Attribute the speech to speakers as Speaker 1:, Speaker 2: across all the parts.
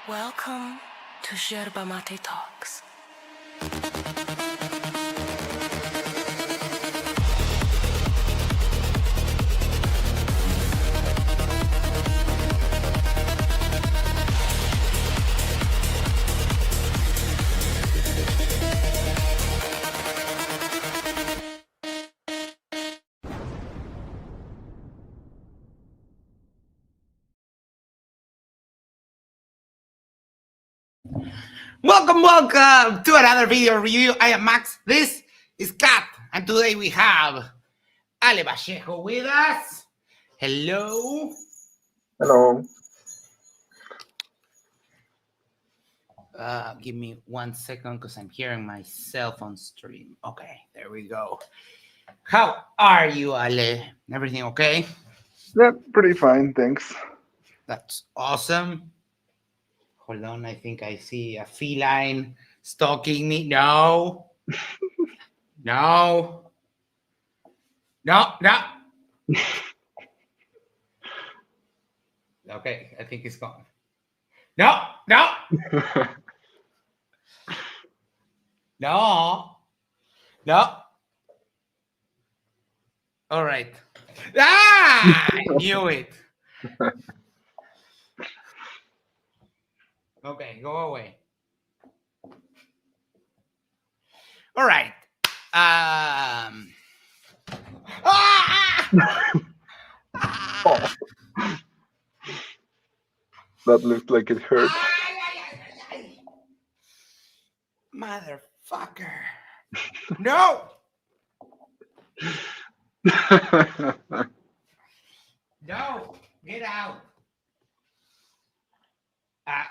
Speaker 1: Welcome to Yerba Mate Talks.
Speaker 2: Welcome to another video review. I am Max. This is Kat, and today we have Ale Vallejo with us. Hello.
Speaker 3: Hello.
Speaker 2: Give me 1 second because I'm hearing myself on stream. Okay, there we go. How are you, Ale? Everything okay?
Speaker 3: Yeah, pretty fine, thanks.
Speaker 2: That's awesome. Hold on, I think I see a feline stalking me. No. No. Okay, I think it's gone. No. All right. I knew it. Okay, go away. All right.
Speaker 3: Oh, that looked like it hurt.
Speaker 2: Motherfucker. No. No. Get out.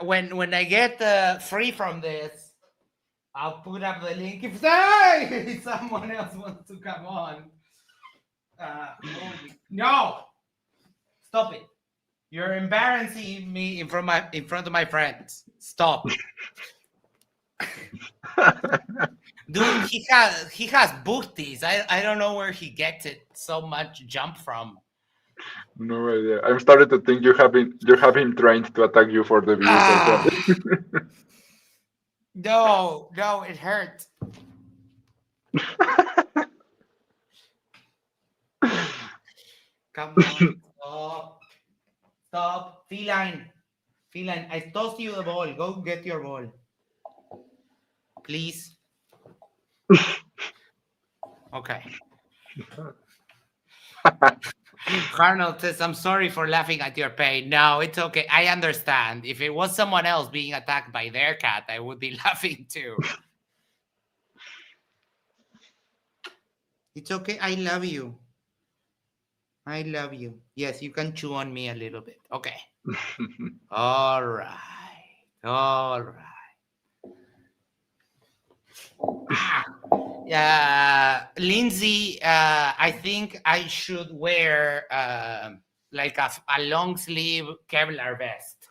Speaker 2: When I get free from this, I'll put up the link if someone else wants to come on. No. Stop it. You're embarrassing me in front of my friends. Stop. Dude, he has booties. I don't know where he gets it so much jump from.
Speaker 3: No idea. I'm starting to think you have him trained to attack you for the views or something.
Speaker 2: No, it hurt. Come on, stop. Feline, I tossed you the ball. Go get your ball, please. Okay. Arnold says, I'm sorry for laughing at your pain. No, it's okay. I understand. If it was someone else being attacked by their cat, I would be laughing too. It's okay. I love you. Yes, you can chew on me a little bit. Okay. All right. Lindsay, I think I should wear like a long sleeve Kevlar vest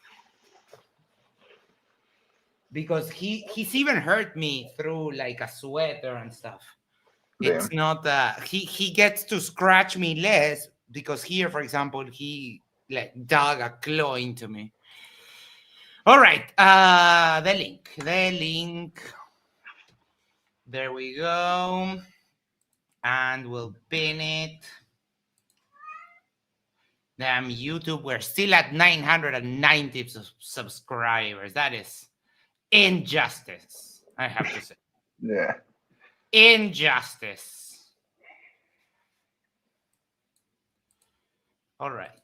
Speaker 2: because he's even hurt me through like a sweater and stuff. It's not he gets to scratch me less because here, for example, he like dug a claw into me. All right, the link. There we go. And we'll pin it. Damn, YouTube, we're still at 990 subscribers. That is injustice, I have to say.
Speaker 3: Yeah.
Speaker 2: Injustice. All right.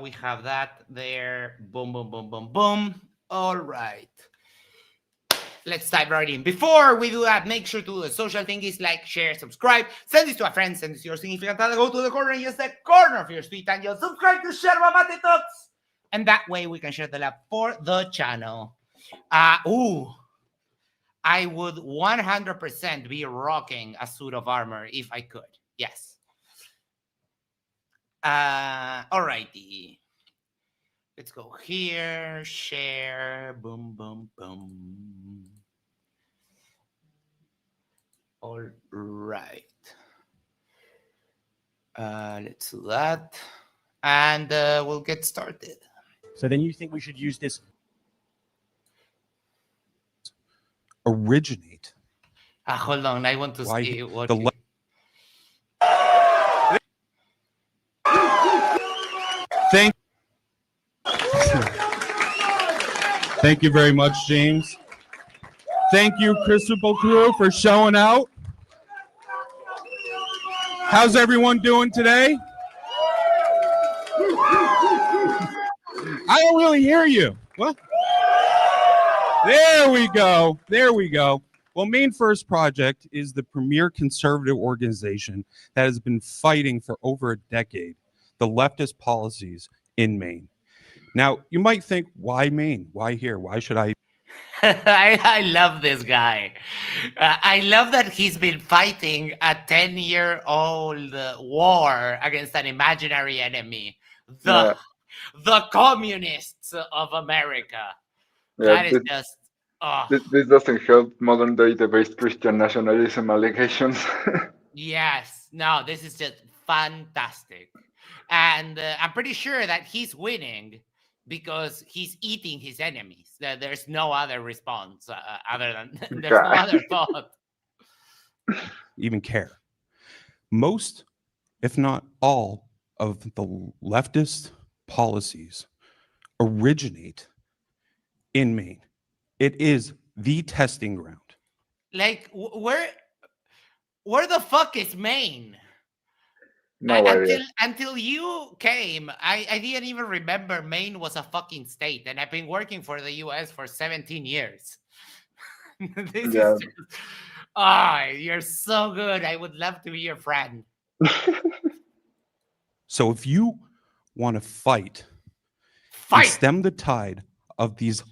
Speaker 2: We have that there. Boom. All right. Let's dive right in. Before we do that, make sure to do the social thingies, like, share, subscribe, send this to a friend, send this to your significant other, go to the corner and use the corner of your street and you'll subscribe to Yerba Mate Talks. And that way we can share the love for the channel. I would 100% be rocking a suit of armor if I could. Yes. Alrighty. Let's go here. Share. Boom. All right. Let's do that. And we'll get started.
Speaker 4: So then you think we should use this originate.
Speaker 2: Hold on, I want to
Speaker 4: Why
Speaker 2: see what.
Speaker 4: the Thank you very much, James. Thank you, Crystal Crew, for showing out. How's everyone doing today? I don't really hear you. What? There we go. There we go. Well, Maine First Project is the premier conservative organization that has been fighting for over a decade the leftist policies in Maine. Now, you might think, why Maine? Why here? Why should I?
Speaker 2: I love this guy. I love that he's been fighting a 10-year-old war against an imaginary enemy, the communists of America. That is just. Oh.
Speaker 3: This doesn't help modern day debate Christian nationalism allegations.
Speaker 2: Yes, no, this is just fantastic. And I'm pretty sure that he's winning because he's eating his enemies. There's no other response other than there's no other thought.
Speaker 4: Even care. Most, if not all, of the leftist policies originate in Maine. It is the testing ground.
Speaker 2: Like, where the fuck is Maine?
Speaker 3: No idea.
Speaker 2: Until you came, I didn't even remember Maine was a fucking state, and I've been working for the U.S. for 17 years. This is just, you're so good. I would love to be your friend.
Speaker 4: So if you want to fight and stem the tide of these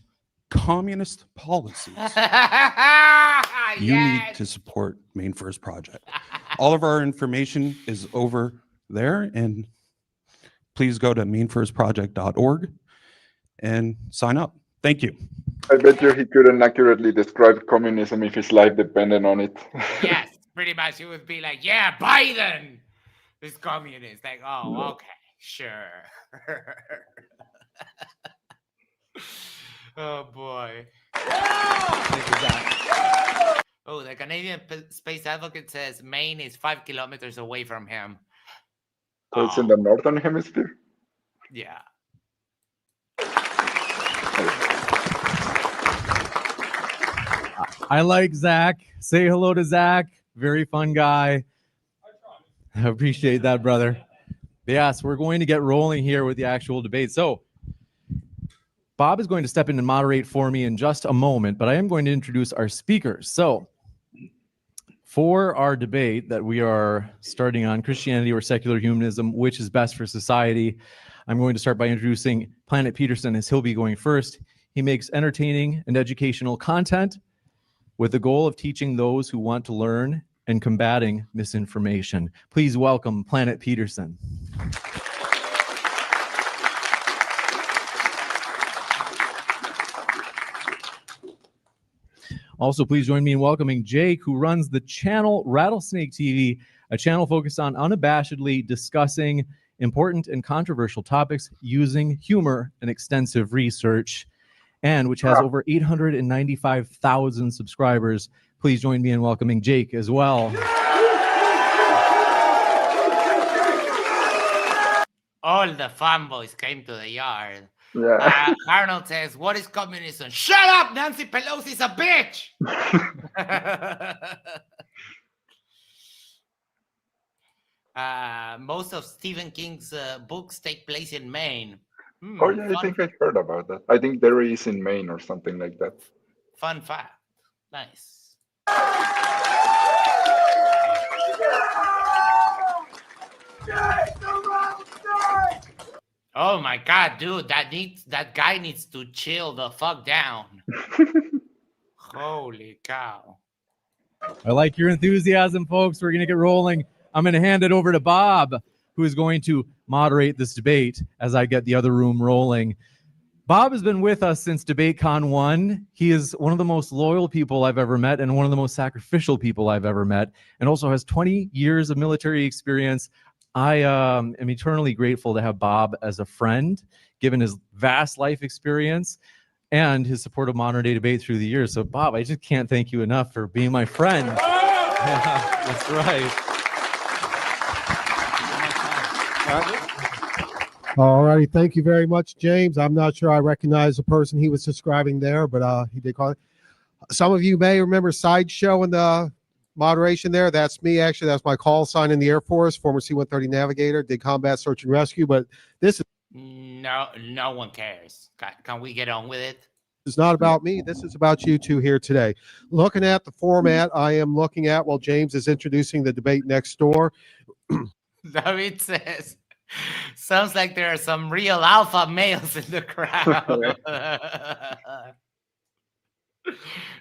Speaker 4: communist policies, you need to support Maine First Project. All of our information is over there, and please go to mainfirstproject.org and sign up. Thank you.
Speaker 3: I bet you he couldn't accurately describe communism if his life depended on it.
Speaker 2: Yes, pretty much. It would be like, yeah, Biden is communist. Like, oh, okay, sure. Oh, boy. Oh, the Canadian Space Advocate says Maine is 5 kilometers away from him.
Speaker 3: So it's in the northern hemisphere?
Speaker 2: Yeah.
Speaker 5: I like Zach. Say hello to Zach. Very fun guy. I appreciate that, brother. Yes, we're going to get rolling here with the actual debate. So Bob is going to step in and moderate for me in just a moment, but I am going to introduce our speakers. So for our debate that we are starting on Christianity or secular humanism, which is best for society, I'm going to start by introducing Planet Peterson, as he'll be going first. He makes entertaining and educational content with the goal of teaching those who want to learn and combating misinformation. Please welcome Planet Peterson. Also, please join me in welcoming Jake, who runs the channel Rattlesnake TV, a channel focused on unabashedly discussing important and controversial topics using humor and extensive research, and which has over 895,000 subscribers. Please join me in welcoming Jake as well.
Speaker 2: All the fanboys came to the yard.
Speaker 3: Yeah.
Speaker 2: Arnold says, what is communism? Shut up, Nancy Pelosi's a bitch! Most of Stephen King's books take place in Maine.
Speaker 3: Oh, yeah, I think I heard about that. I think there is in Maine or something like that.
Speaker 2: Fun fact. Nice. Oh my God, dude, that guy needs to chill the fuck down. Holy cow.
Speaker 5: I like your enthusiasm, folks. We're going to get rolling. I'm going to hand it over to Bob, who is going to moderate this debate as I get the other room rolling. Bob has been with us since DebateCon 1. He is one of the most loyal people I've ever met and one of the most sacrificial people I've ever met, and also has 20 years of military experience. I am eternally grateful to have Bob as a friend, given his vast life experience. and his support of modern day debate through the years. So, Bob, I just can't thank you enough for being my friend. Yeah, that's right.
Speaker 6: All righty. Thank you very much, James. I'm not sure I recognize the person he was describing there, but he did call it. Some of you may remember Sideshow in the moderation there. That's me, actually. That's my call sign in the Air Force, former C-130 navigator, did combat search and rescue. But this
Speaker 2: No one cares. Can we get on with it?
Speaker 6: is not about me. This is about you two here today. Looking at the format I am looking at while James is introducing the debate next door.
Speaker 2: David says, sounds like there are some real alpha males in the crowd.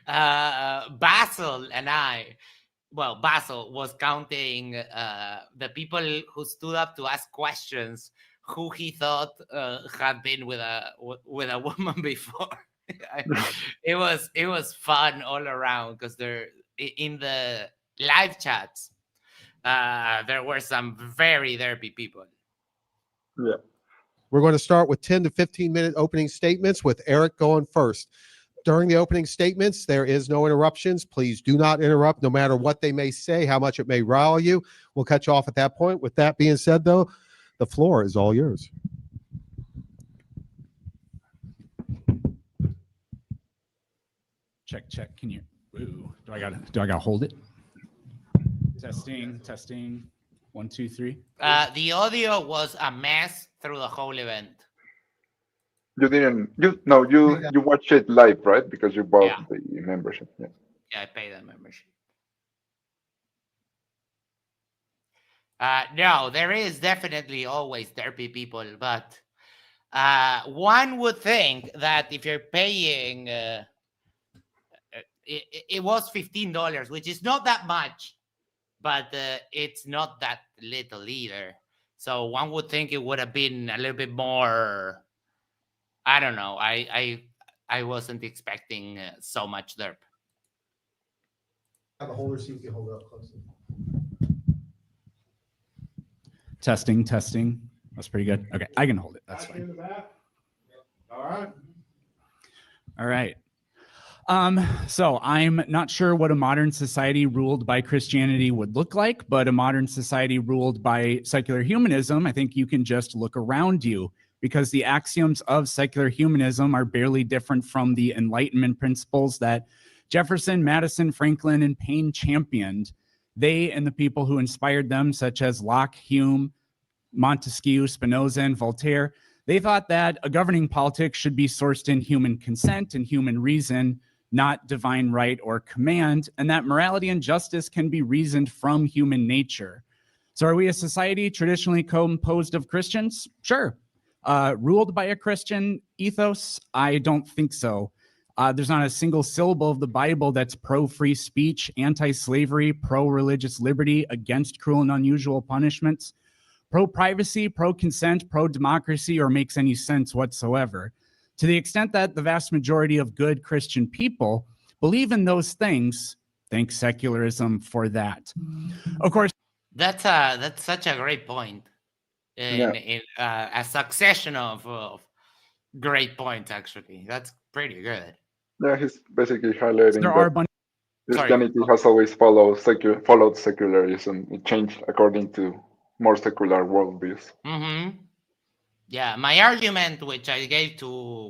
Speaker 2: Basil and I, well, Basil was counting the people who stood up to ask questions who he thought had been with a woman before. It was fun all around because there in the live chats there were some very derpy people.
Speaker 3: Yeah.
Speaker 6: We're going to start with 10 to 15-minute opening statements with Eric going first. During the opening statements, there is no interruptions. Please do not interrupt, no matter what they may say, how much it may rile you. We'll cut you off at that point. With that being said, though, the floor is all yours.
Speaker 7: Check. Can you? Ooh, do I gotta hold it? Testing. 1, 2, 3.
Speaker 2: The audio was a mess through the whole event.
Speaker 3: You watched it live, right? Because you bought
Speaker 2: Yeah.
Speaker 3: the membership. Yeah.
Speaker 2: Yeah, I paid that membership. No, there is definitely always derpy people, but one would think that if you're paying, it was $15, which is not that much, but it's not that little either. So one would think it would have been a little bit more. I don't know. I wasn't expecting so much derp.
Speaker 6: Have a holder so you can hold it up closely.
Speaker 7: Testing. That's pretty good. Okay, I can hold it. That's fine. All right. So I'm not sure what a modern society ruled by Christianity would look like, but a modern society ruled by secular humanism, I think you can just look around you, because the axioms of secular humanism are barely different from the Enlightenment principles that Jefferson, Madison, Franklin, and Paine championed. They and the people who inspired them, such as Locke, Hume, Montesquieu, Spinoza, and Voltaire, they thought that a governing politics should be sourced in human consent and human reason, not divine right or command, and that morality and justice can be reasoned from human nature. So are we a society traditionally composed of Christians? Sure. Ruled by a Christian ethos? I don't think so. There's not a single syllable of the Bible that's pro-free speech, anti-slavery, pro-religious liberty, against cruel and unusual punishments, pro-privacy, pro-consent, pro-democracy, or makes any sense whatsoever. To the extent that the vast majority of good Christian people believe in those things, thank secularism for that. Of course,
Speaker 2: That's such a great point. In a succession of great points, actually. That's pretty good.
Speaker 3: Yeah, he's basically highlighting
Speaker 7: there are a
Speaker 3: that
Speaker 7: bunch.
Speaker 3: Christianity has always followed secularism. It changed according to more secular worldviews.
Speaker 2: Mm-hmm. Yeah, my argument, which I gave to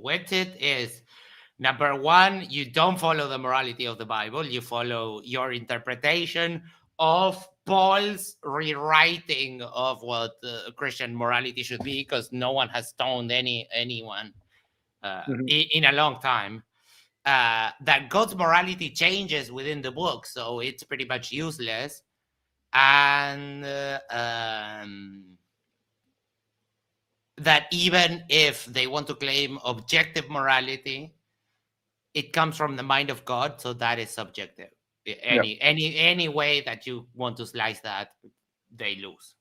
Speaker 2: Wexit, is number one, you don't follow the morality of the Bible. You follow your interpretation of Paul's rewriting of what Christian morality should be, because no one has stoned anyone in a long time. That God's morality changes within the book, so it's pretty much useless. And that even if they want to claim objective morality, it comes from the mind of God, so that is subjective. Any way that you want to slice that, they lose.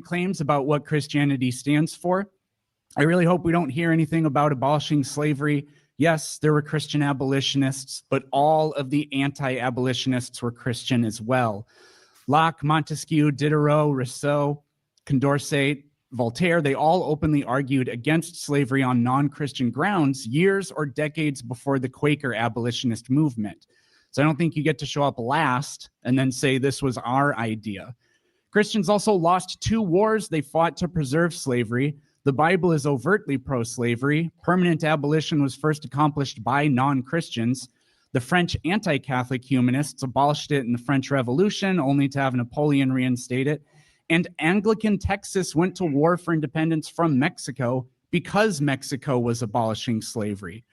Speaker 7: Claims about what Christianity stands for. I really hope we don't hear anything about abolishing slavery. Yes, there were Christian abolitionists, but all of the anti-abolitionists were Christian as well. Locke, Montesquieu, Diderot, Rousseau, Condorcet, Voltaire, they all openly argued against slavery on non-Christian grounds years or decades before the Quaker abolitionist movement. So I don't think you get to show up last and then say this was our idea. Christians also lost 2 wars they fought to preserve slavery. The Bible is overtly pro-slavery. Permanent abolition was first accomplished by non-Christians. The French anti-Catholic humanists abolished it in the French Revolution, only to have Napoleon reinstate it. And Anglican Texas went to war for independence from Mexico because Mexico was abolishing slavery.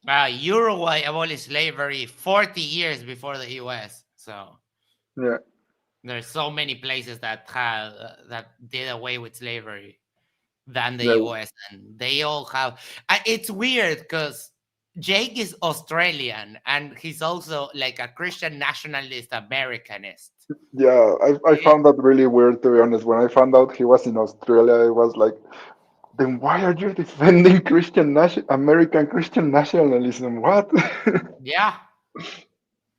Speaker 2: Uruguay abolished slavery 40 years before the U.S. So
Speaker 3: Yeah.
Speaker 2: there's so many places that have that did away with slavery than the
Speaker 3: Yeah.
Speaker 2: U.S. and they all have. It's weird because Jake is Australian and he's also like a Christian nationalist Americanist.
Speaker 3: Yeah, I found that really weird, to be honest. When I found out he was in Australia, I was like, then why are you defending American Christian nationalism? What?
Speaker 2: Yeah.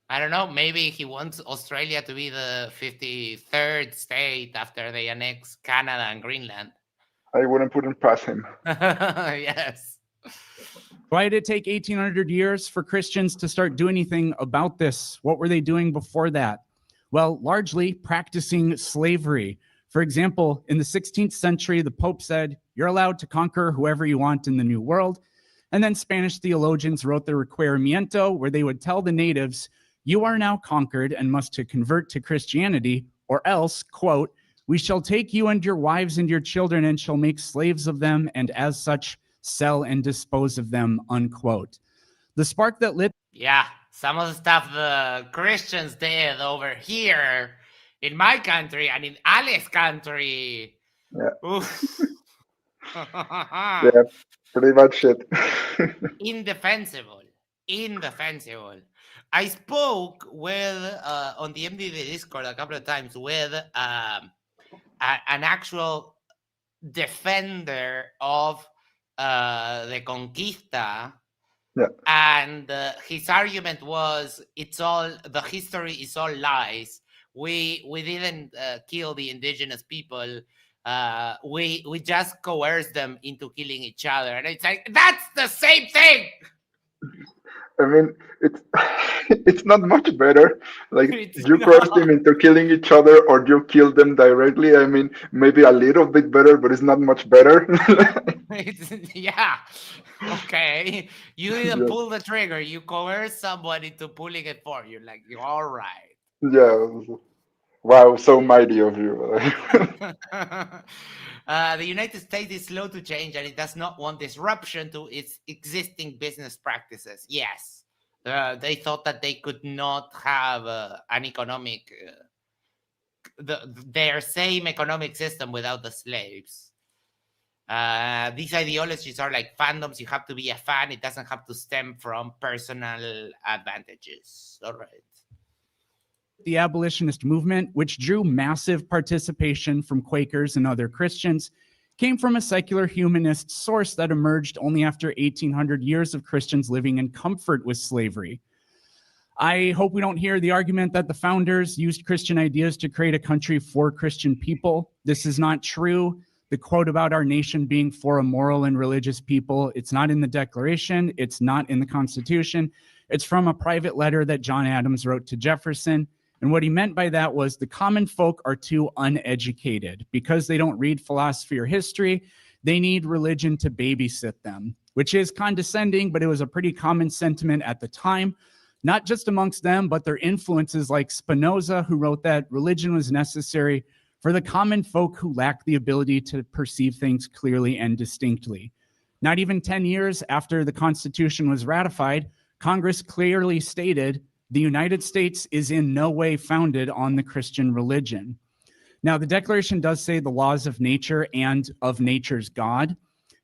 Speaker 2: I don't know. Maybe he wants Australia to be the 53rd state after they annex Canada and Greenland.
Speaker 3: I wouldn't put it past him.
Speaker 2: Yes.
Speaker 7: Why did it take 1800 years for Christians to start doing anything about this? What were they doing before that? Well, largely practicing slavery. For example, in the 16th century, the Pope said, you're allowed to conquer whoever you want in the New World. And then Spanish theologians wrote the Requerimiento, where they would tell the natives, you are now conquered and must to convert to Christianity, or else, quote, we shall take you and your wives and your children and shall make slaves of them, and as such, sell and dispose of them, unquote. The spark that lit...
Speaker 2: Yeah, some of the stuff the Christians did over here in my country and in Alex's country.
Speaker 3: Yeah.
Speaker 2: Oof.
Speaker 3: Yeah, pretty much it.
Speaker 2: Indefensible. I spoke with on the MDD Discord a couple of times with an actual defender of the Conquista.
Speaker 3: Yeah.
Speaker 2: And his argument was the history is all lies. We didn't kill the indigenous people. We just coerced them into killing each other. And it's like, that's the same thing.
Speaker 3: I mean, it's not much better. Like,
Speaker 2: It's
Speaker 3: you coerce them into killing each other, or you kill them directly. I mean, maybe a little bit better, but it's not much better.
Speaker 2: Yeah. Okay. You didn't
Speaker 3: Yeah.
Speaker 2: pull the trigger. You coerce somebody into pulling it for you. Like, you're all right.
Speaker 3: Yeah. Wow, so mighty of you.
Speaker 2: The United States is slow to change and it does not want disruption to its existing business practices. Yes. They thought that they could not have an economic, their same economic system without the slaves. These ideologies are like fandoms. You have to be a fan. It doesn't have to stem from personal advantages. All right.
Speaker 7: The abolitionist movement, which drew massive participation from Quakers and other Christians, came from a secular humanist source that emerged only after 1800 years of Christians living in comfort with slavery. I hope we don't hear the argument that the founders used Christian ideas to create a country for Christian people. This is not true. The quote about our nation being for a moral and religious people, it's not in the Declaration, it's not in the Constitution. It's from a private letter that John Adams wrote to Jefferson. And what he meant by that was the common folk are too uneducated. Because they don't read philosophy or history, they need religion to babysit them, which is condescending, but it was a pretty common sentiment at the time, not just amongst them, but their influences like Spinoza, who wrote that religion was necessary for the common folk who lack the ability to perceive things clearly and distinctly. Not even 10 years after the Constitution was ratified, Congress clearly stated the United States is in no way founded on the Christian religion. Now, the Declaration does say the laws of nature and of nature's God.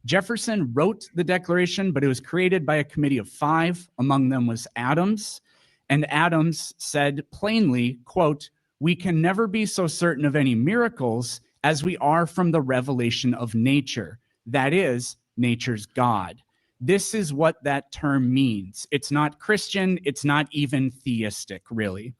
Speaker 7: Jefferson wrote the Declaration, but it was created by a committee of 5. Among them was Adams. And Adams said plainly, quote, we can never be so certain of any miracles as we are from the revelation of nature. That is, nature's God. This is what that term means. It's not Christian. It's not even theistic, really.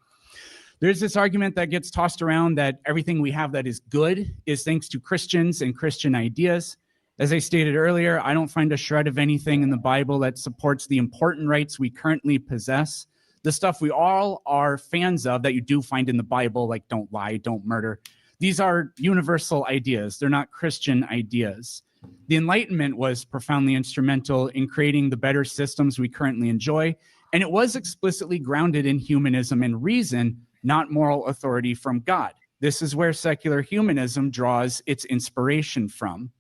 Speaker 7: There's this argument that gets tossed around that everything we have that is good is thanks to Christians and Christian ideas. As I stated earlier, I don't find a shred of anything in the Bible that supports the important rights we currently possess. The stuff we all are fans of that you do find in the Bible, like don't lie, don't murder, these are universal ideas. They're not Christian ideas. The Enlightenment was profoundly instrumental in creating the better systems we currently enjoy, and it was explicitly grounded in humanism and reason, not moral authority from God. This is where secular humanism draws its inspiration from.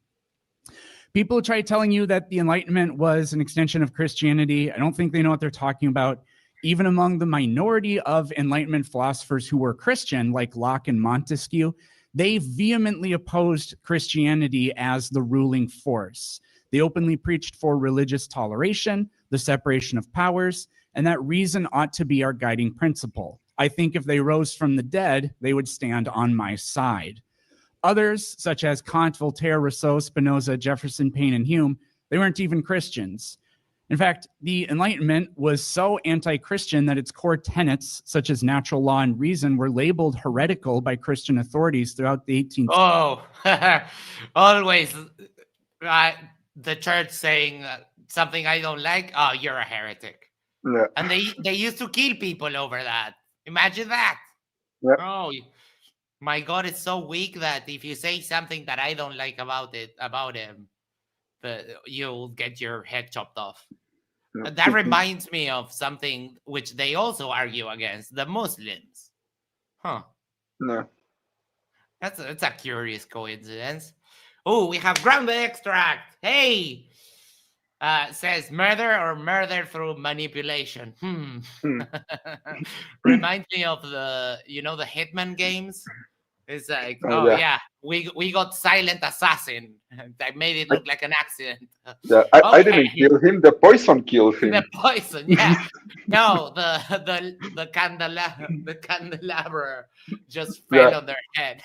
Speaker 7: People try telling you that the Enlightenment was an extension of Christianity. I don't think they know what they're talking about. Even among the minority of Enlightenment philosophers who were Christian, like Locke and Montesquieu, they vehemently opposed Christianity as the ruling force. They openly preached for religious toleration, the separation of powers, and that reason ought to be our guiding principle. I think if they rose from the dead, they would stand on my side. Others, such as Kant, Voltaire, Rousseau, Spinoza, Jefferson, Paine, and Hume, they weren't even Christians. In fact, the Enlightenment was so anti-Christian that its core tenets, such as natural law and reason, were labeled heretical by Christian authorities throughout the 18th century.
Speaker 2: Oh, always the church saying something I don't like. Oh, you're a heretic.
Speaker 3: Yeah.
Speaker 2: And they used to kill people over that. Imagine that.
Speaker 3: Yeah.
Speaker 2: Oh, my God is so weak that if you say something that I don't like about him, you'll get your head chopped off.
Speaker 3: Yeah.
Speaker 2: That reminds me of something which they also argue against, the Muslims. Huh.
Speaker 3: Yeah.
Speaker 2: That's a curious coincidence. Oh, we have grounded extract. Hey, says murder or murder through manipulation. Reminds me of the Hitman games. It's like,
Speaker 3: Oh,
Speaker 2: oh
Speaker 3: yeah.
Speaker 2: yeah, we got silent assassin. I made it look like an accident.
Speaker 3: Yeah, I
Speaker 2: Okay.
Speaker 3: didn't kill him. The poison killed him.
Speaker 2: The poison, yeah. No, the candelabra just fell
Speaker 3: Yeah.
Speaker 2: on their head.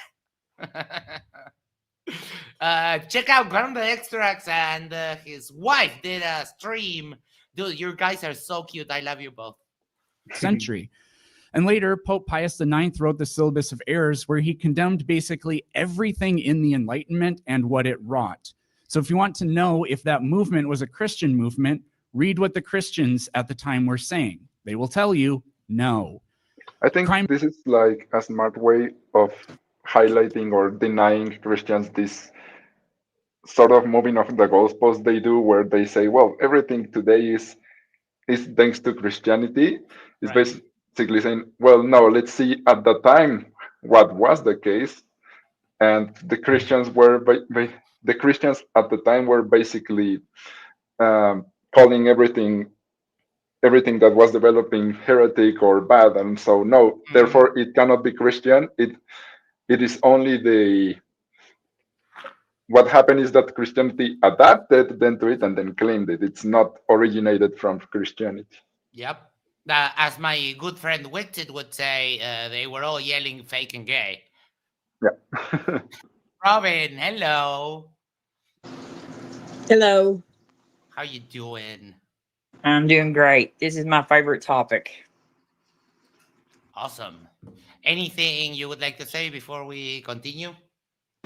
Speaker 2: Check out Grounded Extracts and his wife did a stream. Dude, you guys are so cute. I love you both.
Speaker 7: century. And later, Pope Pius IX wrote the Syllabus of Errors, where he condemned basically everything in the Enlightenment and what it wrought. So if you want to know if that movement was a Christian movement, read what the Christians at the time were saying. They will tell you, no.
Speaker 3: I think this is like a smart way of highlighting or denying Christians this sort of moving of the goalposts they do, where they say, well, everything today is thanks to Christianity. It's
Speaker 2: Right.
Speaker 3: basically saying, well, no, let's see at the time what was the case. And the Christians at the time were basically calling everything that was developing heretic or bad, and so no, therefore it cannot be Christian. It is only what happened is that Christianity adapted then to it and then claimed it. It's not originated from Christianity.
Speaker 2: Yep. As my good friend Whitted would say, they were all yelling fake and gay.
Speaker 3: Yeah.
Speaker 2: Robin, hello.
Speaker 8: Hello.
Speaker 2: How you doing?
Speaker 8: I'm doing great. This is my favorite topic.
Speaker 2: Awesome. Anything you would like to say before we continue?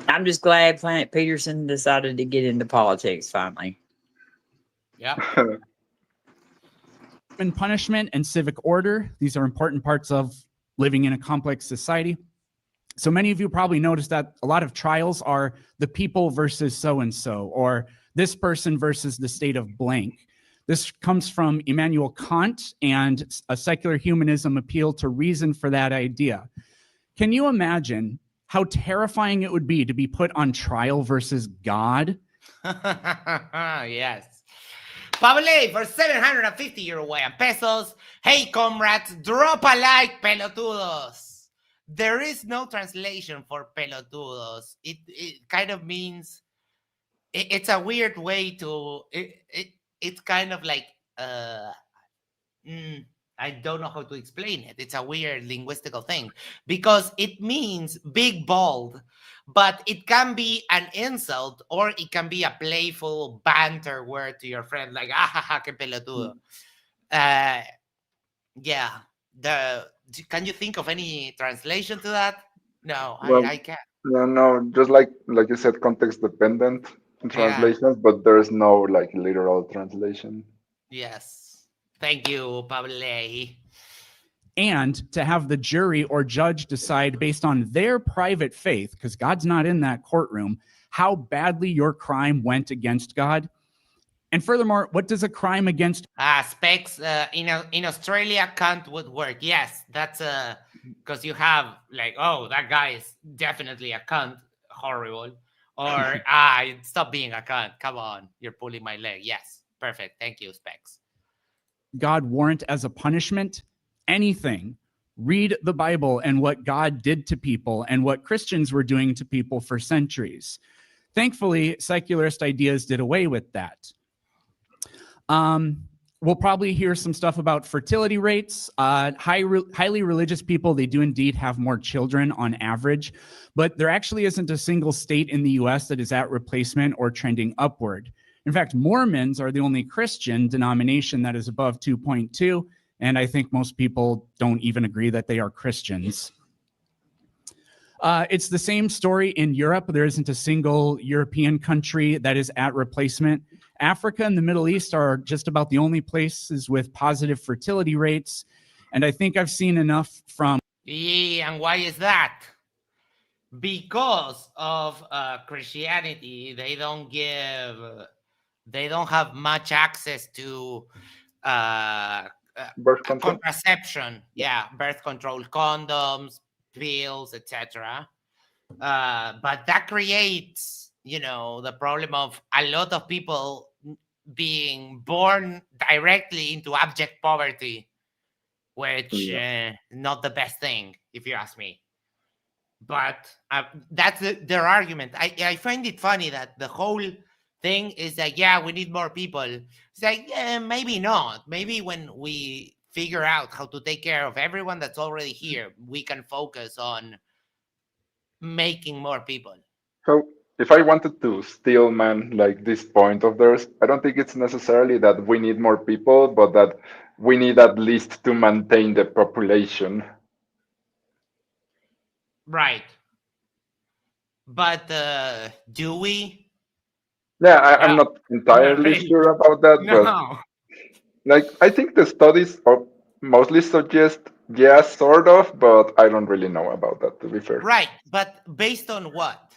Speaker 8: I'm just glad Planet Peterson decided to get into politics finally.
Speaker 2: Yeah.
Speaker 7: And punishment and civic order, these are important parts of living in a complex society. So many of you probably noticed that a lot of trials are the people versus so-and-so, or this person versus the state of blank. This comes from Immanuel Kant, and a secular humanism appeal to reason for that idea. Can you imagine how terrifying it would be to be put on trial versus God?
Speaker 2: Yes. Pablo for 750 Uruguayan pesos. Hey, comrades, drop a like, pelotudos. There is no translation for pelotudos. It kind of means, it's a weird way to, it's kind of like, I don't know how to explain it. It's a weird linguistical thing because it means big bald, but it can be an insult or it can be a playful banter word to your friend, like, ah, que pelotudo. Yeah, Can you think of any translation to that? No,
Speaker 3: Well,
Speaker 2: I can't.
Speaker 3: no, just like you said, context dependent
Speaker 2: Yeah.
Speaker 3: translations, but there's no like literal translation.
Speaker 2: Yes. Thank you, Pablo.
Speaker 7: And to have the jury or judge decide based on their private faith, because God's not in that courtroom, how badly your crime went against God. And furthermore, what does a crime against
Speaker 2: Specs in Australia cunt would work. Yes, that's because you have like, oh, that guy is definitely a cunt, horrible. Or stop being a cunt. Come on, you're pulling my leg. Yes, perfect. Thank you, Specs.
Speaker 7: God warrant as a punishment? Anything. Read the Bible and what God did to people and what Christians were doing to people for centuries. Thankfully, secularist ideas did away with that. We'll probably hear some stuff about fertility rates. Highly religious people, they do indeed have more children on average, but there actually isn't a single state in the US that is at replacement or trending upward. In fact, Mormons are the only Christian denomination that is above 2.2, and I think most people don't even agree that they are Christians. It's the same story in Europe. There isn't a single European country that is at replacement. Africa and the Middle East are just about the only places with positive fertility rates. And I think I've seen enough from...
Speaker 2: Yeah, and why is that? Because of Christianity, they don't have much access to
Speaker 3: Birth control?
Speaker 2: contraception. Yeah, birth control, condoms, pills, etc. But that creates, the problem of a lot of people being born directly into abject poverty, which not the best thing, if you ask me. But that's their argument. I find it funny that the whole thing is like, yeah, we need more people. It's like, yeah, maybe not. Maybe when we figure out how to take care of everyone that's already here, we can focus on making more people.
Speaker 3: So if I wanted to steal, man, like this point of theirs, I don't think it's necessarily that we need more people, but that we need at least to maintain the population.
Speaker 2: Right. But do we?
Speaker 3: Yeah, I'm not entirely sure about that, but like I think the studies mostly suggest yes, sort of, but I don't really know about that, to be fair.
Speaker 2: Right, but based on what?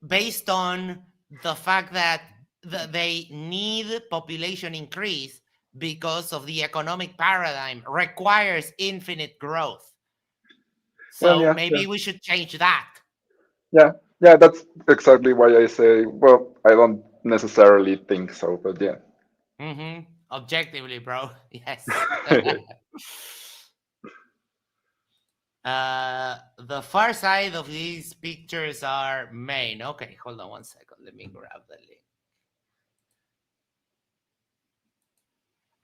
Speaker 2: Based on the fact that they need population increase because of the economic paradigm requires infinite growth. So
Speaker 3: Well,
Speaker 2: maybe we should change that.
Speaker 3: Yeah, that's exactly why I say, well, I don't necessarily think so, but yeah.
Speaker 2: Objectively, bro. Yes. The far side of these pictures are Maine. Okay, hold on 1 second. Let me grab the link.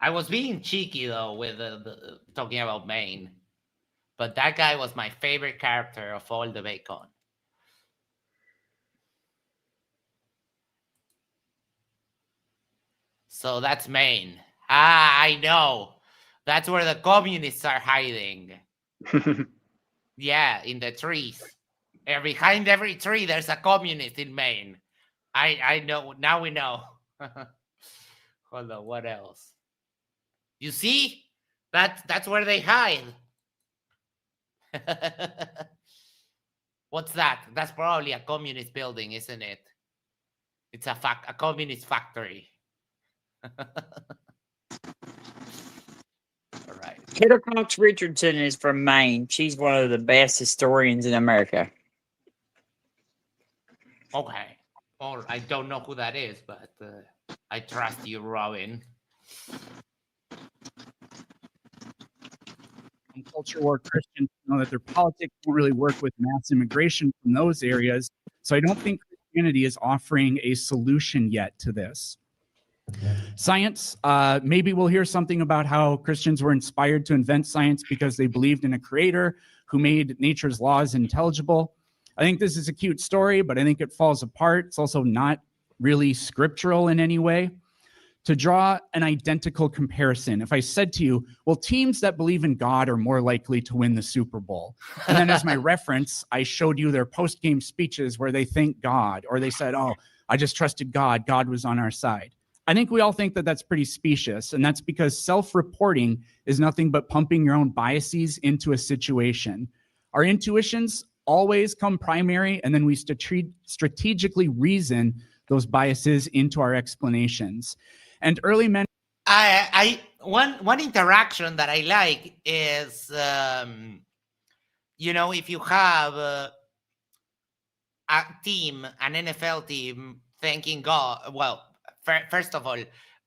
Speaker 2: I was being cheeky though with the talking about Maine, but that guy was my favorite character of all the Bacon. So that's Maine. I know. That's where the communists are hiding. Yeah, in the trees. Behind every tree, there's a communist in Maine. I know. Now we know. Hold on. What else? You see? That's where they hide. What's that? That's probably a communist building, isn't it? It's a communist factory. All right.
Speaker 8: Kiddo Cox Richardson is from Maine. She's one of the best historians in America.
Speaker 2: Okay. Or I don't know who that is, but I trust you, Robin.
Speaker 7: In culture war, Christians know that their politics don't really work with mass immigration from those areas. So I don't think Christianity is offering a solution yet to this. Science, maybe we'll hear something about how Christians were inspired to invent science because they believed in a creator who made nature's laws intelligible. I think this is a cute story, but I think it falls apart. It's also not really scriptural in any way. to draw an identical comparison. If I said to you, well, teams that believe in God are more likely to win the Super Bowl. And then as my reference, I showed you their post-game speeches where they thank God, or they said, oh, I just trusted God. God was on our side. I think we all think that that's pretty specious. And that's because self-reporting is nothing but pumping your own biases into a situation. Our intuitions always come primary, and then we strategically reason those biases into our explanations. And early men.
Speaker 2: One interaction that I like is, if you have a team, an NFL team, thanking God, well, first of all,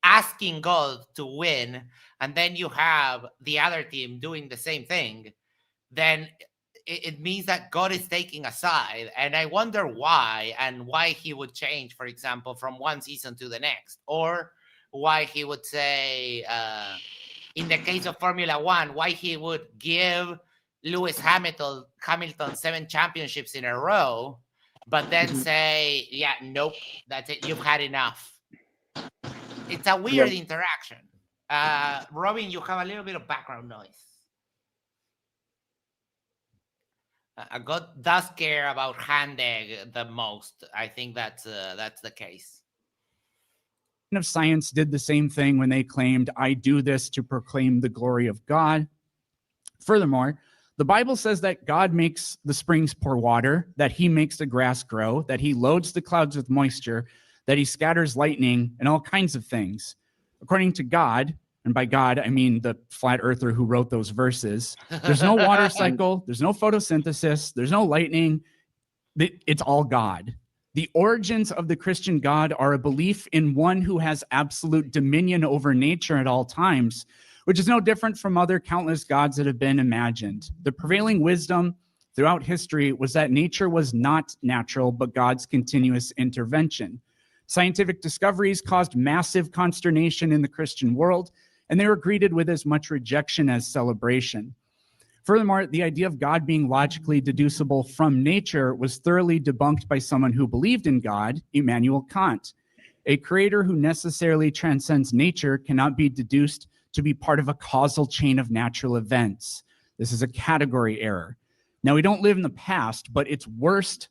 Speaker 2: asking God to win, and then you have the other team doing the same thing, then it means that God is taking a side. And I wonder why, and why he would change, for example, from one season to the next, or why he would say, in the case of Formula One, why he would give Lewis Hamilton 7 championships in a row, but then say, yeah, nope, that's it, you've had enough. It's a weird interaction. Robin, you have a little bit of background noise. God does care about Handeg the most. I think that's the case.
Speaker 7: Of science did the same thing when they claimed, I do this to proclaim the glory of God. Furthermore, the Bible says that God makes the springs pour water, that he makes the grass grow, that he loads the clouds with moisture, that he scatters lightning, and all kinds of things. According to God, and by God, I mean the flat earther who wrote those verses, there's no water cycle, there's no photosynthesis, there's no lightning. It's all God. The origins of the Christian God are a belief in one who has absolute dominion over nature at all times, which is no different from other countless gods that have been imagined. The prevailing wisdom throughout history was that nature was not natural, but God's continuous intervention. Scientific discoveries caused massive consternation in the Christian world, and they were greeted with as much rejection as celebration. Furthermore, the idea of God being logically deducible from nature was thoroughly debunked by someone who believed in God, Immanuel Kant. A creator who necessarily transcends nature cannot be deduced to be part of a causal chain of natural events. This is a category error. Now, we don't live in the past, but it's worse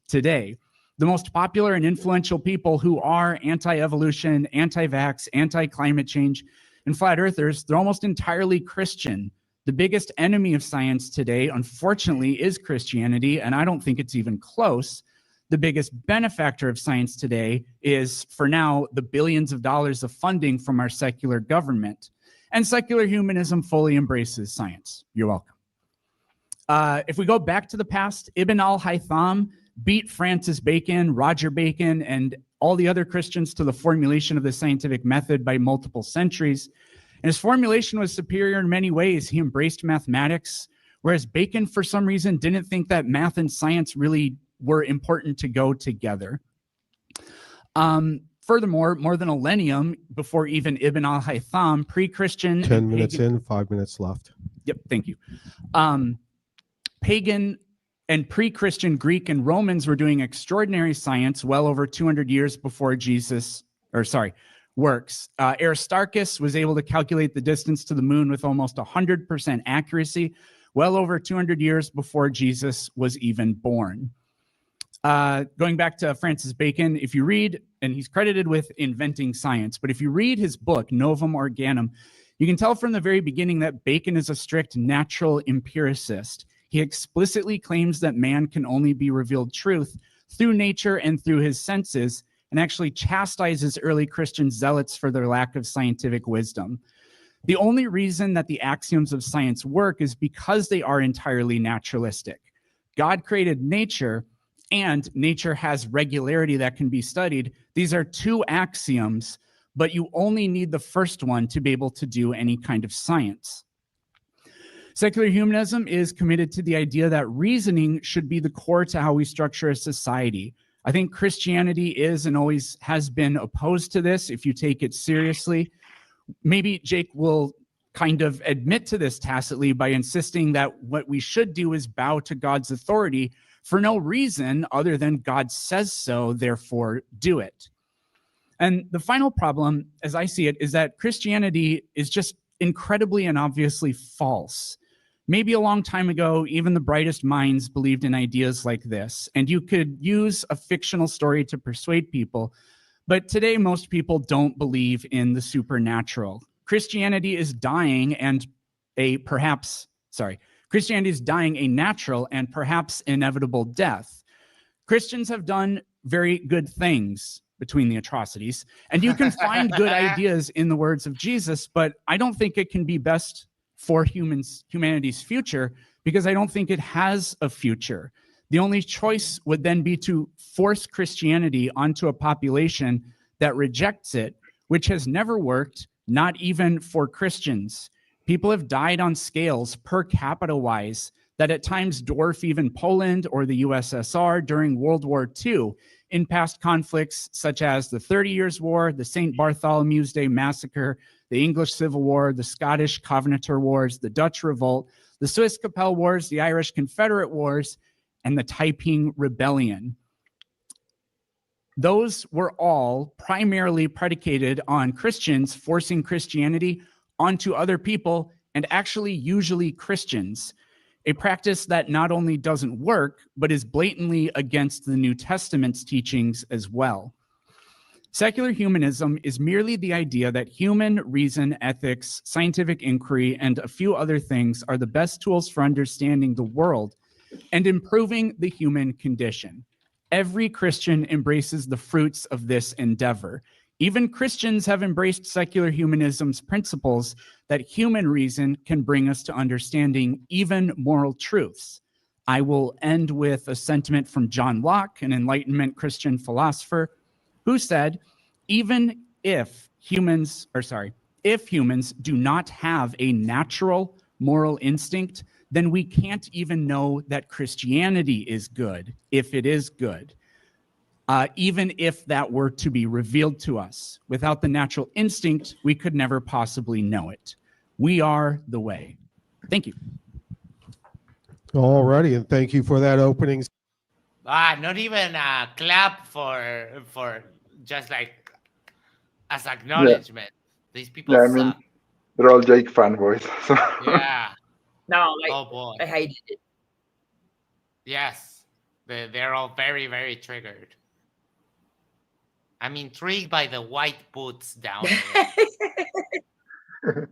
Speaker 7: today. The most popular and influential people who are anti-evolution, anti-vax, anti-climate change, and flat earthers, they're almost entirely Christian. The biggest enemy of science today, unfortunately, is Christianity, and I don't think it's even close. The biggest benefactor of science today is, for now, the billions of dollars of funding from our secular government. And secular humanism fully embraces science. You're welcome. If we go back to the past, Ibn al-Haytham beat Francis Bacon, Roger Bacon, and all the other Christians to the formulation of the scientific method by multiple centuries. And his formulation was superior in many ways. He embraced mathematics, whereas Bacon, for some reason, didn't think that math and science really were important to go together. Furthermore, more than a millennium before even Ibn al-Haytham, pre-Christian...
Speaker 6: 10 minutes in, 5 minutes left.
Speaker 7: Yep, thank you. Pagan and pre-Christian Greek and Romans were doing extraordinary science well over 200 years before works. Aristarchus was able to calculate the distance to the moon with almost 100% accuracy, well over 200 years before Jesus was even born. Going back to Francis Bacon, if you read, and he's credited with inventing science, but if you read his book, Novum Organum, you can tell from the very beginning that Bacon is a strict natural empiricist. He explicitly claims that man can only be revealed truth through nature and through his senses, and actually chastises early Christian zealots for their lack of scientific wisdom. The only reason that the axioms of science work is because they are entirely naturalistic. God created nature, and nature has regularity that can be studied. These are two axioms, but you only need the first one to be able to do any kind of science. Secular humanism is committed to the idea that reasoning should be the core to how we structure a society. I think Christianity is and always has been opposed to this if you take it seriously. Maybe Jake will kind of admit to this tacitly by insisting that what we should do is bow to God's authority for no reason other than God says so, therefore do it. And the final problem, as I see it, is that Christianity is just incredibly and obviously false. Maybe a long time ago, even the brightest minds believed in ideas like this, and you could use a fictional story to persuade people. But today, most people don't believe in the supernatural. Christianity is dying Christianity is dying a natural and perhaps inevitable death. Christians have done very good things between the atrocities, and you can find good ideas in the words of Jesus, but I don't think it can be best for humanity's future, because I don't think it has a future. The only choice would then be to force Christianity onto a population that rejects it, which has never worked, not even for Christians. People have died on scales per capita wise that at times dwarf even Poland or the USSR during World War II in past conflicts such as the 30 Years' War, the St. Bartholomew's Day Massacre, the English Civil War, the Scottish Covenanter Wars, the Dutch Revolt, the Swiss Capel Wars, the Irish Confederate Wars, and the Taiping Rebellion. Those were all primarily predicated on Christians forcing Christianity onto other people, and actually usually Christians, a practice that not only doesn't work, but is blatantly against the New Testament's teachings as well. Secular humanism is merely the idea that human reason, ethics, scientific inquiry, and a few other things are the best tools for understanding the world and improving the human condition. Every Christian embraces the fruits of this endeavor. Even Christians have embraced secular humanism's principles that human reason can bring us to understanding even moral truths. I will end with a sentiment from John Locke, an Enlightenment Christian philosopher, who said, if humans do not have a natural moral instinct, then we can't even know that Christianity is good, if it is good. Even if that were to be revealed to us. Without the natural instinct, we could never possibly know it. We are the way. Thank you.
Speaker 6: All righty, and thank you for that opening.
Speaker 2: Not even a clap for just like as acknowledgement. These people
Speaker 3: Yeah, I
Speaker 2: suck.
Speaker 3: mean, they're all Jake fanboys. So.
Speaker 2: Yeah.
Speaker 8: No, like,
Speaker 2: Oh boy.
Speaker 8: I hated it.
Speaker 2: Yes. They're all very, very triggered. I'm intrigued by the white boots down there.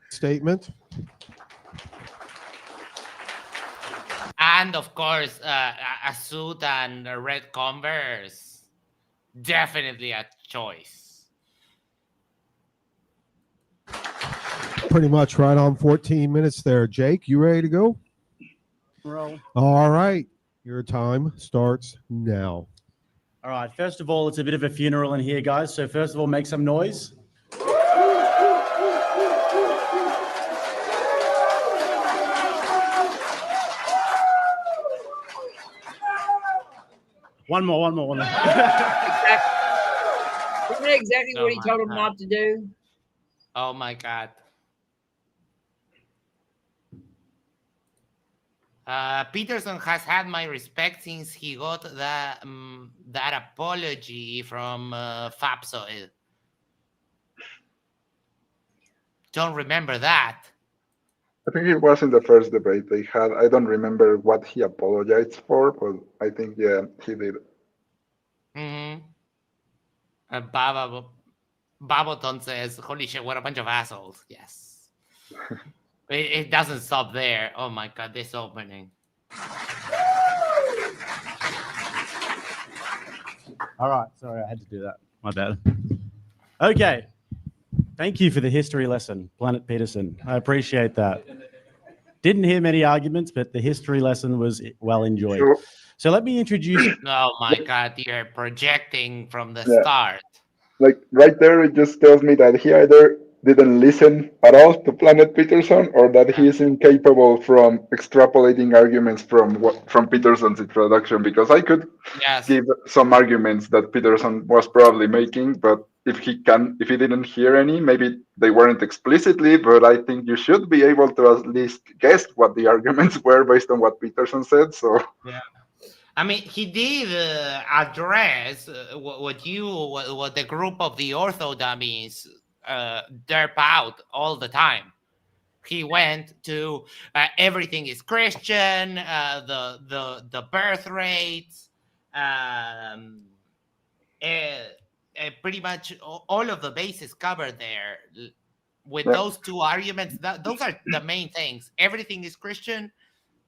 Speaker 6: Statement.
Speaker 2: And of course, a suit and a red Converse. Definitely a choice.
Speaker 6: Pretty much right on 14 minutes there. Jake, you ready to go?
Speaker 9: Roll.
Speaker 6: All right. Your time starts now.
Speaker 9: All right. First of all, it's a bit of a funeral in here, guys. So first of all, make some noise. One more.
Speaker 8: Isn't that exactly what he told him not to do?
Speaker 2: Oh my God. Peterson has had my respect since he got that apology from FAPSO. Don't remember that.
Speaker 3: I think it was in the first debate they had. I don't remember what he apologized for, but I think, yeah, he did.
Speaker 2: Baboton says, holy shit, what a bunch of assholes. Yes. It doesn't stop there. Oh my God, this opening.
Speaker 9: All right. Sorry, I had to do that. My bad. Okay. Thank you for the history lesson, Planet Peterson. I appreciate that. Didn't hear many arguments, but the history lesson was well enjoyed.
Speaker 3: Sure.
Speaker 9: So let me introduce...
Speaker 2: Oh my God, you're projecting from the start.
Speaker 3: Like right there, it just tells me that he either didn't listen at all to Planet Peterson, or that he is incapable from extrapolating arguments from Peterson's introduction. Because I could give some arguments that Peterson was probably making, but if he didn't hear any, maybe they weren't explicitly. But I think you should be able to at least guess what the arguments were based on what Peterson said. So
Speaker 2: yeah. I mean, he did address what the group of the ortho dummies derp out all the time. He went to everything is Christian, the birth rates, pretty much all of the bases covered there. With
Speaker 3: Yeah.
Speaker 2: those two arguments, those are the main things. Everything is Christian,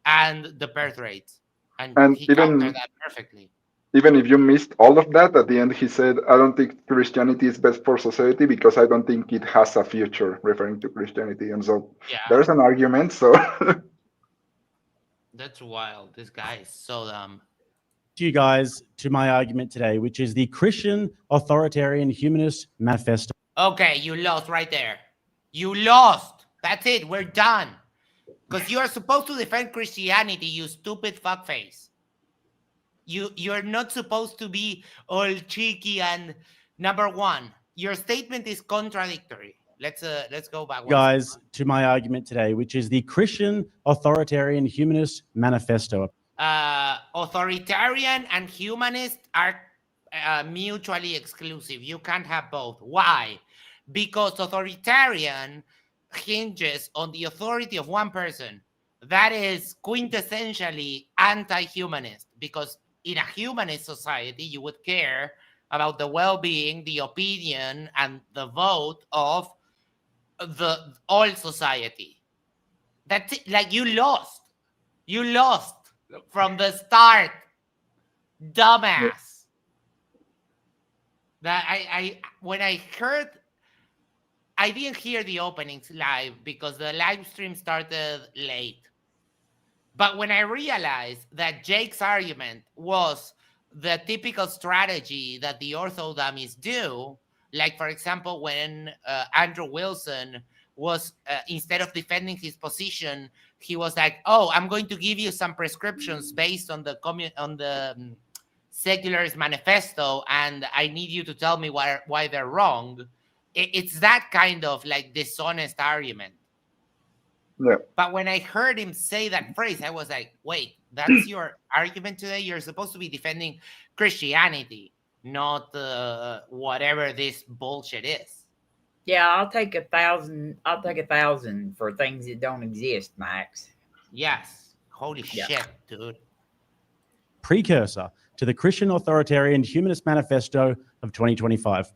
Speaker 2: and the birth rates, and
Speaker 3: And
Speaker 2: he countered that perfectly.
Speaker 3: Even if you missed all of that, at the end he said, I don't think Christianity is best for society because I don't think it has a future, referring to Christianity. And so there's an argument. So
Speaker 2: that's wild. This guy is so dumb.
Speaker 9: You guys to my argument today, which is the Christian Authoritarian Humanist Manifesto.
Speaker 2: Okay, you lost right there. You lost. That's it. We're done. Because you are supposed to defend Christianity, you stupid fuckface. You're not supposed to be all cheeky and number one. Your statement is contradictory. Let's go back.
Speaker 9: Guys, to my argument today, which is the Christian Authoritarian Humanist Manifesto.
Speaker 2: Authoritarian and humanist are mutually exclusive. You can't have both. Why? Because authoritarian hinges on the authority of one person. That is quintessentially anti-humanist, because in a humanist society, you would care about the well-being, the opinion, and the vote of the all society. That's it. Like, you lost. You lost from the start, dumbass. That when I heard, I didn't hear the openings live because the live stream started late. But when I realized that Jake's argument was the typical strategy that the ortho dummies do, like, for example, when Andrew Wilson was, instead of defending his position, he was like, oh, I'm going to give you some prescriptions based on the Secularist Manifesto, and I need you to tell me why they're wrong. It's that kind of like dishonest argument.
Speaker 3: Yeah.
Speaker 2: But when I heard him say that phrase, I was like, wait, that's your argument today? You're supposed to be defending Christianity, not whatever this bullshit is.
Speaker 8: Yeah, I'll take 1,000. I'll take 1,000 for things that don't exist, Max.
Speaker 2: Yes. Holy shit, dude.
Speaker 9: Precursor to the Christian Authoritarian Humanist Manifesto of 2025.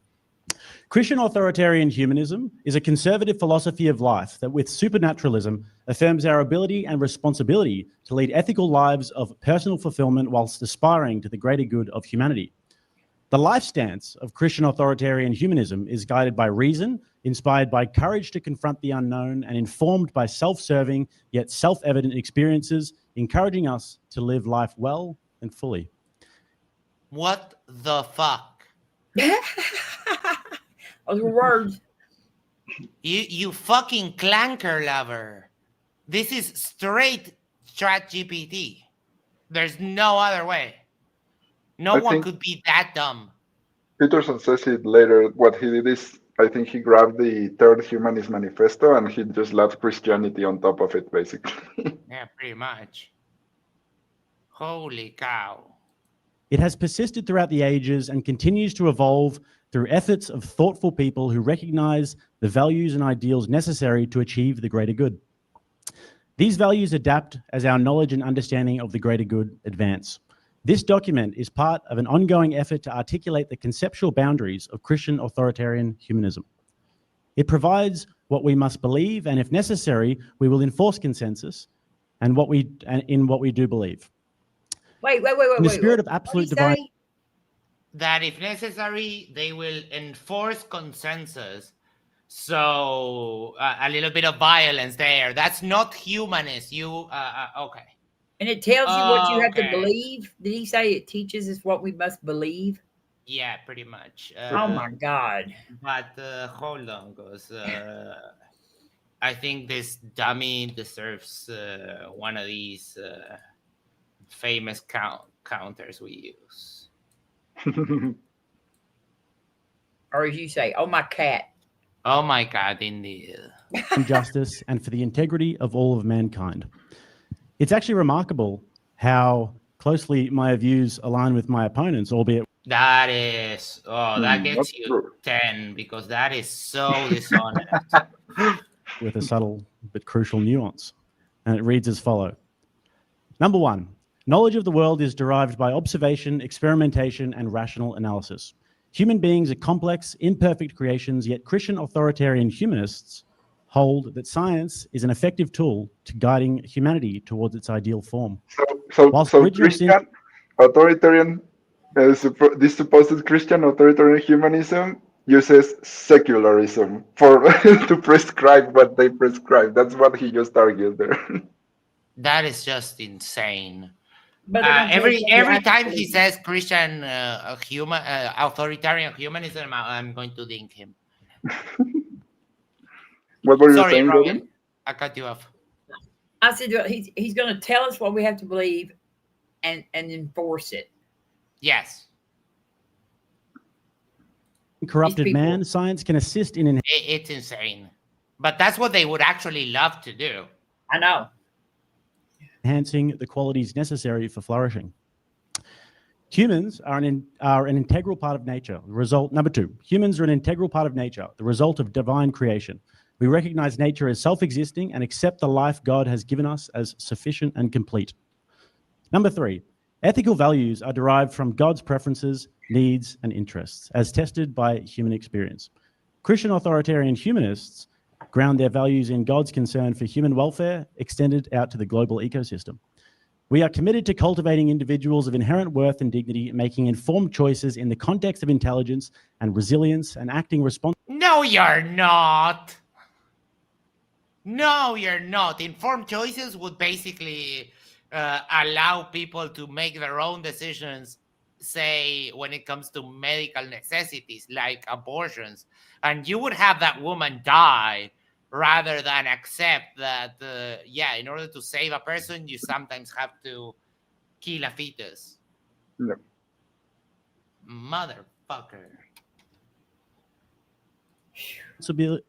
Speaker 9: Christian authoritarian humanism is a conservative philosophy of life that, with supernaturalism, affirms our ability and responsibility to lead ethical lives of personal fulfillment whilst aspiring to the greater good of humanity. The life stance of Christian authoritarian humanism is guided by reason, inspired by courage to confront the unknown, and informed by self-serving yet self-evident experiences, encouraging us to live life well and fully.
Speaker 2: What the fuck?
Speaker 8: Those were words.
Speaker 2: You fucking clanker lover. This is straight ChatGPT. There's no other way. No one could be that dumb.
Speaker 3: Peterson says it later. What he did is, I think he grabbed the Third Humanist Manifesto and he just slapped Christianity on top of it, basically.
Speaker 2: Yeah, pretty much. Holy cow.
Speaker 9: It has persisted throughout the ages and continues to evolve through efforts of thoughtful people who recognize the values and ideals necessary to achieve the greater good. These values adapt as our knowledge and understanding of the greater good advance. This document is part of an ongoing effort to articulate the conceptual boundaries of Christian authoritarian humanism. It provides what we must believe, and if necessary, we will enforce consensus in what we do believe.
Speaker 8: Wait.
Speaker 9: In the spirit of absolute divine.
Speaker 2: That if necessary, they will enforce consensus. So a little bit of violence there. That's not humanist. Okay.
Speaker 8: And it tells you what you have to believe. Did he say it teaches us what we must believe?
Speaker 2: Yeah, pretty much.
Speaker 8: Oh my God.
Speaker 2: But hold on, because I think this dummy deserves one of these famous counters we use.
Speaker 8: Or as you say, oh my cat.
Speaker 2: Oh my God, indeed.
Speaker 9: Justice and for the integrity of all of mankind. It's actually remarkable how closely my views align with my opponents, albeit
Speaker 2: That is, that gets
Speaker 3: That's
Speaker 2: you
Speaker 3: true.
Speaker 2: 10 because that is so dishonest.
Speaker 9: with a subtle but crucial nuance. And it reads as follows. Number 1, knowledge of the world is derived by observation, experimentation, and rational analysis. Human beings are complex, imperfect creations, yet Christian authoritarian humanists hold that science is an effective tool to guiding humanity towards its ideal form. Whilst
Speaker 3: So
Speaker 9: original sin-
Speaker 3: Christian authoritarian, this supposed Christian authoritarian humanism uses secularism for to prescribe what they prescribe. That's what he just argued there.
Speaker 2: That is just insane.
Speaker 8: But they're gonna tell you what you
Speaker 2: Every
Speaker 8: have to
Speaker 2: time he
Speaker 8: believe.
Speaker 2: says Christian authoritarian humanism, I'm going to link him.
Speaker 3: What were you
Speaker 2: Sorry,
Speaker 3: saying,
Speaker 2: Robin.
Speaker 3: Robin?
Speaker 2: I cut you off.
Speaker 8: I said he's going to tell us what we have to believe and enforce it.
Speaker 2: Yes.
Speaker 9: corrupted
Speaker 8: people-
Speaker 9: man, science can assist in
Speaker 2: It's insane. But that's what they would actually love to do.
Speaker 8: I know.
Speaker 9: enhancing the qualities necessary for flourishing. Humans are an integral part of nature. Number 2, humans are an integral part of nature, the result of divine creation. We recognize nature as self-existing and accept the life God has given us as sufficient and complete. Number 3, ethical values are derived from God's preferences, needs, and interests, as tested by human experience. Christian authoritarian humanists ground their values in God's concern for human welfare extended out to the global ecosystem. We are committed to cultivating individuals of inherent worth and dignity, making informed choices in the context of intelligence and resilience, and acting responsibly.
Speaker 2: No, you're not. No, you're not. Informed choices would basically allow people to make their own decisions, say, when it comes to medical necessities like abortions. And you would have that woman die rather than accept that, in order to save a person, you sometimes have to kill a fetus.
Speaker 3: No.
Speaker 2: Motherfucker.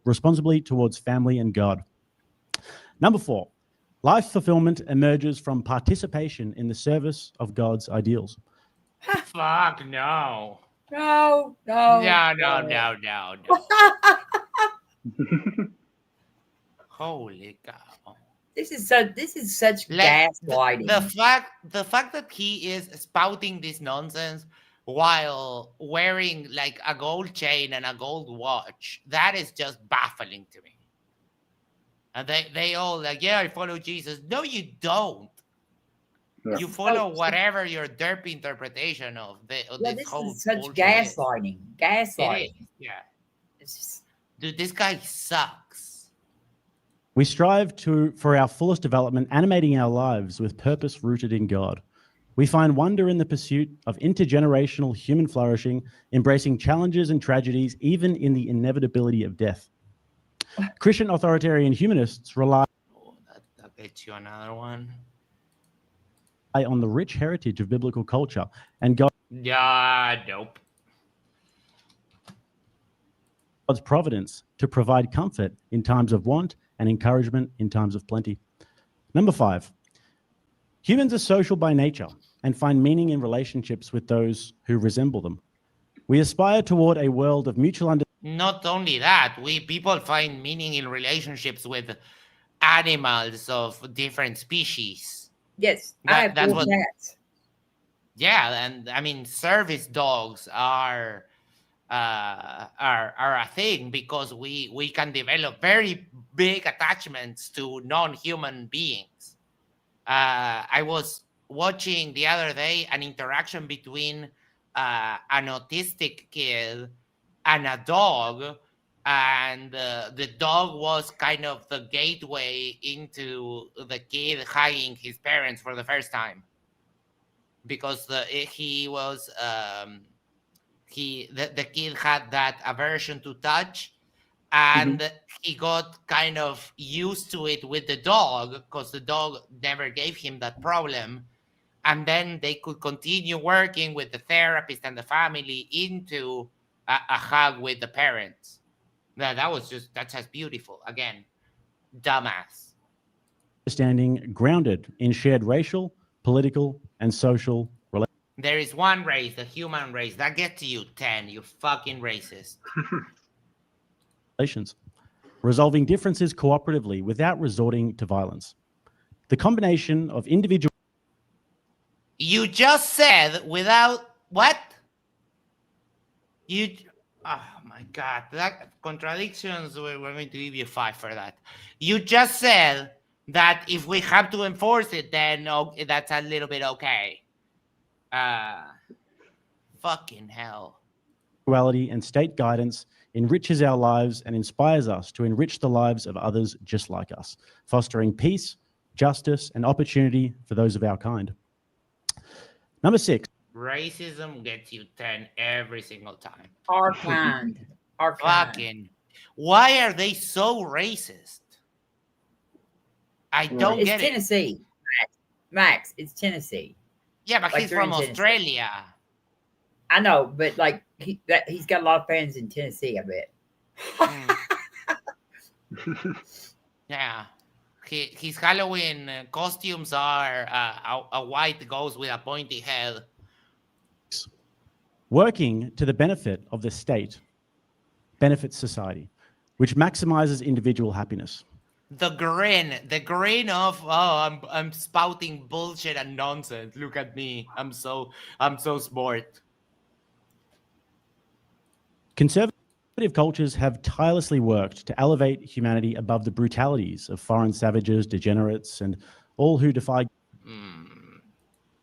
Speaker 9: Responsibly towards family and God. Number 4, life fulfillment emerges from participation in the service of God's ideals.
Speaker 2: Fuck no.
Speaker 8: No.
Speaker 2: No. Holy cow.
Speaker 8: This is such gaslighting.
Speaker 2: The fact that he is spouting this nonsense while wearing like a gold chain and a gold watch, that is just baffling to me. And they all like, yeah, I follow Jesus. No, you don't.
Speaker 3: Yeah.
Speaker 2: You follow whatever your derp interpretation of this
Speaker 8: this
Speaker 2: whole
Speaker 8: is such
Speaker 2: bullshit
Speaker 8: gaslighting.
Speaker 2: is.
Speaker 8: Gaslighting.
Speaker 2: It is, yeah.
Speaker 8: It's just,
Speaker 2: Dude, this guy sucks.
Speaker 9: We strive for our fullest development, animating our lives with purpose rooted in God. We find wonder in the pursuit of intergenerational human flourishing, embracing challenges and tragedies, even in the inevitability of death. Christian authoritarian humanists rely
Speaker 2: That gets you another one.
Speaker 9: on the rich heritage of biblical culture and God's
Speaker 2: Yeah, nope.
Speaker 9: providence to provide comfort in times of want and encouragement in times of plenty. Number 5, humans are social by nature and find meaning in relationships with those who resemble them. We aspire toward a world of mutual understanding.
Speaker 2: Not only that, people find meaning in relationships with animals of different species.
Speaker 8: yes,
Speaker 2: That's
Speaker 8: I have
Speaker 2: what-
Speaker 8: cats.
Speaker 2: Yeah, and I mean, service dogs are a thing because we can develop very big attachments to non-human beings. I was watching the other day an interaction between an autistic kid and a dog, and the dog was kind of the gateway into the kid hugging his parents for the first time, because the kid had that aversion to touch, and he got kind of used to it with the dog because the dog never gave him that problem. And then they could continue working with the therapist and the family into a hug with the parents. That's just beautiful. Again, dumbass.
Speaker 9: Grounded in shared racial, political, and social
Speaker 2: There is one race, the human race. That gets you 10, you fucking racist.
Speaker 9: relations, resolving differences cooperatively without resorting to violence. The combination of individual.
Speaker 2: You just said without what? You. Oh my God. That contradictions. We're going to give you 5 for that. You just said that if we have to enforce it, then that's a little bit okay. Fucking hell.
Speaker 9: And state guidance enriches our lives and inspires us to enrich the lives of others just like us, fostering peace, justice, and opportunity for those of our kind. Number 6.
Speaker 2: Racism gets you 10 every single time.
Speaker 8: Our kind. Our kind.
Speaker 2: Fucking. Why are they so racist? I don't get
Speaker 8: it. It's Tennessee. Max, it's Tennessee.
Speaker 2: Yeah, but like he's from Australia.
Speaker 8: I know, but like he's got a lot of fans in Tennessee, I bet.
Speaker 2: Yeah. His Halloween costumes are a white ghost with a pointy head.
Speaker 9: Working to the benefit of the state benefits society, which maximizes individual happiness.
Speaker 2: The grin of, oh, I'm spouting bullshit and nonsense. Look at me. I'm so smart.
Speaker 9: Conservative cultures have tirelessly worked to elevate humanity above the brutalities of foreign savages, degenerates, and all who defy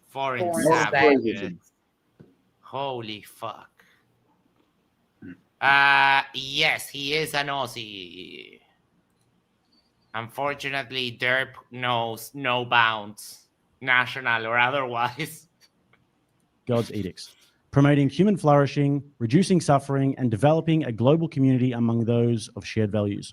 Speaker 2: foreign savages. Holy fuck. Yes, he is an Aussie. Unfortunately, Derp knows no bounds, national or otherwise.
Speaker 9: God's edicts, promoting human flourishing, reducing suffering, and developing a global community among those of shared values.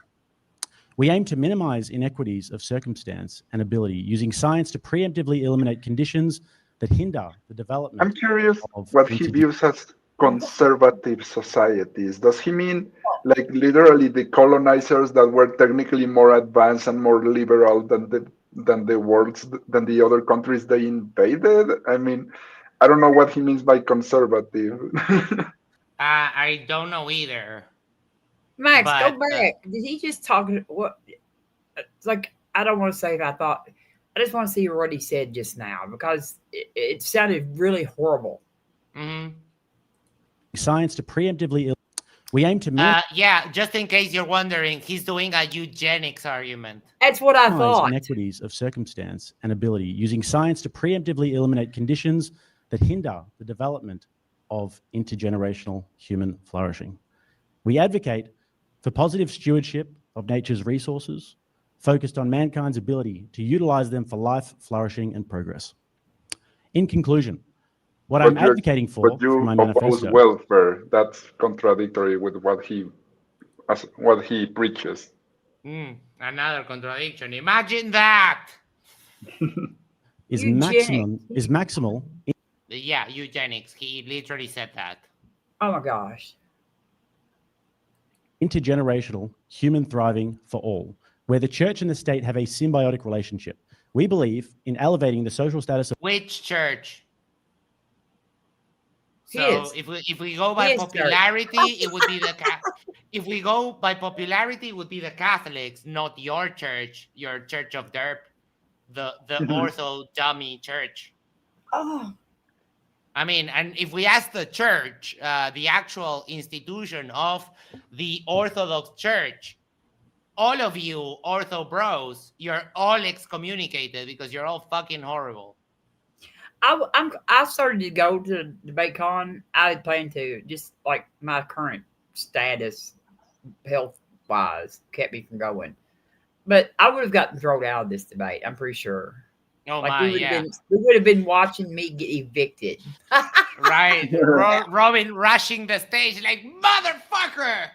Speaker 9: We aim to minimize inequities of circumstance and ability using science to preemptively eliminate conditions that hinder the development.
Speaker 3: I'm curious what he views as conservative societies. Does he mean like literally the colonizers that were technically more advanced and more liberal than the other countries they invaded? I mean, I don't know what he means by conservative.
Speaker 2: I don't know either.
Speaker 8: Max, go back. Did he just talk? What? It's like, I don't want to say that I thought. I just want to see what he said just now because it sounded really horrible.
Speaker 2: Mm-hmm.
Speaker 9: Science to preemptively. We aim to.
Speaker 2: Yeah, just in case you're wondering, he's doing a eugenics argument.
Speaker 8: That's what I thought.
Speaker 9: Inequities of circumstance and ability using science to preemptively eliminate conditions that hinder the development of intergenerational human flourishing. We advocate for positive stewardship of nature's resources, focused on mankind's ability to utilize them for life, flourishing, and progress. In conclusion, what I'm advocating for my manifesto.
Speaker 3: Welfare. That's contradictory with what he preaches.
Speaker 2: Another contradiction. Imagine that.
Speaker 9: is maximal.
Speaker 2: Yeah, eugenics. He literally said that.
Speaker 8: Oh my gosh.
Speaker 9: Intergenerational human thriving for all, where the church and the state have a symbiotic relationship. We believe in elevating the social status of
Speaker 2: which church? So if we go by popularity, it would be the if we go by popularity, it would be the Catholics, not your church of Derp, the ortho dummy church.
Speaker 8: Oh.
Speaker 2: I mean, and if we ask the church, the actual institution of the Orthodox Church, all of you ortho bros, you're all excommunicated because you're all fucking horrible.
Speaker 8: I started to go to debate con. I had planned to, just like my current status, health wise, kept me from going. But I would have gotten thrown out of this debate. I'm pretty sure.
Speaker 2: Oh
Speaker 8: like
Speaker 2: my,
Speaker 8: we would have been watching me get evicted.
Speaker 2: Right, Robin rushing the stage like motherfucker.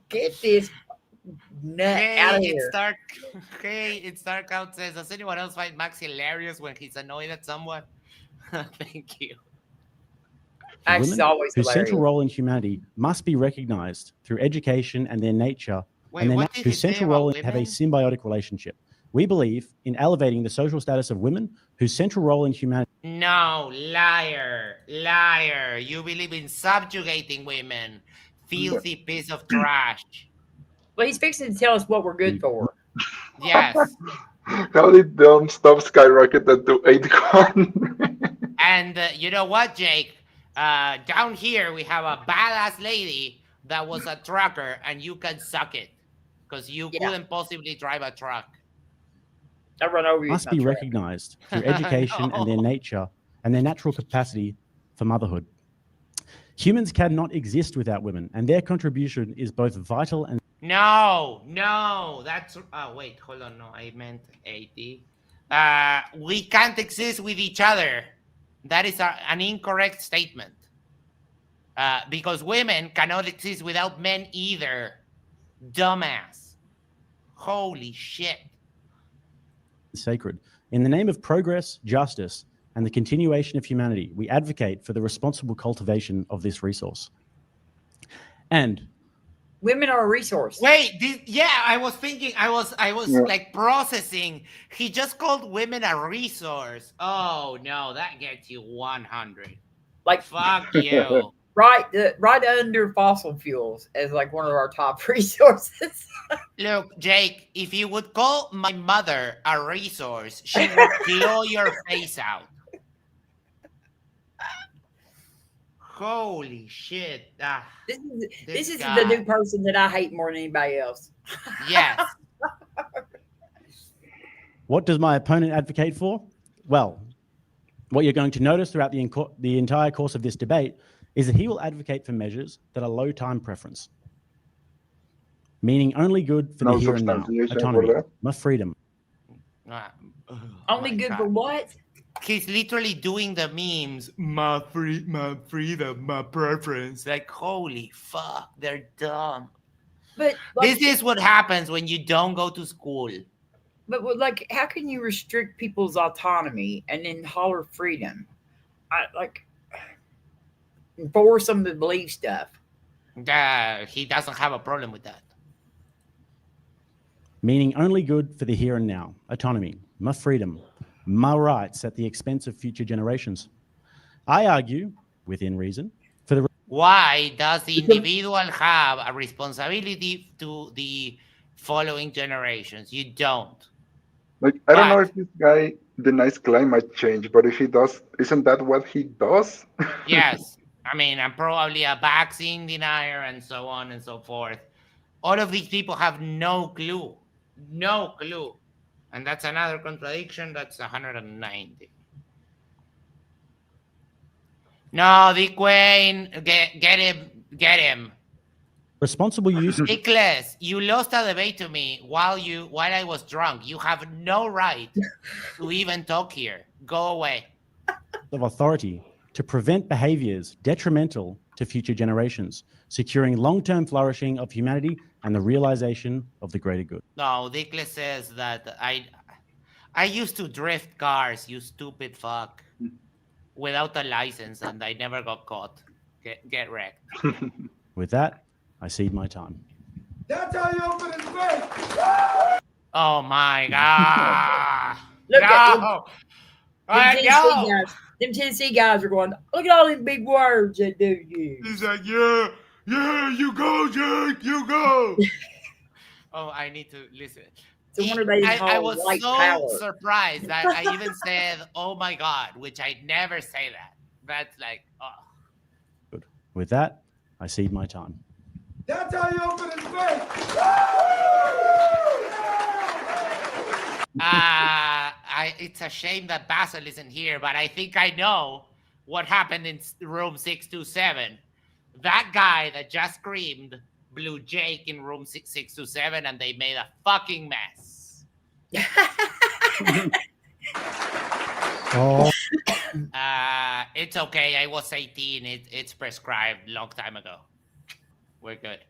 Speaker 8: Get this nut out of here.
Speaker 2: It's Starkout says, does anyone else find Max hilarious when he's annoyed at someone? Thank you.
Speaker 8: Max is always
Speaker 9: whose
Speaker 8: hilarious.
Speaker 9: central role in humanity must be recognized through education and their nature, whose central role have a symbiotic relationship. We believe in elevating the social status of women whose central role in humanity.
Speaker 2: No, liar, liar. You believe in subjugating women. Filthy piece of trash.
Speaker 8: Well, he's fixing to tell us what we're good for.
Speaker 2: Yes.
Speaker 3: How did dumb stuff skyrocketed to 81?
Speaker 2: And you know what, Jake? Down here, we have a badass lady that was a trucker, and you can suck it because you couldn't possibly drive a truck.
Speaker 8: I run over you.
Speaker 9: Must be recognized through education and their nature and their natural capacity for motherhood. Humans cannot exist without women, and their contribution is both vital and...
Speaker 2: No, that's... Oh, wait, hold on. No, I meant 80. We can't exist with each other. That is an incorrect statement. Because women cannot exist without men either. Dumbass. Holy shit.
Speaker 9: Sacred. In the name of progress, justice, and the continuation of humanity, we advocate for the responsible cultivation of this resource. And
Speaker 8: women are a resource.
Speaker 2: Wait, I was thinking, I was like processing. He just called women a resource. Oh no, that gets you 100.
Speaker 8: Like,
Speaker 2: fuck you.
Speaker 8: Right under fossil fuels as like one of our top resources.
Speaker 2: Look, Jake, if you would call my mother a resource, she would blow your face out. Holy shit.
Speaker 8: This is the new person that I hate more than anybody else.
Speaker 2: Yes.
Speaker 9: What does my opponent advocate for? Well, what you're going to notice throughout the entire course of this debate is that he will advocate for measures that are low time preference, meaning only good for the here and now, autonomy, my freedom.
Speaker 8: Only good for what?
Speaker 2: He's literally doing the memes, my freedom, my preference. Like, holy fuck, they're dumb.
Speaker 8: But
Speaker 2: this is what happens when you don't go to school.
Speaker 8: But like, how can you restrict people's autonomy and then holler freedom? Enforce them to believe stuff.
Speaker 2: He doesn't have a problem with that.
Speaker 9: Meaning only good for the here and now, autonomy, my freedom, my rights at the expense of future generations. I argue, within reason, for the...
Speaker 2: Why does the individual have a responsibility to the following generations? You don't.
Speaker 3: Like, I don't know if this guy denies climate change, but if he does, isn't that what he does?
Speaker 2: Yes. I mean, I'm probably a vaccine denier and so on and so forth. All of these people have no clue. No clue. And that's another contradiction. That's 190. No, the Queen, get him.
Speaker 9: Responsible use.
Speaker 2: Nicholas, you lost a debate to me while I was drunk. You have no right to even talk here. Go away.
Speaker 9: Of authority to prevent behaviors detrimental to future generations, securing long-term flourishing of humanity and the realization of the greater good.
Speaker 2: No, Nicholas says that I used to drift cars, you stupid fuck, without a license, and I never got caught. Get wrecked.
Speaker 9: With that, I cede my time.
Speaker 6: That's how you open his face.
Speaker 2: Oh my God.
Speaker 8: Look
Speaker 2: no.
Speaker 8: Them Tennessee guys are going, look at all these big words that dude use.
Speaker 2: He's like, yeah, you go, Jake, you go. Oh, I need to listen.
Speaker 8: So I
Speaker 2: was so surprised that I even said, oh my God, which I never say that. That's like, oh.
Speaker 9: Good. With that, I cede my time.
Speaker 6: That's how you open his face.
Speaker 2: It's a shame that Basil isn't here, but I think I know what happened in room 627. That guy that just screamed blew Jake in room 627, and they made a fucking mess.
Speaker 6: Oh.
Speaker 2: It's okay. I was 18. It's prescribed long time ago. We're good.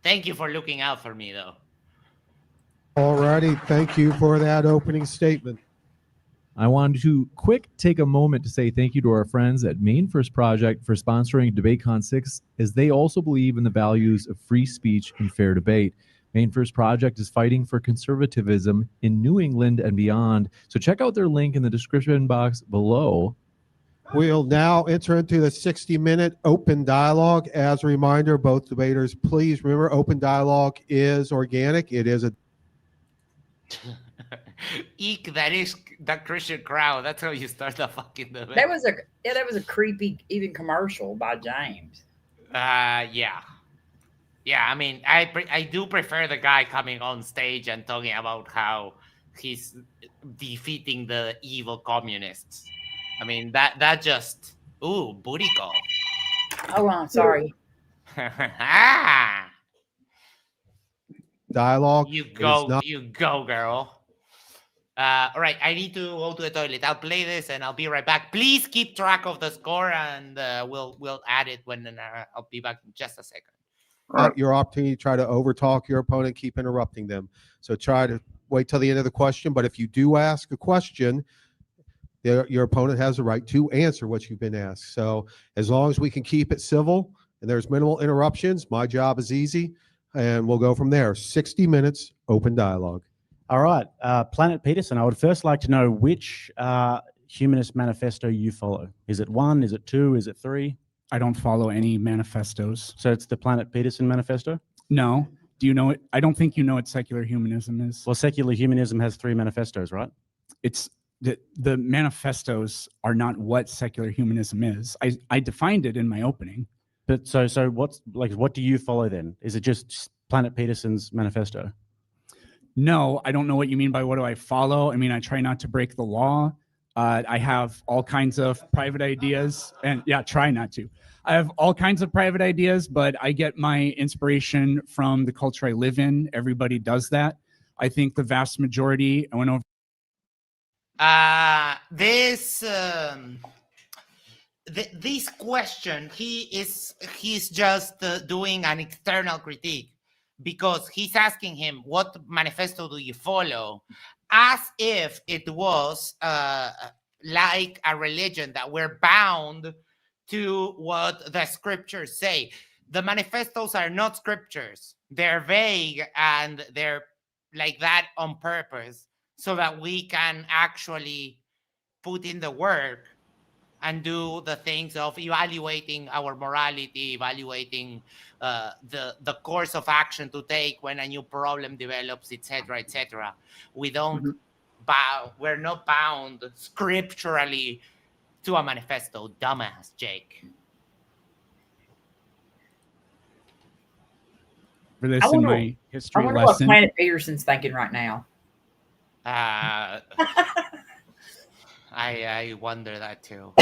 Speaker 2: Thank you for looking out for me, though.
Speaker 6: Alrighty, thank you for that opening statement.
Speaker 5: I wanted to take a moment to say thank you to our friends at Maine First Project for sponsoring DebateCon 6, as they also believe in the values of free speech and fair debate. Main First Project is fighting for conservatism in New England and beyond. So check out their link in the description box below.
Speaker 6: We'll now enter into the 60-minute open dialogue. As a reminder, both debaters, please remember open dialogue is organic. It is a
Speaker 2: Eek, that is the Christian crowd. That's how you start the fucking debate.
Speaker 8: That was a creepy even commercial by James.
Speaker 2: Yeah. I mean, I do prefer the guy coming on stage and talking about how he's defeating the evil communists. I mean, that just booty call.
Speaker 8: Oh, I'm sorry.
Speaker 6: dialogue.
Speaker 2: You
Speaker 6: It is
Speaker 2: go,
Speaker 6: not-
Speaker 2: girl. All right, I need to go to the toilet. I'll play this and I'll be right back. Please keep track of the score, and we'll add it when I'll be back in just a second.
Speaker 6: your opportunity to try to overtalk your opponent, keep interrupting them. So try to wait till the end of the question. But if you do ask a question, your opponent has the right to answer what you've been asked. So as long as we can keep it civil and there's minimal interruptions, my job is easy, and we'll go from there. 60 minutes open dialogue.
Speaker 9: All right. Planet Peterson, I would first like to know which humanist manifesto you follow. Is it 1? Is it 2? Is it 3?
Speaker 7: I don't follow any manifestos.
Speaker 9: So it's the Planet Peterson manifesto?
Speaker 7: No. Do you know it? I don't think you know what secular humanism is.
Speaker 9: Well, secular humanism has 3 manifestos, right?
Speaker 7: It's the manifestos are not what secular humanism is. I defined it in my opening.
Speaker 9: But so what do you follow then? Is it just Planet Peterson's manifesto?
Speaker 7: No, I don't know what you mean by what do I follow. I mean, I try not to break the law. I have all kinds of private ideas, and try not to. I have all kinds of private ideas, but I get my inspiration from the culture I live in. Everybody does that. I think the vast majority, I went over.
Speaker 2: This question, he's just doing an external critique, because he's asking him, what manifesto do you follow? As if it was like a religion that we're bound to what the scriptures say. The manifestos are not scriptures. They're vague, and they're like that on purpose so that we can actually put in the work and do the things of evaluating our morality, evaluating the course of action to take when a new problem develops, etc., etc. We don't we're not bound scripturally to a manifesto, dumbass Jake.
Speaker 7: For this
Speaker 8: I
Speaker 7: in
Speaker 8: wonder-
Speaker 7: my history
Speaker 8: I wonder what
Speaker 7: lesson.
Speaker 8: Planet Peterson's thinking right now.
Speaker 2: I wonder that too.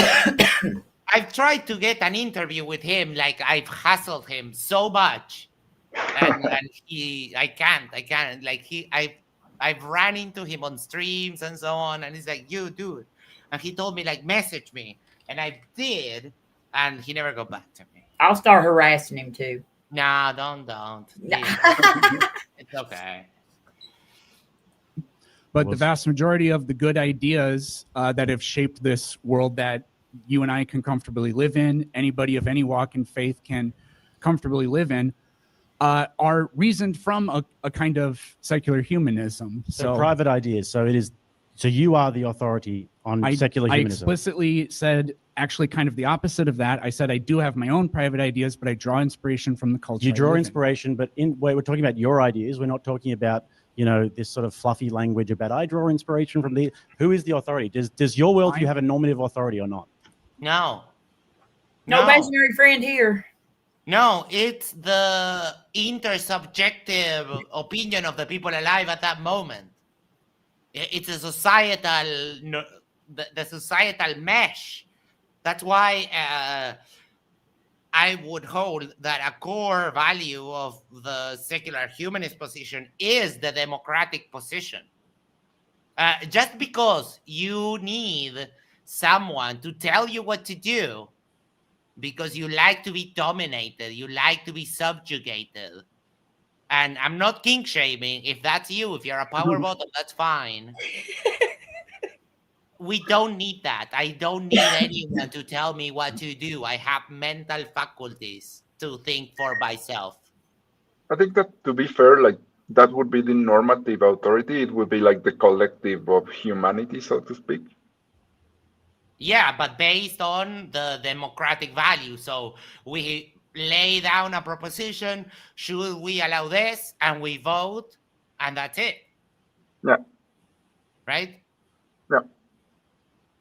Speaker 2: I've tried to get an interview with him, like I've hassled him so much, and I can't. Like I've ran into him on streams and so on, and he's like, "You dude," and he told me like, "Message me," and I did, and he never got back to me.
Speaker 8: I'll start harassing him too.
Speaker 2: Nah, don't. It's okay.
Speaker 7: But the vast majority of the good ideas that have shaped this world that you and I can comfortably live in, anybody of any walk in faith can comfortably live in, are reasoned from a kind of secular humanism.
Speaker 9: So private ideas. So you are the authority on secular
Speaker 7: I
Speaker 9: humanism.
Speaker 7: explicitly said actually kind of the opposite of that. I said I do have my own private ideas, but I draw inspiration from the culture.
Speaker 9: You draw inspiration, but we're talking about your ideas. We're not talking about this sort of fluffy language about I draw inspiration from the. Who is the authority? Does your worldview have a normative authority or not?
Speaker 2: No.
Speaker 8: No imaginary friend here.
Speaker 2: No, it's the intersubjective opinion of the people alive at that moment. It's a societal, the societal mesh. That's why I would hold that a core value of the secular humanist position is the democratic position. Just because you need someone to tell you what to do, because you like to be dominated, you like to be subjugated. And I'm not kink shaming. If that's you, if you're a power bottom, that's fine. We don't need that. I don't need anyone to tell me what to do. I have mental faculties to think for myself.
Speaker 3: I think that, to be fair, like that would be the normative authority. It would be like the collective of humanity, so to speak.
Speaker 2: Yeah, but based on the democratic value. So we lay down a proposition, should we allow this? And we vote, and that's it.
Speaker 3: Yeah.
Speaker 2: Right?
Speaker 3: Yeah.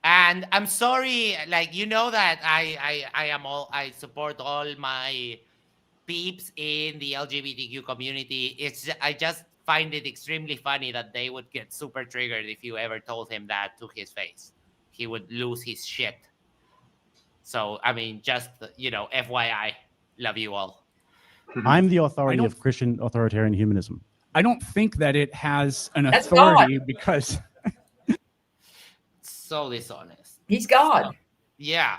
Speaker 2: And I'm sorry, like, you know that I support all my peeps in the LGBTQ community. I just find it extremely funny that they would get super triggered if you ever told him that to his face. He would lose his shit. So, I mean, just, FYI, love you all.
Speaker 9: I'm the authority of Christian authoritarian humanism.
Speaker 7: I don't think that it has an
Speaker 8: That's
Speaker 7: authority because
Speaker 2: So dishonest.
Speaker 8: He's God.
Speaker 2: Yeah.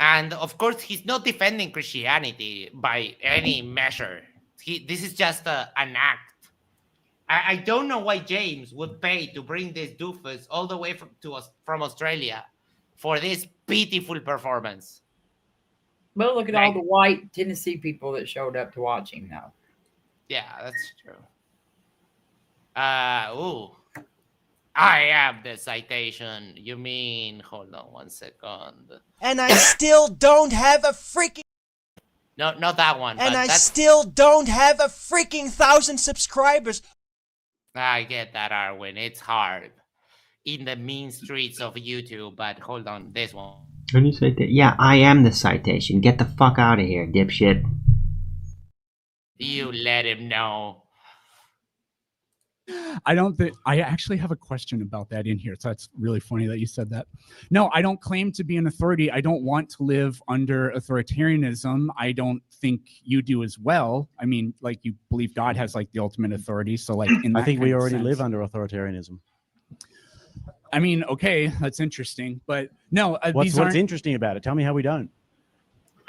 Speaker 2: And of course, he's not defending Christianity by any measure. This is just an act. I don't know why James would pay to bring this doofus all the way from Australia for this pitiful performance.
Speaker 8: But look at all the white Tennessee people that showed up to watch him now.
Speaker 2: Yeah, that's true. I have the citation. You mean, hold on 1 second.
Speaker 10: And I still don't have a freaking...
Speaker 2: No, not that one.
Speaker 10: And I still don't have a freaking 1,000 subscribers.
Speaker 2: I get that, Arwin. It's hard in the mean streets of YouTube, but hold on, this one.
Speaker 11: When you say that, yeah, I am the citation. Get the fuck out of here, dipshit.
Speaker 2: You let him know.
Speaker 7: I actually have a question about that in here. So that's really funny that you said that. No, I don't claim to be an authority. I don't want to live under authoritarianism. I don't think you do as well. I mean, like, you believe God has like the ultimate authority. So like, in that
Speaker 9: I think we
Speaker 7: kind of
Speaker 9: already
Speaker 7: sense.
Speaker 9: live under authoritarianism.
Speaker 7: I mean, okay, that's interesting, but no,
Speaker 9: What's interesting about it? Tell me how we don't.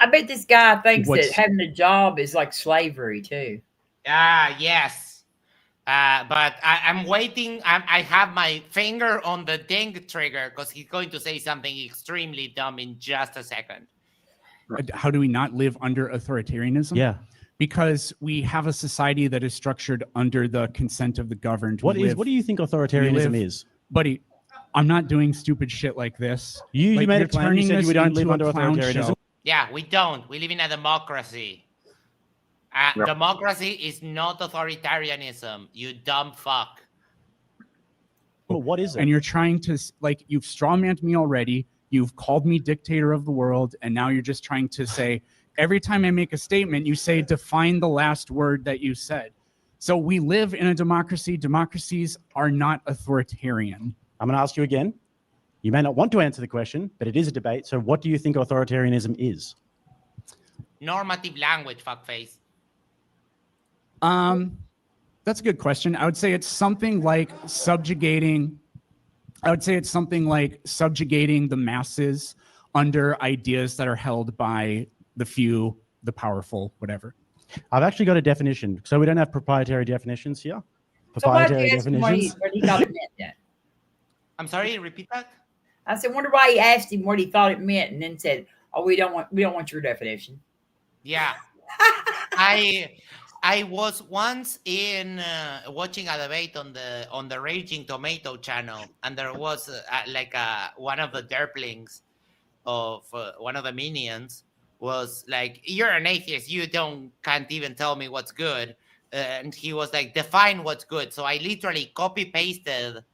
Speaker 8: I bet this guy thinks that having a job is like slavery too.
Speaker 2: Yes. But I'm waiting. I have my finger on the ding trigger because he's going to say something extremely dumb in just a second.
Speaker 7: How do we not live under authoritarianism?
Speaker 9: Yeah.
Speaker 7: Because we have a society that is structured under the consent of the governed.
Speaker 9: What do you think authoritarianism is?
Speaker 7: Buddy, I'm not doing stupid shit like this.
Speaker 9: You made a claim. You said you don't live under authoritarianism.
Speaker 2: Yeah, we don't. We live in a democracy. Democracy is not authoritarianism, you dumb fuck.
Speaker 9: Well, what is it?
Speaker 7: And you're trying to, like, you've strawmanned me already. You've called me dictator of the world. And now you're just trying to say, every time I make a statement, you say, define the last word that you said. So we live in a democracy. Democracies are not authoritarian.
Speaker 9: I'm going to ask you again. You may not want to answer the question, but it is a debate. So what do you think authoritarianism is?
Speaker 2: Normative language, fuckface.
Speaker 7: That's a good question. I would say it's something like subjugating. I would say it's something like subjugating the masses under ideas that are held by the few, the powerful, whatever.
Speaker 9: I've actually got a definition. So we don't have proprietary definitions here.
Speaker 8: Proprietary definitions. What he thought it meant then.
Speaker 2: I'm sorry, repeat that?
Speaker 8: I said, wonder why he asked him what he thought it meant, and then said, "Oh, we don't want your definition."
Speaker 2: Yeah. I was once in watching a debate on the Raging Tomato channel, and there was one of the derplings of one of the minions was like, "You're an atheist. You can't even tell me what's good." And he was like, "Define what's good." So I literally copy pasted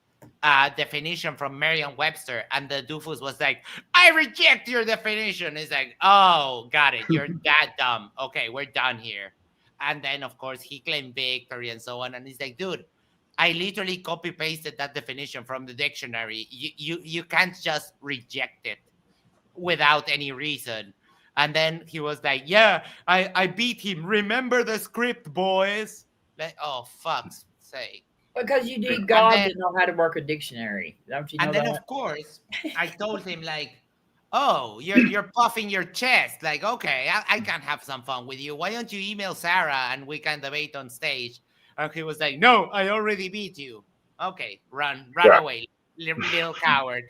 Speaker 2: a definition from Merriam-Webster, and the doofus was like, "I reject your definition." It's like, "Oh, got it. You're that dumb. Okay, we're done here." And then, of course, he claimed victory and so on. And he's like, "Dude, I literally copy pasted that definition from the dictionary. You can't just reject it without any reason." And then he was like, "Yeah, I beat him. Remember the script, boys." Like, oh, fuck's sake.
Speaker 8: Because you need God to know how to work a dictionary. Don't you know
Speaker 2: and then,
Speaker 8: that?
Speaker 2: Of course, I told him, like, "Oh, you're puffing your chest. Like, okay, I can have some fun with you. Why don't you email Sarah and we can debate on stage?" And he was like, "No, I already beat you." Okay, run away, little coward.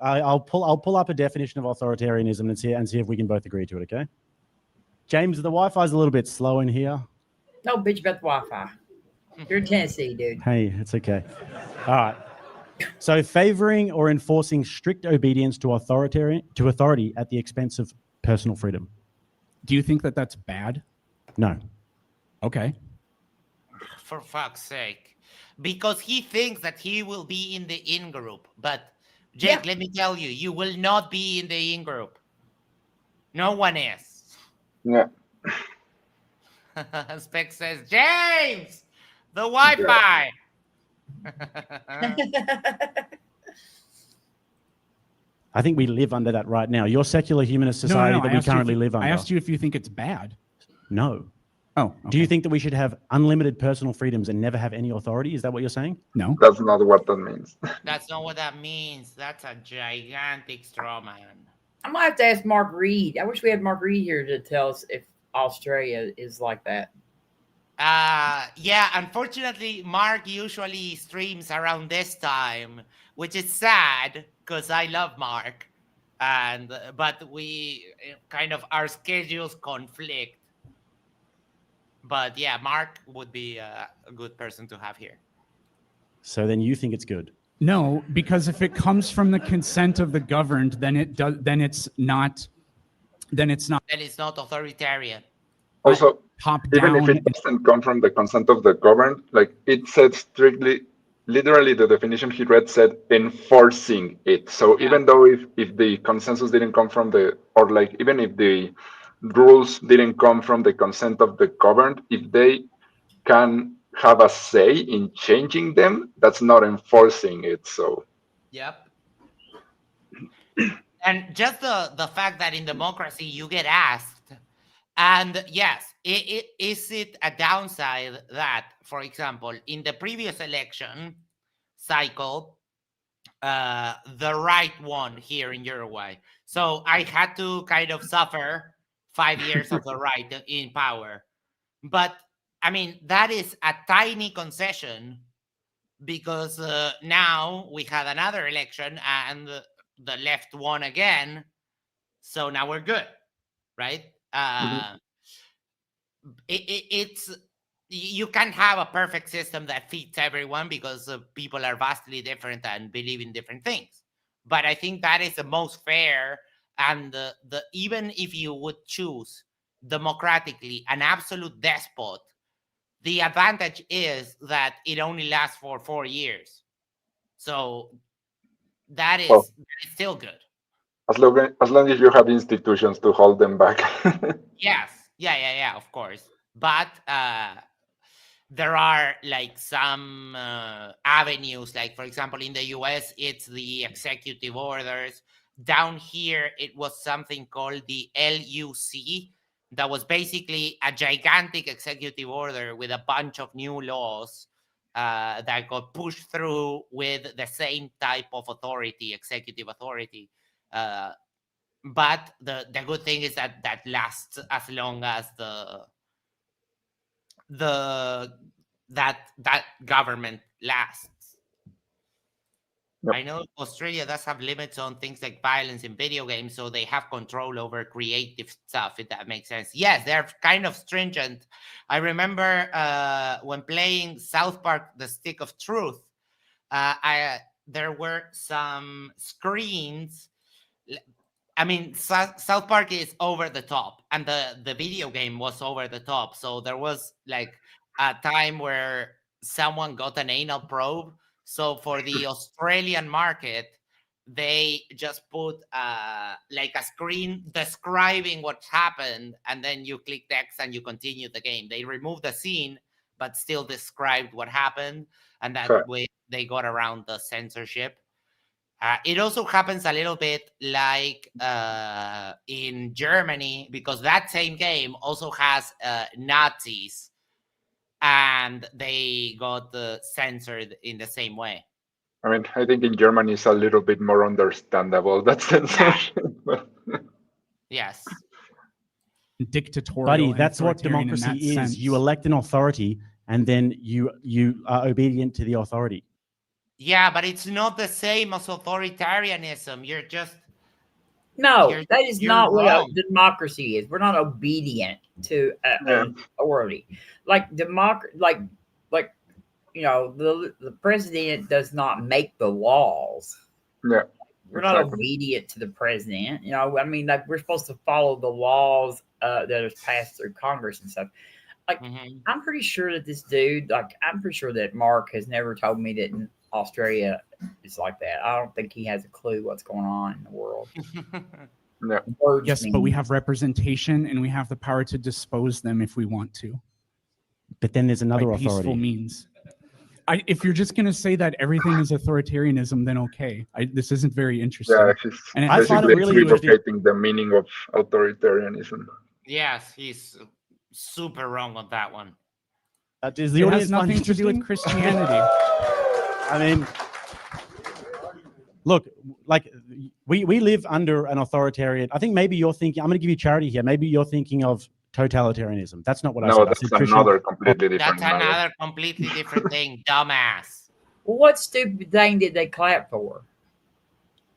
Speaker 9: I'll pull up a definition of authoritarianism and see if we can both agree to it. Okay. James, the Wi-Fi is a little bit slow in here.
Speaker 8: No bitch about the Wi-Fi. You're in Tennessee, dude.
Speaker 9: Hey, it's okay. All right. So favoring or enforcing strict obedience to authority at the expense of personal freedom.
Speaker 7: Do you think that that's bad?
Speaker 9: No.
Speaker 7: Okay.
Speaker 2: For fuck's sake. Because he thinks that he will be in the in-group. But, Jake, let me tell you, you will not be in the in-group. No one is.
Speaker 3: Yeah.
Speaker 2: Spec says, James, the Wi-Fi.
Speaker 9: I think we live under that right now. Your secular humanist society that we currently live under.
Speaker 7: I asked you if you think it's bad.
Speaker 9: No.
Speaker 7: Oh. Okay.
Speaker 9: Do you think that we should have unlimited personal freedoms and never have any authority? Is that what you're saying?
Speaker 7: No.
Speaker 3: That's not what that means.
Speaker 2: That's not what that means. That's a gigantic straw man.
Speaker 8: I might have to ask Mark Reed. I wish we had Mark Reed here to tell us if Australia is like that.
Speaker 2: Yeah, unfortunately, Mark usually streams around this time, which is sad because I love Mark, but we kind of our schedules conflict. But yeah, Mark would be a good person to have here.
Speaker 9: So then you think it's good?
Speaker 7: No, because if it comes from the consent of the governed, then it does. Then it's not. Then it's not.
Speaker 2: Then it's not authoritarian.
Speaker 3: Also,
Speaker 7: top
Speaker 3: even
Speaker 7: down.
Speaker 3: if it doesn't come from the consent of the governed, like it said strictly, literally the definition he read said enforcing it. So even though if the consensus didn't come from the, or like even if the rules didn't come from the consent of the governed, if they can have a say in changing them, that's not enforcing it. So
Speaker 2: Yep. And just the fact that in democracy you get asked, and yes, is it a downside that, for example, in the previous election cycle, the right won here in Uruguay. So I had to kind of suffer 5 years of the right in power. But I mean, that is a tiny concession because now we had another election and the left won again. So now we're good, right? It's you can't have a perfect system that fits everyone because people are vastly different and believe in different things. But I think that is the most fair. And the even if you would choose democratically an absolute despot, the advantage is that it only lasts for 4 years. So that is still good.
Speaker 3: as long as you have institutions to hold them back.
Speaker 2: Yes. Yeah, of course. But there are like some avenues, like for example, in the US, it's the executive orders. Down here, it was something called the LUC. That was basically a gigantic executive order with a bunch of new laws that got pushed through with the same type of authority, executive authority. But the good thing is that that lasts as long as that government lasts. Yep. I know Australia does have limits on things like violence in video games, so they have control over creative stuff, if that makes sense. Yes, they're kind of stringent. I remember when playing South Park: The Stick of Truth, there were some screens. I mean, South Park is over the top, and the video game was over the top. So there was like a time where someone got an anal probe. So for the Australian market, they just put like a screen describing what happened, and then you click X and you continue the game. They removed the scene, but still described what happened, and that way they got around the censorship. It also happens a little bit like in Germany, because that same game also has Nazis, and they got censored in the same way.
Speaker 3: I mean, I think in Germany it's a little bit more understandable, that censorship.
Speaker 2: Yes.
Speaker 7: Dictatorial.
Speaker 9: Buddy, that's what democracy is. Sense. You elect an authority, and then you are obedient to the authority.
Speaker 2: Yeah, but it's not the same as authoritarianism. You're just
Speaker 8: No,
Speaker 2: You're-
Speaker 8: that is
Speaker 2: you're
Speaker 8: not what a
Speaker 2: wrong.
Speaker 8: democracy is. We're not obedient to
Speaker 3: Yeah.
Speaker 8: an authority. Like like the president does not make the laws.
Speaker 3: Yeah.
Speaker 8: We're not
Speaker 3: Exactly.
Speaker 8: obedient to the president. I mean, like we're supposed to follow the laws that are passed through Congress and stuff. Like
Speaker 2: Mhm.
Speaker 8: I'm pretty sure that this dude, like I'm pretty sure that Mark has never told me that in Australia it's like that. I don't think he has a clue what's going on in the world.
Speaker 3: Yeah.
Speaker 8: Words
Speaker 7: Yes,
Speaker 8: mean-
Speaker 7: but we have representation and we have the power to dispose them if we want to.
Speaker 9: But then there's another
Speaker 7: by peaceful
Speaker 9: authority.
Speaker 7: means. If you're just going to say that everything is authoritarianism, then okay. This isn't very interesting.
Speaker 3: Yeah, he's
Speaker 7: And it
Speaker 9: I
Speaker 7: has
Speaker 9: find
Speaker 3: basically
Speaker 9: it really interesting.
Speaker 3: equivocating the meaning of authoritarianism.
Speaker 2: Yes, he's super wrong on that one.
Speaker 9: Does the
Speaker 7: it
Speaker 9: audience
Speaker 7: has
Speaker 9: find
Speaker 7: nothing to do with
Speaker 9: interesting?
Speaker 7: Christianity.
Speaker 9: I mean, look, like we live under an authoritarian. I think maybe you're thinking. I'm going to give you charity here. Maybe you're thinking of totalitarianism. That's not what I
Speaker 3: No,
Speaker 9: said. I
Speaker 3: that's
Speaker 9: said Christian-
Speaker 3: another completely different
Speaker 2: That's
Speaker 3: matter.
Speaker 2: another completely different thing, dumbass.
Speaker 8: Well, what stupid thing did they clap for?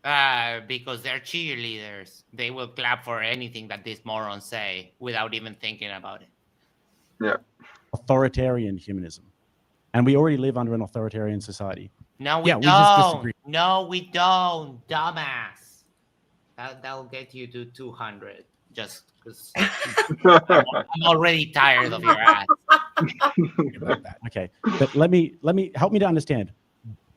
Speaker 2: Because they're cheerleaders. They will clap for anything that these morons say without even thinking about it.
Speaker 3: Yeah.
Speaker 9: authoritarian humanism, and we already live under an authoritarian society.
Speaker 2: No, we
Speaker 7: Yeah,
Speaker 2: don't.
Speaker 7: we just disagree.
Speaker 2: No, we don't, dumbass. That'll get you to 200. Just because I'm already tired of your ass.
Speaker 9: Okay, but let me help me to understand.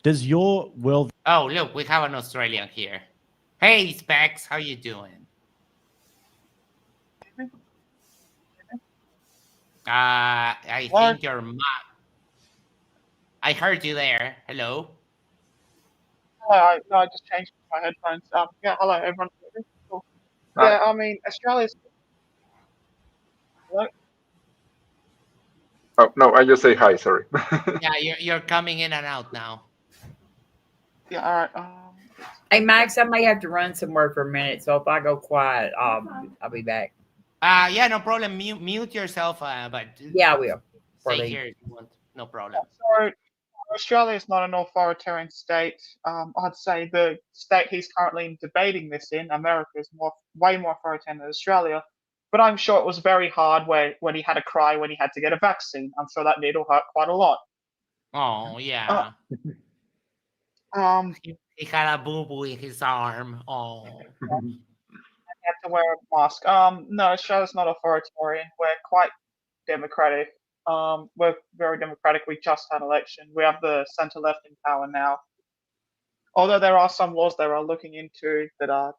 Speaker 9: Does your world
Speaker 2: Oh, look, we have an Australian here. Hey, Specs, how you doing? I think your mom. I heard you there. Hello.
Speaker 12: Hello, no, I just changed my headphones. Yeah, hello everyone. Cool. Yeah, I mean Australia's. Hello?
Speaker 3: Oh no, I just say hi. Sorry.
Speaker 2: Yeah, you're coming in and out now.
Speaker 12: Yeah, all right.
Speaker 8: Hey, Max, I may have to run somewhere for a minute, so if I go quiet, I'll be back.
Speaker 2: Yeah, no problem. Mute yourself, but
Speaker 8: Yeah, I will.
Speaker 2: stay here if you want. No problem.
Speaker 12: So Australia is not an authoritarian state. I'd say the state he's currently debating this in, America, is way more authoritarian than Australia. But I'm sure it was very hard when he had to cry when he had to get a vaccine. I'm sure that needle hurt quite a lot.
Speaker 2: Oh yeah. He had a boo boo in his arm. Oh.
Speaker 12: Had to wear a mask. No, Australia's not authoritarian. We're quite democratic. We're very democratic. We just had an election. We have the centre left in power now. Although there are some laws they are looking into that are,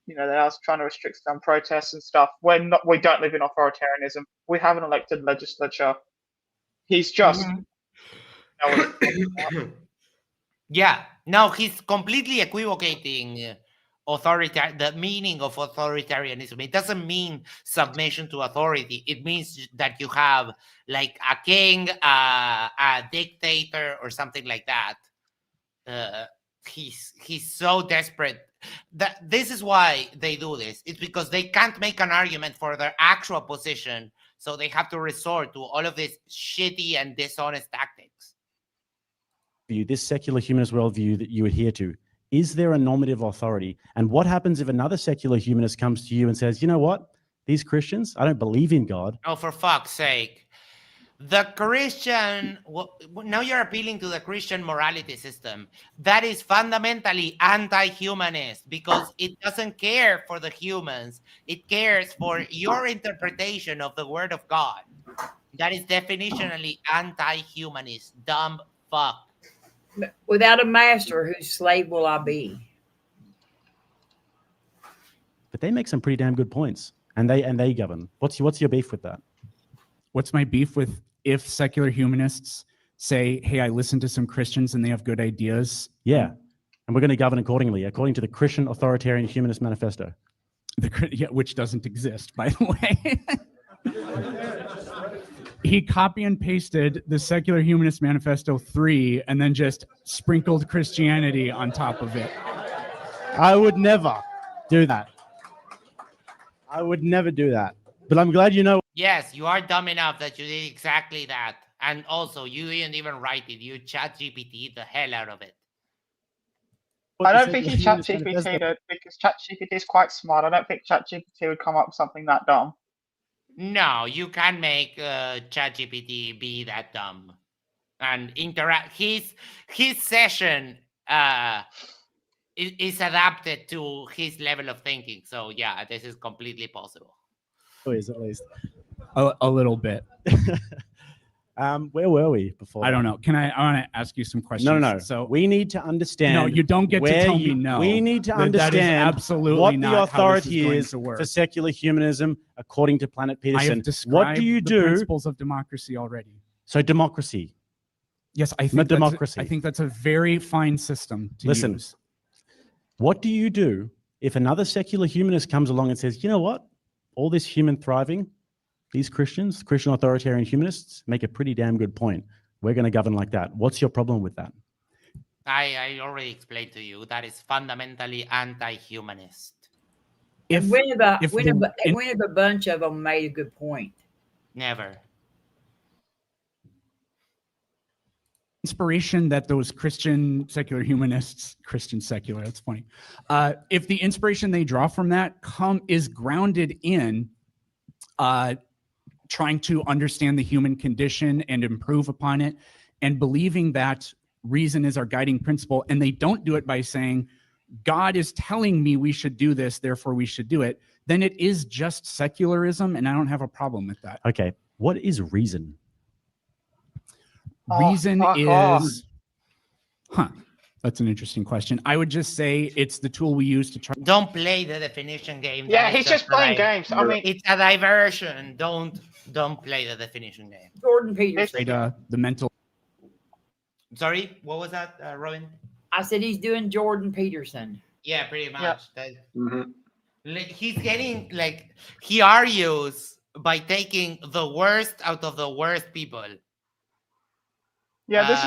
Speaker 12: they are trying to restrict some protests and stuff. We don't live in authoritarianism. We have an elected legislature. He's just.
Speaker 2: Yeah. No, he's completely equivocating the meaning of authoritarianism. It doesn't mean submission to authority. It means that you have like a king, a dictator, or something like that. He's so desperate that this is why they do this. It's because they can't make an argument for their actual position, so they have to resort to all of this shitty and dishonest tactics.
Speaker 9: this secular humanist worldview that you adhere to, is there a normative authority? And what happens if another secular humanist comes to you and says, you know what, these Christians, I don't believe in God.
Speaker 2: Oh, for fuck's sake. The Christian, now you're appealing to the Christian morality system. That is fundamentally anti-humanist because it doesn't care for the humans. It cares for your interpretation of the word of God. That is definitionally anti-humanist. Dumb fuck.
Speaker 8: Without a master, whose slave will I be?
Speaker 9: But they make some pretty damn good points, and they govern. What's your beef with that?
Speaker 7: What's my beef with if secular humanists say, hey, I listened to some Christians and they have good ideas?
Speaker 9: Yeah, and we're going to govern accordingly, according to the Christian Authoritarian Humanist Manifesto.
Speaker 7: Which doesn't exist, by the way. He copy and pasted the Secular Humanist Manifesto 3 and then just sprinkled Christianity on top of it.
Speaker 9: I would never do that. I would never do that. But I'm glad you know.
Speaker 2: Yes, you are dumb enough that you did exactly that. And also, you didn't even write it. You chat GPT the hell out of it.
Speaker 12: I don't think he ChatGPT'd it because ChatGPT is quite smart. I don't think ChatGPT would come up with something that dumb.
Speaker 2: No, you can make ChatGPT be that dumb and interact. His session is adapted to his level of thinking. So yeah, this is completely possible.
Speaker 9: At least
Speaker 7: a little bit.
Speaker 9: Where were we before?
Speaker 7: I don't know. I want to ask you some questions.
Speaker 9: No.
Speaker 7: So
Speaker 9: we need to understand.
Speaker 7: No, you don't get to tell me no.
Speaker 9: We need to
Speaker 7: That is
Speaker 9: understand
Speaker 7: absolutely
Speaker 9: what the
Speaker 7: not how this is
Speaker 9: authority
Speaker 7: going
Speaker 9: is
Speaker 7: to work.
Speaker 9: for secular humanism, according to Planet
Speaker 7: I have
Speaker 9: Peterson.
Speaker 7: described
Speaker 9: What do you
Speaker 7: the
Speaker 9: do?
Speaker 7: principles of democracy already.
Speaker 9: So democracy.
Speaker 7: Yes, I
Speaker 9: Not
Speaker 7: think
Speaker 9: democracy.
Speaker 7: I think that's a very fine system to
Speaker 9: Listen,
Speaker 7: use.
Speaker 9: what do you do if another secular humanist comes along and says, you know what? All this human thriving, these Christian authoritarian humanists make a pretty damn good point. We're going to govern like that. What's your problem with that?
Speaker 2: I already explained to you that is fundamentally anti-humanist.
Speaker 8: When have a bunch of them made a good point?
Speaker 2: Never.
Speaker 7: Inspiration that those Christian secular humanists, that's funny. If the inspiration they draw from that is grounded in trying to understand the human condition and improve upon it, and believing that reason is our guiding principle, and they don't do it by saying, God is telling me we should do this, therefore we should do it, then it is just secularism, and I don't have a problem with that.
Speaker 9: Okay, what is reason?
Speaker 7: Reason
Speaker 12: is...
Speaker 7: That's an interesting question. I would just say it's the tool we use to try.
Speaker 2: Don't play the definition game.
Speaker 12: Yeah, he's just playing games. I mean,
Speaker 2: it's a diversion. Don't play the definition game.
Speaker 8: Jordan Peterson.
Speaker 7: The mental.
Speaker 2: Sorry, what was that, Robin?
Speaker 8: I said he's doing Jordan Peterson.
Speaker 2: Yeah, pretty much.
Speaker 8: Yeah.
Speaker 2: He's getting he argues by taking the worst out of the worst people.
Speaker 12: Yeah, this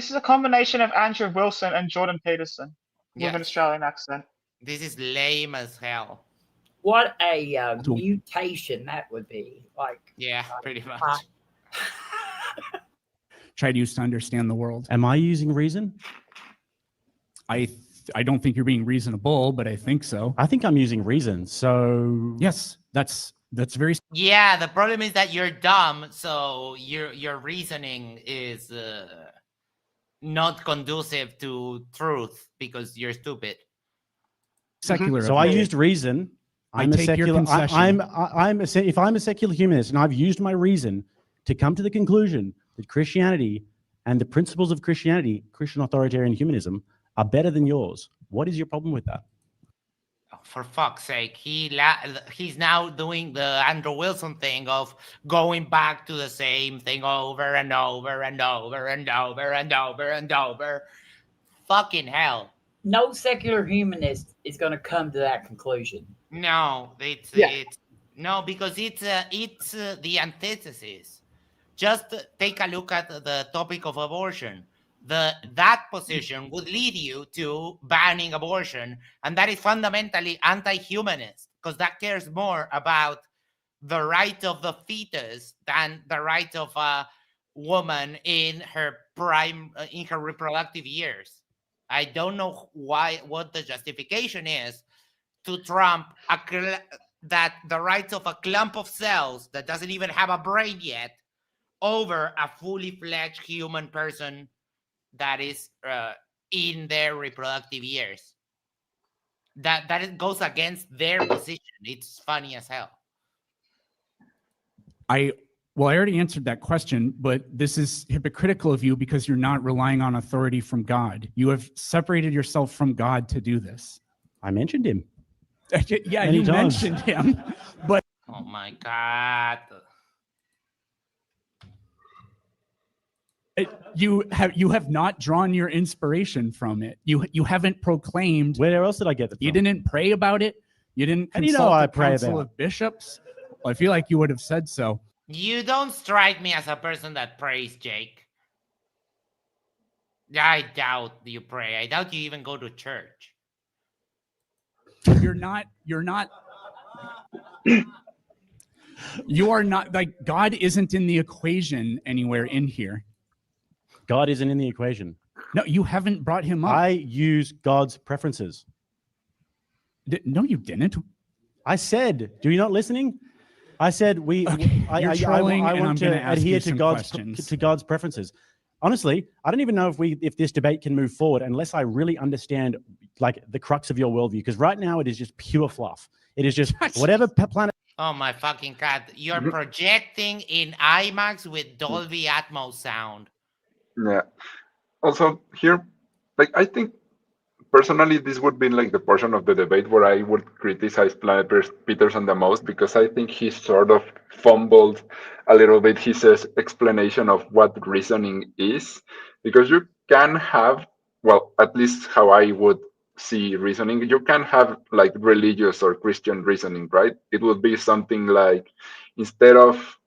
Speaker 12: is a combination of Andrew Wilson and Jordan Peterson with an Australian accent.
Speaker 2: This is lame as hell.
Speaker 8: What a mutation that would be.
Speaker 2: Yeah, pretty much.
Speaker 7: Try to use to understand the world.
Speaker 9: Am I using reason?
Speaker 7: I don't think you're being reasonable, but I think so.
Speaker 9: I think I'm using reason. So
Speaker 7: yes, that's very.
Speaker 2: Yeah, the problem is that you're dumb, so your reasoning is not conducive to truth because you're stupid.
Speaker 7: Secular.
Speaker 9: So I used reason. I'm a secular. If I'm a secular humanist and I've used my reason to come to the conclusion that Christianity and the principles of Christianity, Christian authoritarian humanism, are better than yours, what is your problem with that?
Speaker 2: For fuck's sake, he's now doing the Andrew Wilson thing of going back to the same thing over and over and over and over and over and over. Fucking hell.
Speaker 8: No secular humanist is going to come to that conclusion.
Speaker 2: No, it's no, because it's the antithesis. Just take a look at the topic of abortion. That position would lead you to banning abortion, and that is fundamentally anti-humanist because that cares more about the right of the fetus than the right of a woman in her prime, in her reproductive years. I don't know what the justification is to trump that the rights of a clump of cells that doesn't even have a brain yet over a fully fledged human person that is in their reproductive years. That goes against their position. It's funny as hell.
Speaker 7: I already answered that question, but this is hypocritical of you because you're not relying on authority from God. You have separated yourself from God to do this.
Speaker 9: I mentioned him.
Speaker 7: Yeah, you mentioned him, but
Speaker 2: oh my God.
Speaker 7: You have not drawn your inspiration from it. You haven't proclaimed.
Speaker 9: Where else did I get it from?
Speaker 7: You didn't pray about it. You didn't consult the council of bishops. Well, I feel like you would have said so.
Speaker 2: You don't strike me as a person that prays, Jake. I doubt you pray. I doubt you even go to church.
Speaker 7: You're not. You are not, God isn't in the equation anywhere in here.
Speaker 9: God isn't in the equation.
Speaker 7: No, you haven't brought him up.
Speaker 9: I use God's preferences.
Speaker 7: No, you didn't.
Speaker 9: I said, do you not listening? I said
Speaker 7: You're trolling,
Speaker 9: I
Speaker 7: and I'm
Speaker 9: want
Speaker 7: gonna
Speaker 9: to
Speaker 7: ask
Speaker 9: adhere
Speaker 7: you
Speaker 9: to
Speaker 7: some
Speaker 9: God's
Speaker 7: questions.
Speaker 9: to God's preferences. Honestly, I don't even know if this debate can move forward unless I really understand like the crux of your worldview. Because right now it is just pure fluff. It is just whatever planet.
Speaker 2: Oh my fucking god! You're projecting in IMAX with Dolby Atmos sound.
Speaker 3: Yeah. Also, here, like, I think personally, this would be like the portion of the debate where I would criticize Planet Peterson the most, because I think he sort of fumbled a little bit his explanation of what reasoning is. Because you can have, well, at least how I would see reasoning, you can have like religious or Christian reasoning, right? It would be something like, instead of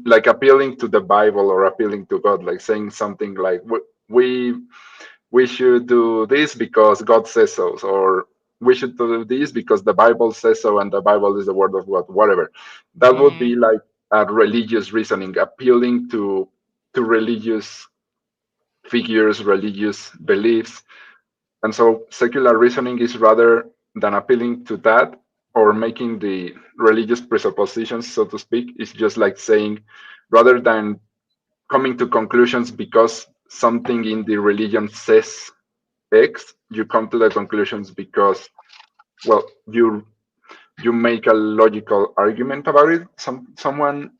Speaker 3: like appealing to the Bible or appealing to God, like saying something like, we should do this because God says so, or we should do this because the Bible says so, and the Bible is the word of God, whatever. That would be like a religious reasoning, appealing to religious figures, religious beliefs. And so secular reasoning is, rather than appealing to that or making the religious presuppositions, so to speak, is just like saying, rather than coming to conclusions because something in the religion says X, you come to the conclusions because, well, you make a logical argument about it. Someone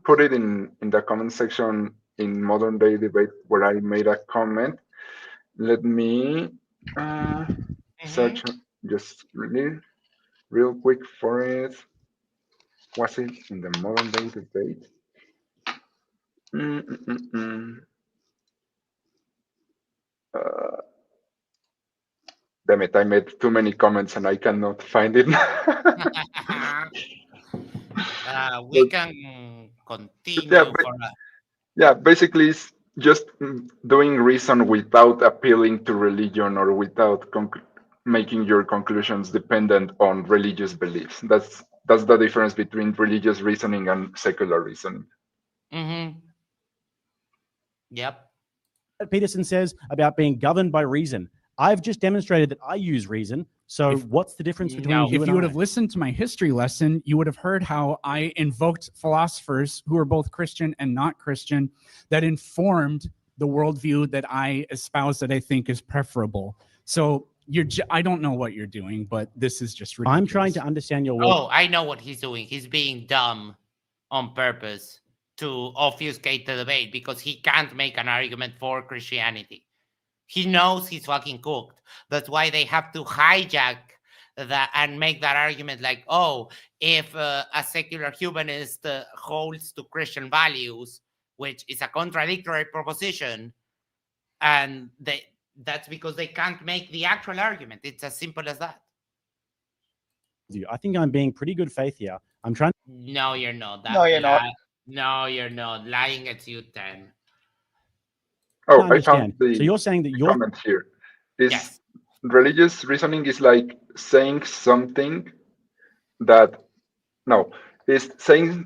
Speaker 3: put it in the comment section in Modern Day Debate, where I made a comment. Let me search just really real quick for it. Was it in the Modern Day Debate? Damn it, I made too many comments and I cannot find it.
Speaker 2: We can continue
Speaker 3: yeah, basically it's just doing reason without appealing to religion or without making your conclusions dependent on religious beliefs. That's the difference between religious reasoning and secular reasoning.
Speaker 2: Yep.
Speaker 9: Peterson says about being governed by reason. I've just demonstrated that I use reason. So what's the difference between you and I?
Speaker 7: If you would have listened to my history lesson, you would have heard how I invoked philosophers who are both Christian and not Christian that informed the worldview that I espouse, that I think is preferable. So I don't know what you're doing, but this is just ridiculous.
Speaker 9: I'm trying to understand your worldview.
Speaker 2: Oh, I know what he's doing. He's being dumb on purpose to obfuscate the debate because he can't make an argument for Christianity. He knows he's fucking cooked. That's why they have to hijack that and make that argument like, oh, if a secular humanist holds to Christian values, which is a contradictory proposition, and that's because they can't make the actual argument. It's as simple as that.
Speaker 9: I think I'm being pretty good faith here. I'm trying.
Speaker 2: No, you're not.
Speaker 12: No, you're not.
Speaker 2: No, you're not. Lying at you 10.
Speaker 3: Oh, I found the
Speaker 9: so you're saying that your
Speaker 3: comment here is religious reasoning is like saying something that is saying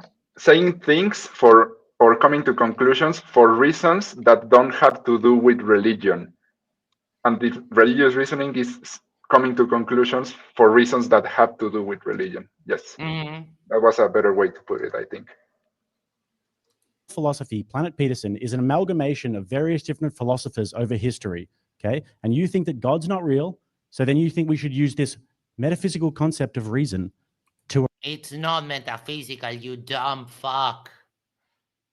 Speaker 3: things for, or coming to conclusions for reasons that don't have to do with religion. And the religious reasoning is coming to conclusions for reasons that have to do with religion. Yes. That was a better way to put it, I think.
Speaker 9: philosophy, Planet Peterson, is an amalgamation of various different philosophers over history, okay? And you think that God's not real, so then you think we should use this metaphysical concept of reason to...
Speaker 2: It's not metaphysical, you dumb fuck.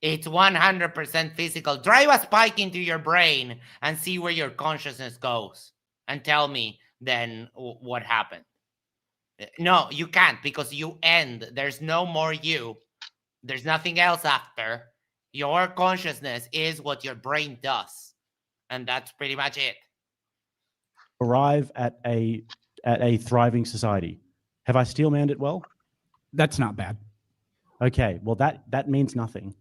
Speaker 2: It's 100% physical. Drive a spike into your brain and see where your consciousness goes. And tell me then what happened. No, you can't, because you end. There's no more you. There's nothing else after. Your consciousness is what your brain does. And that's pretty much it.
Speaker 9: arrive at a thriving society. Have I steel-manned it well?
Speaker 7: That's not bad.
Speaker 9: Okay, well that means nothing.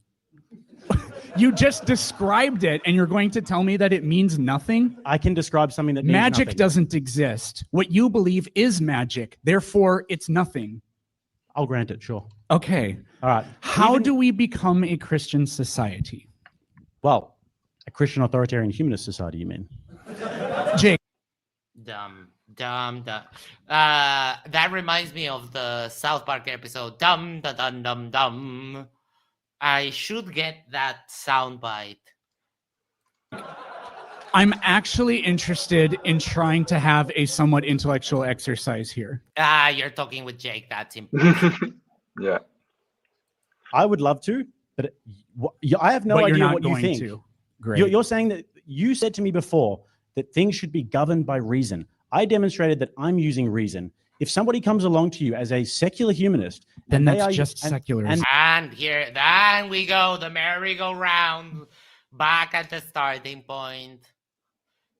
Speaker 7: You just described it, and you're going to tell me that it means nothing?
Speaker 9: I can describe something that means
Speaker 7: magic
Speaker 9: nothing.
Speaker 7: doesn't exist. What you believe is magic. Therefore, it's nothing.
Speaker 9: I'll grant it, sure.
Speaker 7: Okay.
Speaker 9: All right.
Speaker 7: How do we become a Christian society?
Speaker 9: Well, A Christian authoritarian humanist society, you mean?
Speaker 7: Jake.
Speaker 2: Dumb. That reminds me of the South Park episode. Dumb, da, dum, dum, dum. I should get that soundbite.
Speaker 7: I'm actually interested in trying to have a somewhat intellectual exercise here.
Speaker 2: You're talking with Jake. That's important.
Speaker 3: Yeah.
Speaker 9: I would love to, but I have no
Speaker 7: But you're
Speaker 9: idea
Speaker 7: not
Speaker 9: what you
Speaker 7: going
Speaker 9: think.
Speaker 7: to. Great.
Speaker 9: You're saying that you said to me before that things should be governed by reason. I demonstrated that I'm using reason. If somebody comes along to you as a secular humanist,
Speaker 7: then
Speaker 9: and they
Speaker 7: that's
Speaker 9: are-
Speaker 7: just secularism.
Speaker 2: And here, then we go, the merry-go-round, back at the starting point.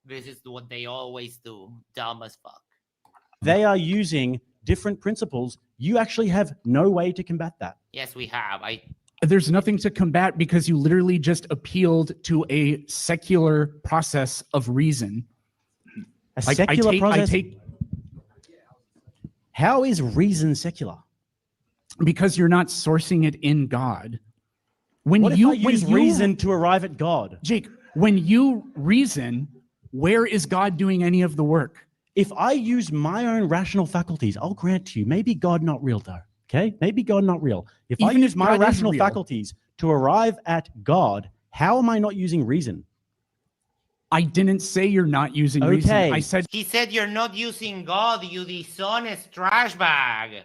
Speaker 2: This is what they always do. Dumb as fuck.
Speaker 9: They are using different principles. You actually have no way to combat that.
Speaker 2: Yes, we have.
Speaker 7: There's nothing to combat because you literally just appealed to a secular process of reason.
Speaker 9: A secular process?
Speaker 7: I take
Speaker 9: How is reason secular?
Speaker 7: Because you're not sourcing it in God.
Speaker 9: What if I use reason to arrive at God?
Speaker 7: Jake, when you reason, where is God doing any of the work?
Speaker 9: If I use my own rational faculties, I'll grant to you, maybe God not real though, okay? Maybe God not real. If I
Speaker 7: Even
Speaker 9: use
Speaker 7: if
Speaker 9: my
Speaker 7: God is
Speaker 9: rational
Speaker 7: real.
Speaker 9: faculties to arrive at God, how am I not using reason?
Speaker 7: I didn't say you're not using reason.
Speaker 9: Okay.
Speaker 7: I said
Speaker 2: He said you're not using God, you dishonest trash bag.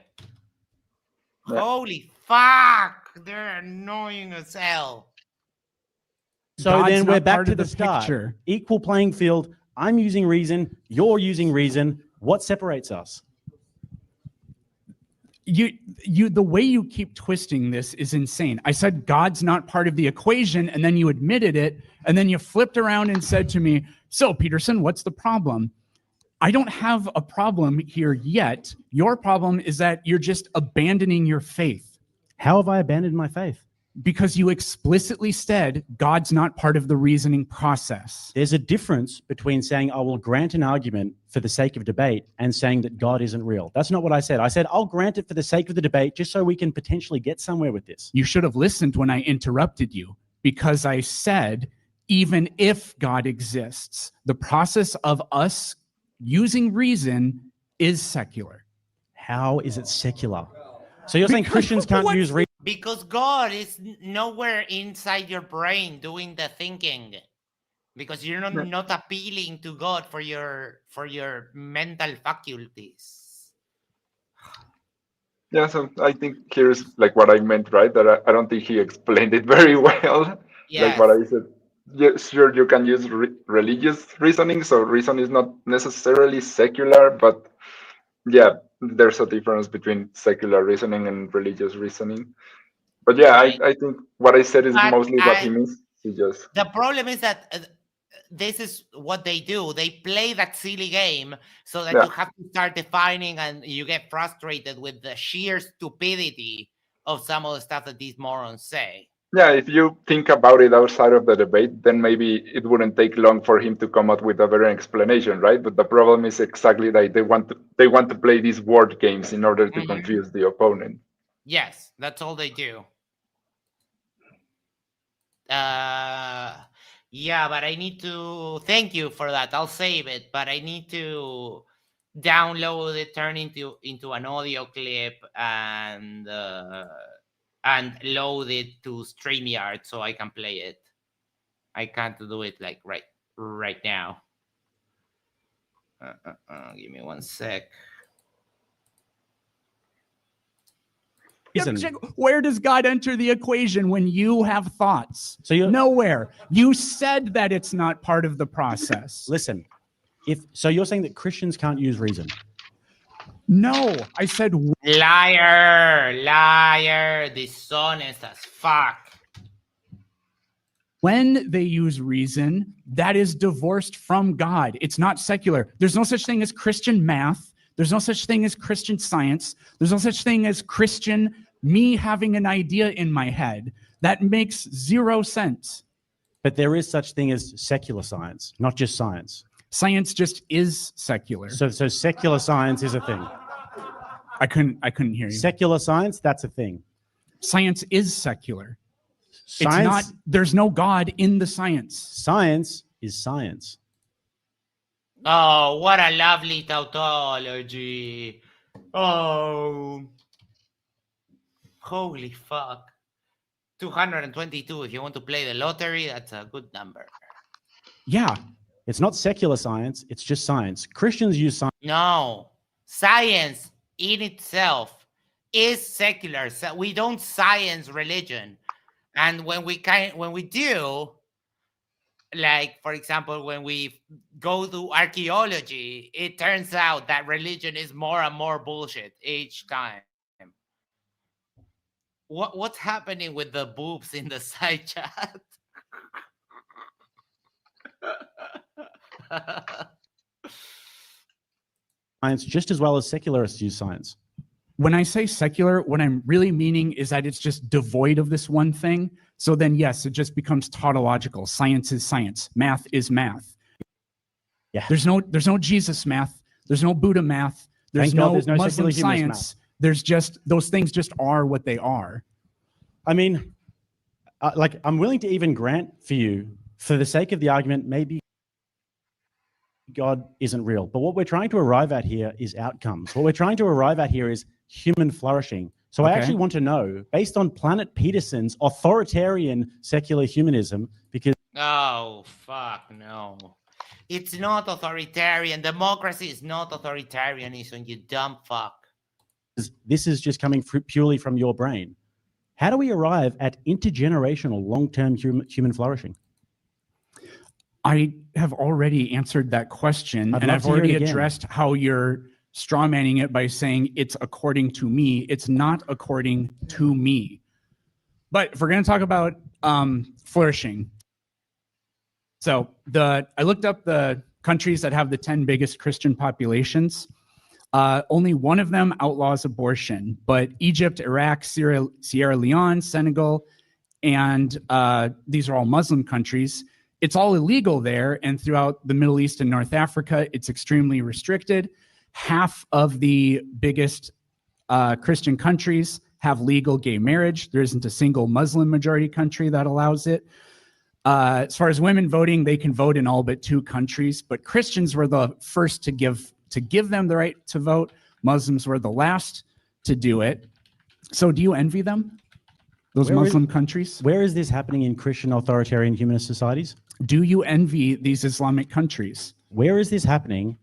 Speaker 2: Holy fuck! They're annoying as hell.
Speaker 9: So
Speaker 7: God's
Speaker 9: then we're
Speaker 7: not
Speaker 9: back
Speaker 7: part
Speaker 9: to
Speaker 7: of
Speaker 9: the
Speaker 7: the
Speaker 9: start.
Speaker 7: picture.
Speaker 9: Equal playing field. I'm using reason. You're using reason. What separates us?
Speaker 7: the way you keep twisting this is insane. I said God's not part of the equation, and then you admitted it, and then you flipped around and said to me, so Peterson, what's the problem? I don't have a problem here yet. Your problem is that you're just abandoning your faith.
Speaker 9: How have I abandoned my faith?
Speaker 7: Because you explicitly said God's not part of the reasoning process.
Speaker 9: There's a difference between saying I will grant an argument for the sake of debate and saying that God isn't real. That's not what I said. I said I'll grant it for the sake of the debate just so we can potentially get somewhere with this.
Speaker 7: You should have listened when I interrupted you, because I said even if God exists, the process of us using reason is secular.
Speaker 9: How is it secular? So you're saying Christians can't use reason?
Speaker 2: Because God is nowhere inside your brain doing the thinking. Because you're not appealing to God for your mental faculties.
Speaker 3: Yeah, so I think here's like what I meant, right? That I don't think he explained it very well.
Speaker 2: Yes.
Speaker 3: Like what I said. Yeah, sure, you can use religious reasoning, so reason is not necessarily secular, but yeah, there's a difference between secular reasoning and religious reasoning. But yeah,
Speaker 2: Right.
Speaker 3: I think what I said is
Speaker 2: But
Speaker 3: mostly what he means. He just
Speaker 2: The problem is that this is what they do. They play that silly game so that
Speaker 3: Yeah.
Speaker 2: you have to start defining, and you get frustrated with the sheer stupidity of some of the stuff that these morons say.
Speaker 3: yeah, if you think about it outside of the debate, then maybe it wouldn't take long for him to come up with a better explanation, right? But the problem is exactly that they want to play these word games in order to
Speaker 2: Mhm.
Speaker 3: confuse the opponent.
Speaker 2: Yes, that's all they do. Yeah, but I need to thank you for that. I'll save it, but I need to download it, turn into an audio clip, and load it to StreamYard so I can play it. I can't do it like right now. Give me 1 sec.
Speaker 7: Where does God enter the equation when you have thoughts?
Speaker 9: So you're
Speaker 7: nowhere. You said that it's not part of the process.
Speaker 9: Listen, so you're saying that Christians can't use reason?
Speaker 7: No, I said
Speaker 2: Liar, dishonest as fuck.
Speaker 7: when they use reason, that is divorced from God. It's not secular. There's no such thing as Christian math. There's no such thing as Christian science. There's no such thing as Christian me having an idea in my head. That makes zero sense.
Speaker 9: But there is such thing as secular science, not just science.
Speaker 7: Science just is secular.
Speaker 9: So secular science is a thing.
Speaker 7: I couldn't hear you.
Speaker 9: Secular science, that's a thing.
Speaker 7: Science is secular. It's not, there's no God in the science.
Speaker 9: Science is science.
Speaker 2: Oh, what a lovely tautology. Oh, holy fuck. 222. If you want to play the lottery, that's a good number.
Speaker 9: Yeah. It's not secular science. It's just science. Christians use science.
Speaker 2: No. Science in itself is secular. So we don't science religion. And when we do, like, for example, when we go to archaeology, it turns out that religion is more and more bullshit each time. What's happening with the boobs in the side chat?
Speaker 9: Science just as well as secularists use science.
Speaker 7: When I say secular, what I'm really meaning is that it's just devoid of this one thing. So then, yes, it just becomes tautological. Science is science. Math is math.
Speaker 9: Yeah.
Speaker 7: There's no Jesus math. There's no Buddha math. There's no Muslim science. There's just, those things just are what they are.
Speaker 9: I mean, like, I'm willing to even grant for you, for the sake of the argument, maybe God isn't real. But what we're trying to arrive at here is outcomes. What we're trying to arrive at here is human flourishing. So I actually want to know, based on Planet Peterson's authoritarian secular humanism, because...
Speaker 2: Oh, fuck, no. It's not authoritarian. Democracy is not authoritarianism, you dumb fuck.
Speaker 9: This is just coming purely from your brain. How do we arrive at intergenerational long-term human flourishing?
Speaker 7: I have already answered that question, and I've already addressed how you're strawmanning it by saying it's according to me. It's not according to me. But if we're going to talk about flourishing, so I looked up the countries that have the 10 biggest Christian populations. Only one of them outlaws abortion, but Egypt, Iraq, Sierra Leone, Senegal, and these are all Muslim countries. It's all illegal there, and throughout the Middle East and North Africa, it's extremely restricted. Half of the biggest Christian countries have legal gay marriage. There isn't a single Muslim majority country that allows it. As far as women voting, they can vote in all but 2 countries, but Christians were the first to give them the right to vote. Muslims were the last to do it. So do you envy them? Those Muslim countries?
Speaker 9: Where is this happening in Christian authoritarian humanist societies?
Speaker 7: Do you envy these Islamic countries?
Speaker 9: Where is this happening?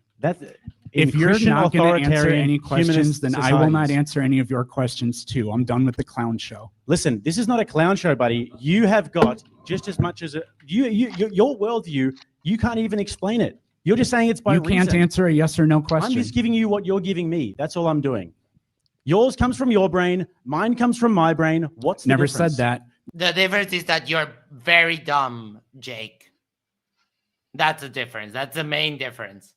Speaker 7: If you're not going to answer any questions, then I will not answer any of your questions too. I'm done with the clown show.
Speaker 9: Listen, this is not a clown show, buddy. You have got just as much as your worldview. You can't even explain it. You're just saying it's by reason.
Speaker 7: You can't answer a yes or no question.
Speaker 9: I'm just giving you what you're giving me. That's all I'm doing. Yours comes from your brain. Mine comes from my brain. What's the difference?
Speaker 7: Never said that.
Speaker 2: The difference is that you're very dumb, Jake. That's the difference. That's the main difference.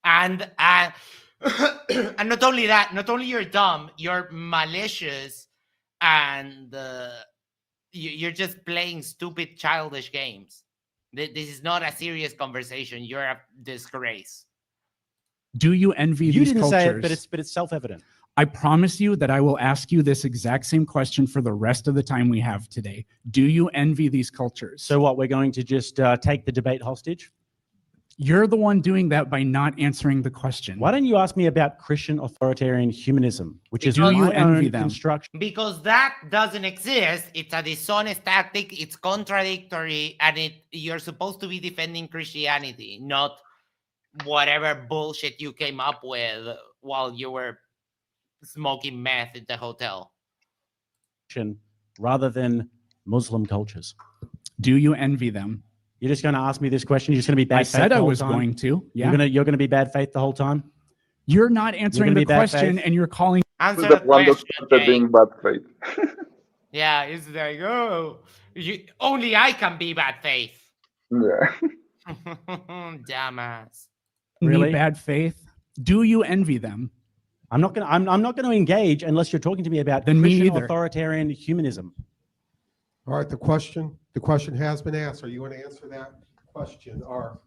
Speaker 2: And and not only that, not only you're dumb, you're malicious, and you're just playing stupid, childish games. This is not a serious conversation. You're a disgrace.
Speaker 7: Do you envy these cultures?
Speaker 9: You didn't say it, but it's self-evident.
Speaker 7: I promise you that I will ask you this exact same question for the rest of the time we have today. Do you envy these cultures?
Speaker 9: So what, we're going to just take the debate hostage?
Speaker 7: You're the one doing that by not answering the question.
Speaker 9: Why don't you ask me about Christian authoritarian humanism, which is
Speaker 7: do you envy them?
Speaker 9: Construction?
Speaker 2: Because that doesn't exist. It's a dishonest tactic. It's contradictory, and you're supposed to be defending Christianity, not whatever bullshit you came up with while you were smoking meth at the hotel.
Speaker 9: Rather than Muslim cultures.
Speaker 7: Do you envy them?
Speaker 9: You're just going to ask me this question? You're just going to be bad faith? I
Speaker 7: said I was going to. Yeah.
Speaker 9: You're going to be bad faith the whole time?
Speaker 7: You're not answering the question, and you're calling.
Speaker 2: Answer the question,
Speaker 3: being bad faith.
Speaker 2: Yeah, it's like, oh, only I can be bad faith.
Speaker 3: Yeah.
Speaker 2: Dumbass.
Speaker 7: Really? Bad faith? Do you envy them?
Speaker 9: I'm not going to engage unless you're talking to me about Christian authoritarian humanism.
Speaker 6: All right, the question has been asked. Are you going to answer that question? Or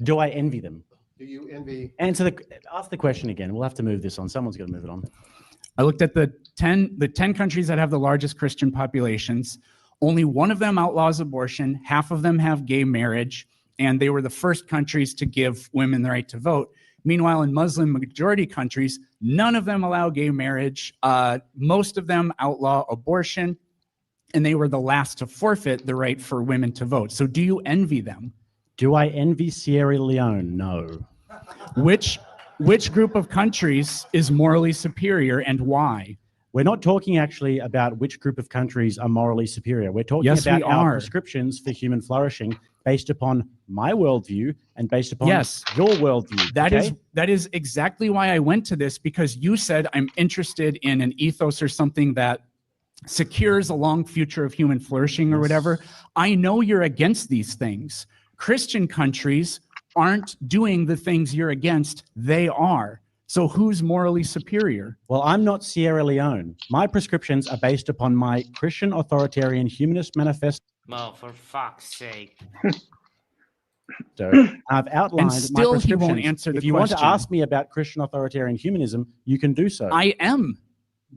Speaker 9: do I envy them?
Speaker 6: Do you envy?
Speaker 9: Ask the question again. We'll have to move this on. Someone's got to move it on.
Speaker 7: I looked at the 10 countries that have the largest Christian populations. Only one of them outlaws abortion, half of them have gay marriage, and they were the first countries to give women the right to vote. Meanwhile, in Muslim majority countries, none of them allow gay marriage. Most of them outlaw abortion, and they were the last to forfeit the right for women to vote. So do you envy them?
Speaker 9: Do I envy Sierra Leone? No.
Speaker 7: Which group of countries is morally superior and why?
Speaker 9: We're not talking actually about which group of countries are morally superior. We're talking
Speaker 7: Yes,
Speaker 9: about
Speaker 7: we
Speaker 9: our
Speaker 7: are.
Speaker 9: prescriptions for human flourishing based upon my worldview and based upon
Speaker 7: Yes.
Speaker 9: your worldview.
Speaker 7: That is exactly why I went to this, because you said I'm interested in an ethos or something that secures a long future of human flourishing or whatever. I know you're against these things. Christian countries aren't doing the things you're against. They are. So who's morally superior?
Speaker 9: Well, I'm not Sierra Leone. My prescriptions are based upon my Christian authoritarian humanist manifesto.
Speaker 2: Oh, for fuck's sake.
Speaker 9: I've outlined
Speaker 7: And
Speaker 9: my
Speaker 7: still he
Speaker 9: prescriptions.
Speaker 7: won't answer the
Speaker 9: If you want to
Speaker 7: question.
Speaker 9: ask me about Christian authoritarian humanism, you can do so.
Speaker 7: I am.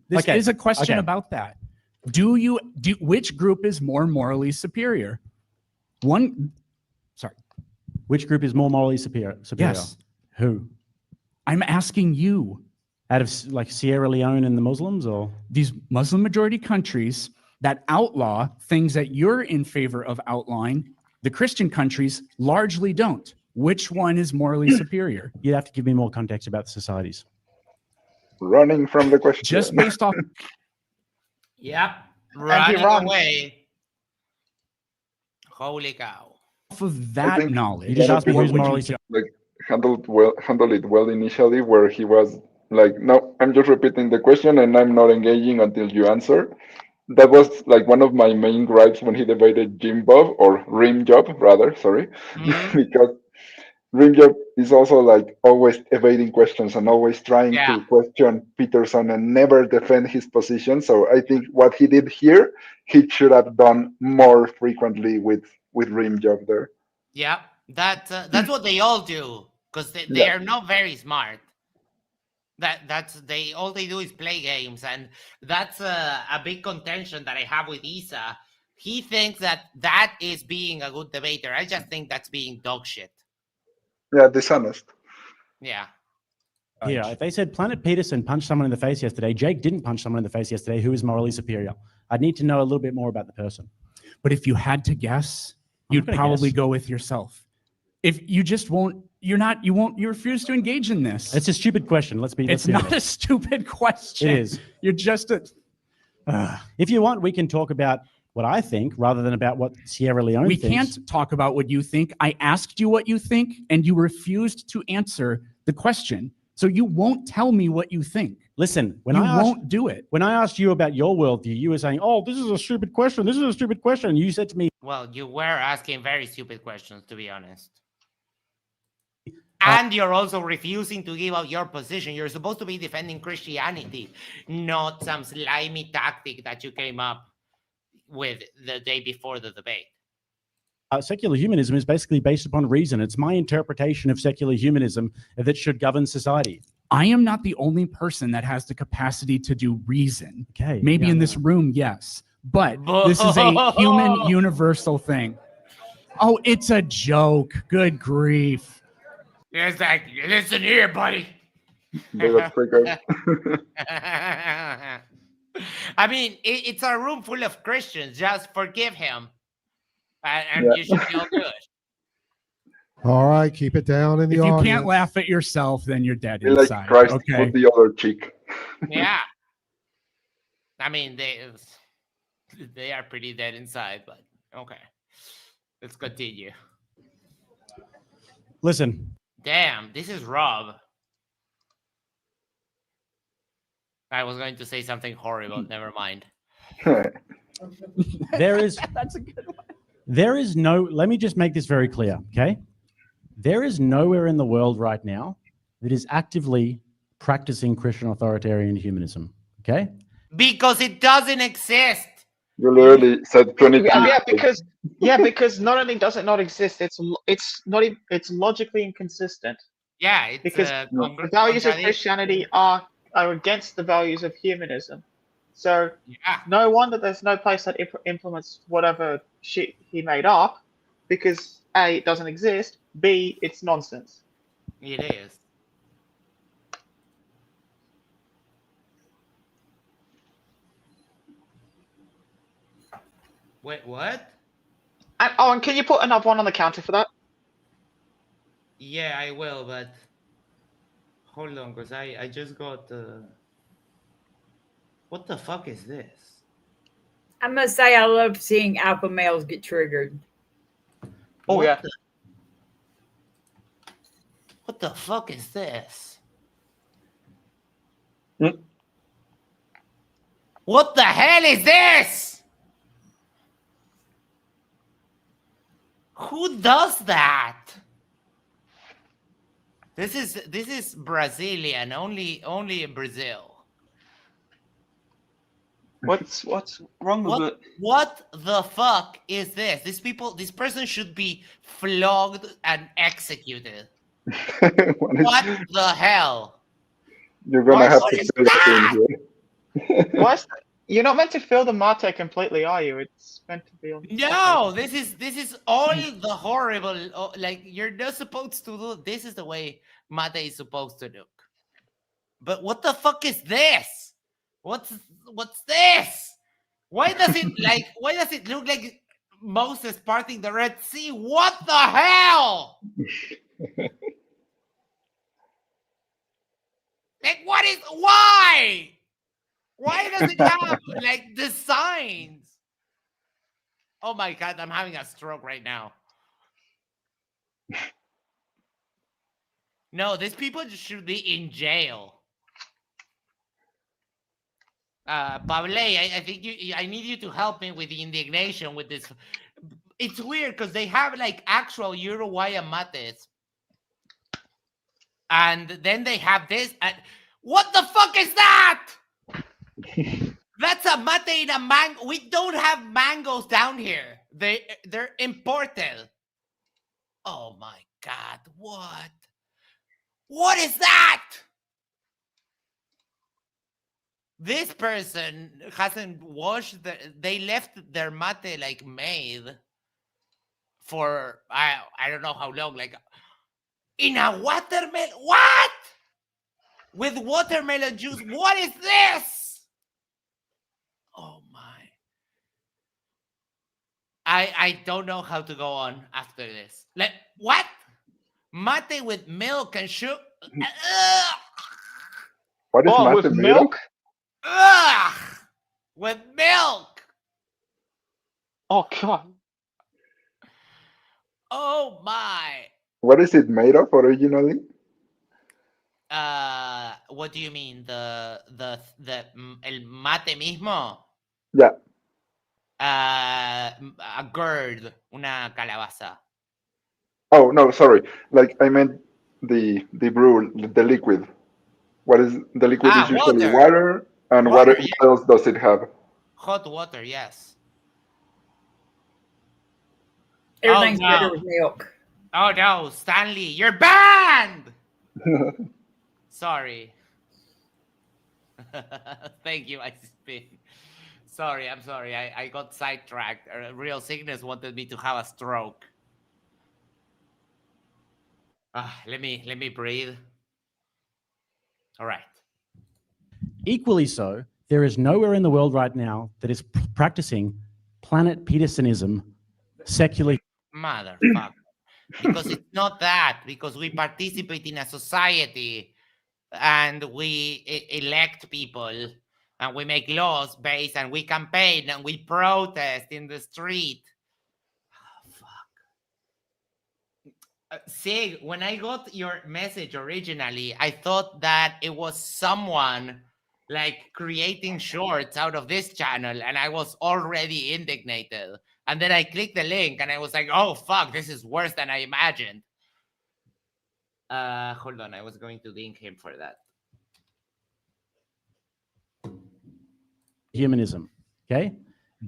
Speaker 7: This
Speaker 9: Okay,
Speaker 7: is a question
Speaker 9: okay.
Speaker 7: about that. Which group is more morally superior?
Speaker 9: Which group is more morally superior?
Speaker 7: Yes.
Speaker 9: Who?
Speaker 7: I'm asking you.
Speaker 9: Out of like Sierra Leone and the Muslims, or
Speaker 7: these Muslim majority countries that outlaw things that you're in favor of outlawing, the Christian countries largely don't. Which one is morally superior?
Speaker 9: You'd have to give me more context about the societies.
Speaker 3: Running from the question.
Speaker 7: Just based off.
Speaker 2: Yep. Running away. Holy cow.
Speaker 7: Off of that knowledge.
Speaker 9: You just asked me who's morally superior.
Speaker 3: Like handled it well initially, where he was like, no, I'm just repeating the question and I'm not engaging until you answer. That was like one of my main gripes when he debated Jim Bob, or Rim Job rather, sorry. Because Rim Job is also like always evading questions and always trying to question Peterson and never defend his position. So I think what he did here, he should have done more frequently with Rim Job there.
Speaker 2: Yeah, that's what they all do, because they are not very smart. All they do is play games, and that's a big contention that I have with Isa. He thinks that is being a good debater. I just think that's being dog shit.
Speaker 3: Yeah, dishonest.
Speaker 2: Yeah.
Speaker 9: Here, if they said Planet Peterson punched someone in the face yesterday, Jake didn't punch someone in the face yesterday, who is morally superior? I'd need to know a little bit more about the person.
Speaker 7: But if you had to guess, you'd probably go with yourself. If you just won't, you refuse to engage in this.
Speaker 9: It's a stupid question.
Speaker 7: It's not a stupid question.
Speaker 9: It is.
Speaker 7: You're just a.
Speaker 9: If you want, we can talk about what I think rather than about what Sierra Leone
Speaker 7: We
Speaker 9: thinks.
Speaker 7: can't talk about what you think. I asked you what you think, and you refused to answer the question. So you won't tell me what you think.
Speaker 9: Listen,
Speaker 7: You won't do it.
Speaker 9: When I asked you about your worldview, you were saying, "Oh, this is a stupid question. This is a stupid question." And you said to me,
Speaker 2: Well, you were asking very stupid questions, to be honest. And you're also refusing to give out your position. You're supposed to be defending Christianity, not some slimy tactic that you came up with the day before the debate.
Speaker 9: secular humanism is basically based upon reason. It's my interpretation of secular humanism that should govern society.
Speaker 7: I am not the only person that has the capacity to do reason.
Speaker 9: Okay.
Speaker 7: Maybe in this room, yes. But this is a human universal thing. Oh, it's a joke. Good grief.
Speaker 2: It's like, listen here, buddy.
Speaker 3: I
Speaker 2: mean, it's a room full of Christians. Just forgive him, and you should feel good.
Speaker 6: All right, keep it down in the
Speaker 7: If you
Speaker 6: audience.
Speaker 7: can't laugh at yourself, then you're dead
Speaker 3: Like
Speaker 7: inside.
Speaker 3: Christ
Speaker 7: Okay.
Speaker 3: with the other cheek.
Speaker 2: Yeah. I mean, they are pretty dead inside, but okay. Let's continue.
Speaker 9: Listen.
Speaker 2: Damn, this is Rob. I was going to say something horrible. Never mind.
Speaker 9: There is
Speaker 7: That's a good one.
Speaker 9: There is no, let me just make this very clear, okay? There is nowhere in the world right now that is actively practicing Christian authoritarian humanism, okay?
Speaker 2: Because it doesn't exist.
Speaker 3: You literally said 22.
Speaker 12: Because not only does it not exist, it's logically inconsistent.
Speaker 2: Yeah, it's
Speaker 12: because the values of Christianity are against the values of humanism. So no wonder there's no place that implements whatever shit he made up, because A, it doesn't exist, B, it's nonsense.
Speaker 2: It is. Wait, what?
Speaker 12: And can you put another one on the counter for that?
Speaker 2: Yeah, I will, but hold on, because I just got what the fuck is this?
Speaker 8: I must say, I love seeing alpha males get triggered.
Speaker 12: Oh,
Speaker 2: What
Speaker 12: yeah.
Speaker 2: What the fuck is this? What the hell is this? Who does that? This is Brazilian, only in Brazil.
Speaker 12: What's wrong with it?
Speaker 2: What the fuck is this? This person should be flogged and executed. What the hell?
Speaker 3: You're gonna have to
Speaker 2: is
Speaker 3: fill the screen here.
Speaker 12: What's You're not meant to fill the mate completely, are you? It's meant to be on.
Speaker 2: No, this is all the horrible. Like, you're not supposed to do. This is the way mate is supposed to look. But what the fuck is this? What's this? Why does it look like Moses parting the Red Sea? What the hell? Like, why? Why does it have like designs? Oh my God, I'm having a stroke right now. No, these people should be in jail. Pable, I think I need you to help me with the indignation with this. It's weird because they have like actual Uruguayan mates. And then they have this. What the fuck is that? That's a mate in a mango. We don't have mangoes down here. They're imported. Oh my God, what? What is that? This person hasn't washed they left their mate like made for I don't know how long, like in a watermelon. What? With watermelon juice. What is this? Oh my. I don't know how to go on after this. Like, what? Mate with milk and sugar.
Speaker 3: What is mate
Speaker 12: with
Speaker 3: made of?
Speaker 12: milk?
Speaker 2: Ugh! With milk.
Speaker 12: Oh God.
Speaker 2: Oh my.
Speaker 3: What is it made of originally?
Speaker 2: What do you mean? El mate mismo?
Speaker 3: Yeah.
Speaker 2: A gourd, una calabaza.
Speaker 3: Oh no, sorry. Like I meant the brew, the liquid. What is the liquid? Is usually water. And
Speaker 2: Water,
Speaker 3: what else does it have?
Speaker 2: Hot water, yes.
Speaker 8: Everything's better with milk.
Speaker 2: Oh no, Stanley, you're banned. Sorry. Thank you, ICP. Sorry, I'm sorry. I got sidetracked. Real Sickness wanted me to have a stroke. Let me breathe. All right.
Speaker 9: Equally so, there is nowhere in the world right now that is practicing Planet Petersonism secularly.
Speaker 2: Motherfucker. Because it's not that. Because we participate in a society and we elect people and we make laws based and we campaign and we protest in the street. Oh, fuck. Sig, when I got your message originally, I thought that it was someone like creating shorts out of this channel and I was already indignated. And then I clicked the link and I was like, oh, fuck, this is worse than I imagined. Hold on, I was going to link him for that.
Speaker 9: Humanism, okay?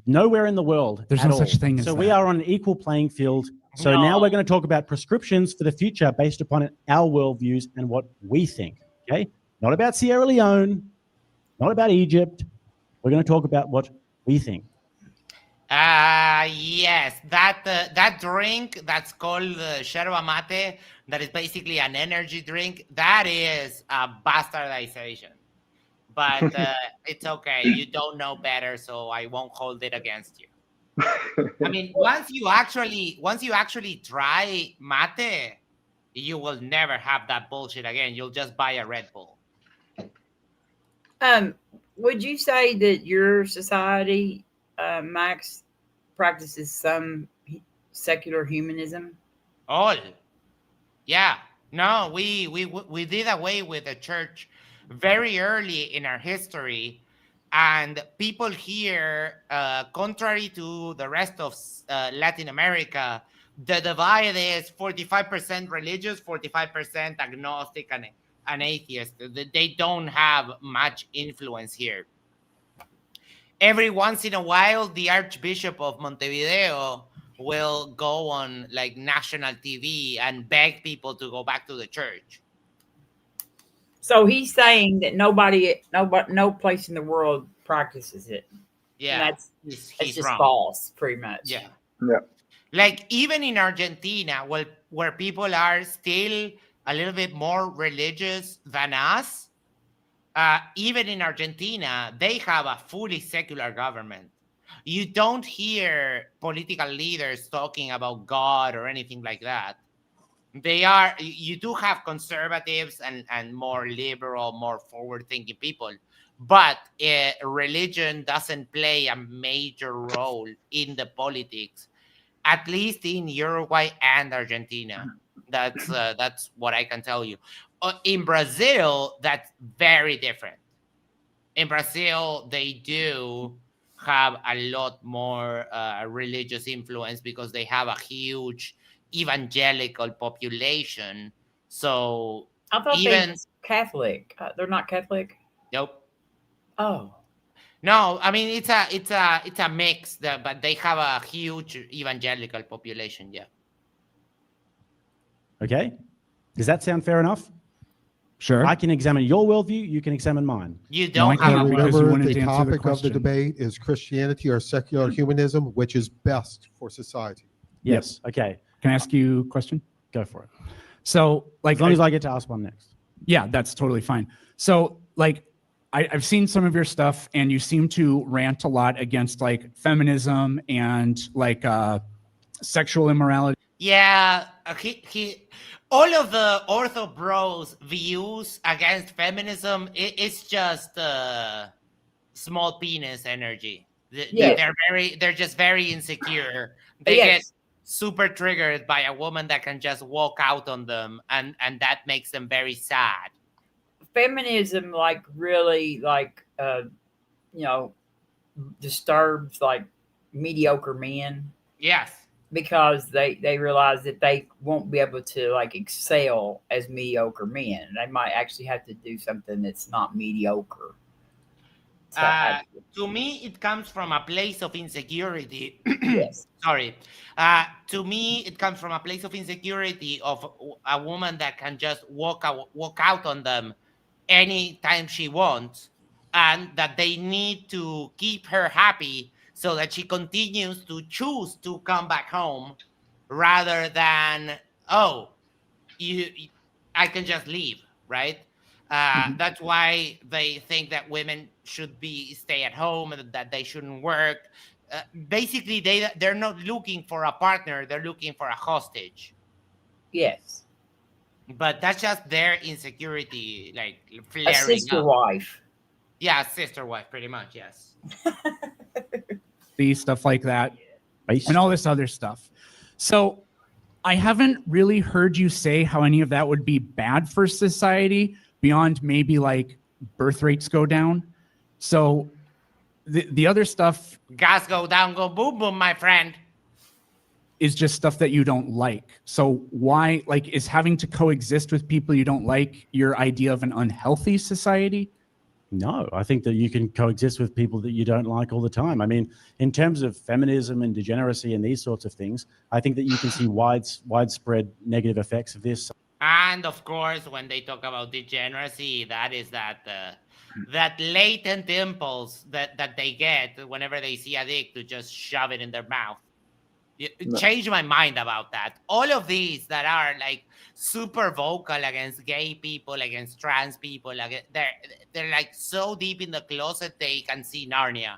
Speaker 9: Nowhere in the world.
Speaker 7: There's no such thing as
Speaker 9: so
Speaker 7: that.
Speaker 9: we are on an equal playing field. So now we're going to talk about prescriptions for the future based upon our worldviews and what we think, okay? Not about Sierra Leone, not about Egypt, We're going to talk about what we think.
Speaker 2: Yes, that drink that's called yerba mate, that is basically an energy drink. That is a bastardization, but it's okay. You don't know better, so I won't hold it against you. I mean, once you actually try mate, you will never have that bullshit again. You'll just buy a Red Bull.
Speaker 8: Would you say that your society, Max, practices some secular humanism?
Speaker 2: All, yeah. No, we did away with the church very early in our history, and people here, contrary to the rest of Latin America, the divide is 45% religious, 45% agnostic, and atheist. They don't have much influence here. Every once in a while, the Archbishop of Montevideo will go on like national TV and beg people to go back to the church.
Speaker 8: So he's saying that no place in the world practices it.
Speaker 2: Yeah,
Speaker 8: And
Speaker 2: he's
Speaker 8: just
Speaker 2: wrong.
Speaker 8: false, pretty much.
Speaker 2: Yeah.
Speaker 3: Yeah.
Speaker 2: Like even in Argentina, where people are still a little bit more religious than us, even in Argentina, they have a fully secular government. You don't hear political leaders talking about God or anything like that. You do have conservatives and more liberal, more forward-thinking people, but religion doesn't play a major role in the politics, at least in Uruguay and Argentina. That's what I can tell you. In Brazil, that's very different. In Brazil, they do have a lot more religious influence because they have a huge evangelical population. So
Speaker 8: I thought they
Speaker 2: even
Speaker 8: were Catholic. They're not Catholic.
Speaker 2: nope.
Speaker 8: Oh.
Speaker 2: No, I mean it's a mix, but they have a huge evangelical population. Yeah.
Speaker 9: Okay? Does that sound fair enough?
Speaker 7: Sure.
Speaker 9: I can examine your worldview. You can examine mine.
Speaker 2: You
Speaker 7: No, I
Speaker 2: don't
Speaker 7: can't
Speaker 2: have
Speaker 7: because you
Speaker 6: Remember,
Speaker 7: wanted
Speaker 6: the
Speaker 7: to answer the
Speaker 6: topic of the
Speaker 7: question.
Speaker 6: debate is Christianity or secular humanism, which is best for society.
Speaker 9: Yes. Okay.
Speaker 7: Can I ask you a question?
Speaker 9: Go for it.
Speaker 7: So, like,
Speaker 9: As long as I get to ask one next.
Speaker 7: yeah, that's totally fine. So, like, I've seen some of your stuff, and you seem to rant a lot against like feminism and like sexual immorality.
Speaker 2: Yeah, all of the ortho bros' views against feminism, it's just small penis energy.
Speaker 8: Yes.
Speaker 2: They're just very insecure. They get
Speaker 8: Yes.
Speaker 2: super triggered by a woman that can just walk out on them, and that makes them very sad.
Speaker 8: Feminism, like, really, like, disturbs like mediocre men.
Speaker 2: Yes.
Speaker 8: Because they realize that they won't be able to like excel as mediocre men. They might actually have to do something that's not mediocre.
Speaker 2: To me, it comes from a place of insecurity.
Speaker 8: Yes.
Speaker 2: Sorry. To me, it comes from a place of insecurity of a woman that can just walk out on them anytime she wants, and that they need to keep her happy so that she continues to choose to come back home rather than, I can just leave, right? That's why they think that women should stay at home and that they shouldn't work. Basically, they're not looking for a partner; they're looking for a hostage.
Speaker 8: Yes.
Speaker 2: But that's just their insecurity, like flaring
Speaker 8: A sister
Speaker 2: up.
Speaker 8: wife.
Speaker 2: Yeah, sister wife, pretty much. Yes.
Speaker 7: Stuff like that, and all this other stuff. So I haven't really heard you say how any of that would be bad for society beyond maybe like birth rates go down. So the other stuff,
Speaker 2: gas go down, go boom boom, my friend,
Speaker 7: is just stuff that you don't like. So why, like, is having to coexist with people you don't like your idea of an unhealthy society?
Speaker 9: No, I think that you can coexist with people that you don't like all the time. I mean, in terms of feminism and degeneracy and these sorts of things, I think that you can see widespread negative effects of this.
Speaker 2: And of course, when they talk about degeneracy, that is that that latent impulse that they get whenever they see a dick to just shove it in their mouth.
Speaker 3: No.
Speaker 2: Change my mind about that. All of these that are like super vocal against gay people, against trans people, they're like so deep in the closet they can see Narnia.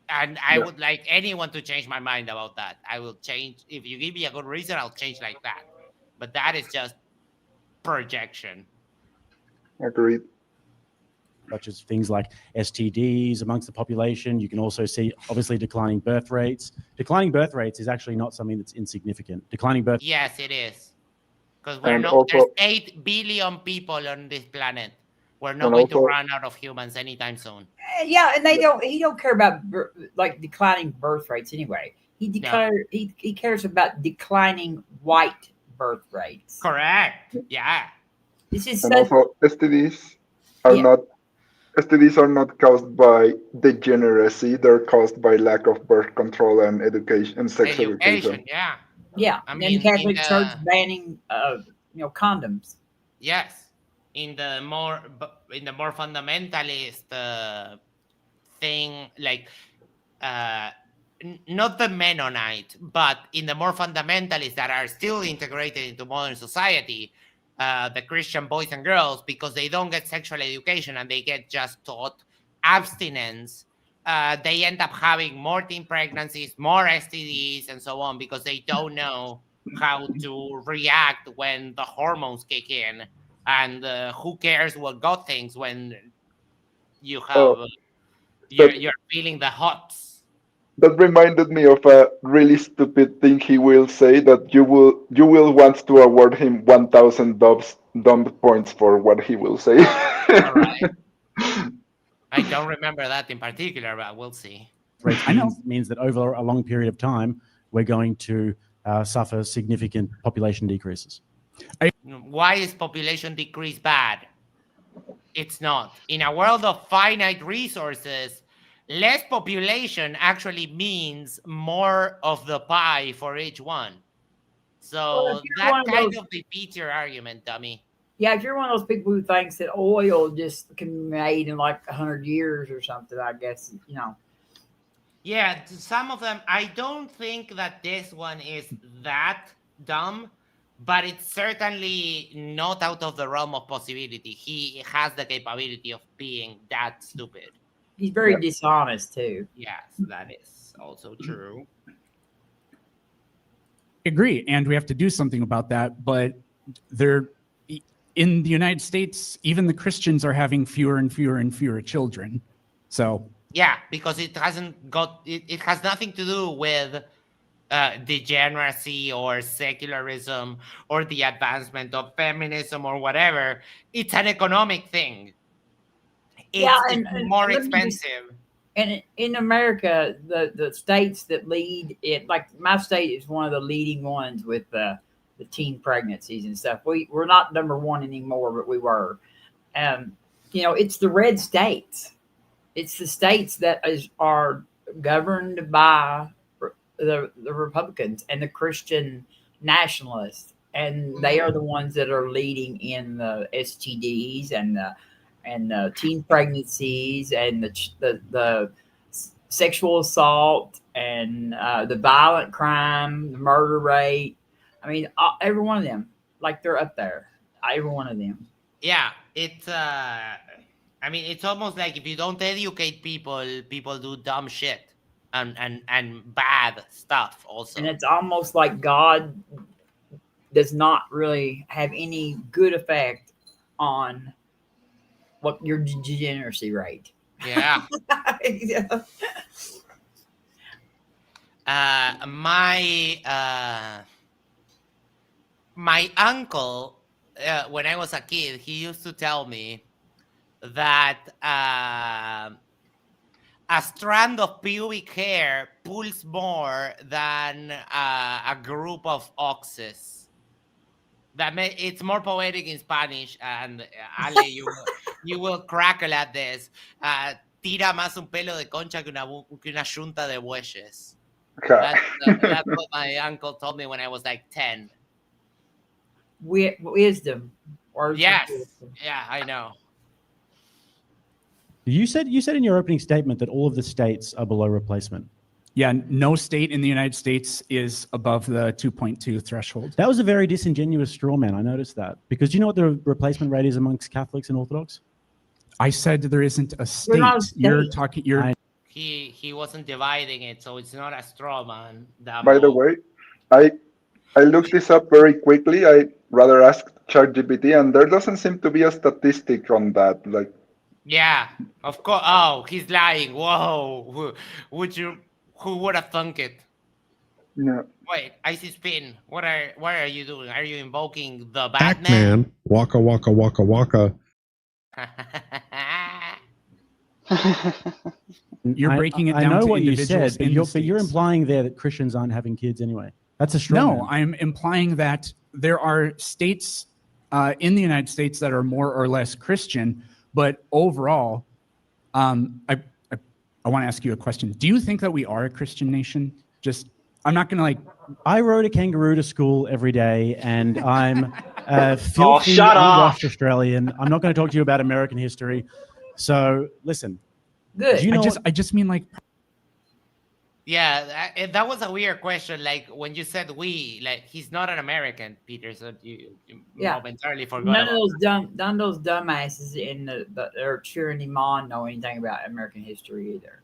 Speaker 2: And I would like anyone to change my mind about that. I will change. If you give me a good reason, I'll change like that. But that is just projection.
Speaker 3: Agreed.
Speaker 9: Such as things like STDs amongst the population. You can also see, obviously, declining birth rates. Declining birth rates is actually not something that's insignificant. Declining birth.
Speaker 2: Yes, it is. Because
Speaker 3: And
Speaker 2: there's
Speaker 3: also,
Speaker 2: 8 billion people on this planet. We're not
Speaker 3: and
Speaker 2: going to
Speaker 3: also,
Speaker 2: run out of humans anytime soon.
Speaker 8: Yeah, and he don't care about like declining birth rates anyway. He cares about declining white birth rates.
Speaker 2: Correct. Yeah.
Speaker 8: This is
Speaker 3: and
Speaker 8: such,
Speaker 3: also STDs are
Speaker 8: Yeah.
Speaker 3: not STDs are not caused by degeneracy. They're caused by lack of birth control and education and sex education.
Speaker 2: Yeah.
Speaker 8: yeah.
Speaker 2: I
Speaker 8: And
Speaker 2: mean,
Speaker 8: Catholic Church banning condoms.
Speaker 2: Yes, in the more fundamentalist thing, like not the Mennonite, but in the more fundamentalists that are still integrated into modern society, the Christian boys and girls, because they don't get sexual education and they get just taught abstinence, they end up having more teen pregnancies, more STDs, and so on, because they don't know how to react when the hormones kick in. And who cares what God thinks when you have you're feeling the hots.
Speaker 3: That reminded me of a really stupid thing he will say, that you will want to award him 1,000 dumb points for what he will say.
Speaker 2: All right. I don't remember that in particular, but we'll see.
Speaker 9: Rates means that over a long period of time, we're going to suffer significant population decreases.
Speaker 2: Why is population decrease bad? It's not. In a world of finite resources, less population actually means more of the pie for each one. So that kind of defeats your argument, dummy.
Speaker 8: Yeah, if you're one of those people who thinks that oil just can be made in like 100 years or something, I guess,
Speaker 2: Yeah, some of them, I don't think that this one is that dumb, but it's certainly not out of the realm of possibility. He has the capability of being that stupid.
Speaker 8: He's very dishonest too.
Speaker 2: Yes, that is also true.
Speaker 7: Agree, and we have to do something about that. But in the United States, even the Christians are having fewer and fewer and fewer children. So
Speaker 2: yeah, because it hasn't got it has nothing to do with degeneracy or secularism or the advancement of feminism or whatever. It's an economic thing. It's more expensive.
Speaker 8: And in America, the states that lead it, like my state is one of the leading ones with the teen pregnancies and stuff. We're not number one anymore, but we were. It's the red states. It's the states that are governed by the Republicans and the Christian nationalists, and they are the ones that are leading in the STDs and the teen pregnancies and the sexual assault and the violent crime, the murder rate. I mean, every one of them, like they're up there. Every one of them.
Speaker 2: Yeah, it's. I mean, it's almost like if you don't educate people, people do dumb shit and bad stuff also.
Speaker 8: And it's almost like God does not really have any good effect on what your degeneracy rate.
Speaker 2: Yeah. My uncle, when I was a kid, he used to tell me that a strand of pubic hair pulls more than a group of oxes. It's more poetic in Spanish, and Ale, you will crackle at this. Tira más un pelo de concha que una yunta de bueyes. That's what my uncle told me when I was like 10.
Speaker 8: Wisdom.
Speaker 2: Yes. Yeah, I know.
Speaker 9: You said in your opening statement that all of the states are below replacement.
Speaker 7: Yeah, no state in the United States is above the 2.2 threshold.
Speaker 9: That was a very disingenuous straw man. I noticed that. Because do you know what the replacement rate is amongst Catholics and Orthodox?
Speaker 7: I said there isn't a state.
Speaker 8: not a state.
Speaker 7: You're talking.
Speaker 2: He wasn't dividing it, so it's not a straw man.
Speaker 3: By the way, I looked this up very quickly. I rather asked ChatGPT, and there doesn't seem to be a statistic on that. Like,
Speaker 2: yeah, of course. Oh, he's lying. Whoa, who would have thunk it?
Speaker 3: yeah.
Speaker 2: Wait, Icy Spin. What are you doing? Are you invoking the Batman?
Speaker 6: Man, waka waka waka waka.
Speaker 7: You're breaking it down.
Speaker 9: I know
Speaker 7: to
Speaker 9: what you
Speaker 7: individuals
Speaker 9: said,
Speaker 7: in the
Speaker 9: but you're
Speaker 7: states.
Speaker 9: implying there that Christians aren't having kids anyway. That's a straw
Speaker 7: No,
Speaker 9: man.
Speaker 7: I'm implying that there are states in the United States that are more or less Christian, but overall, I want to ask you a question. Do you think that we are a Christian nation? I'm not going to like.
Speaker 9: I rode a kangaroo to school every day, and I'm filthy,
Speaker 12: shut up.
Speaker 9: unwashed Australian. I'm not going to talk to you about American history. So listen.
Speaker 8: Good.
Speaker 9: Do you know
Speaker 7: I just mean like.
Speaker 2: Yeah, that was a weird question. Like when you said we, like he's not an American, Peter. So you momentarily forgot.
Speaker 8: None of those dumbasses in that are cheering him on know anything about American history either.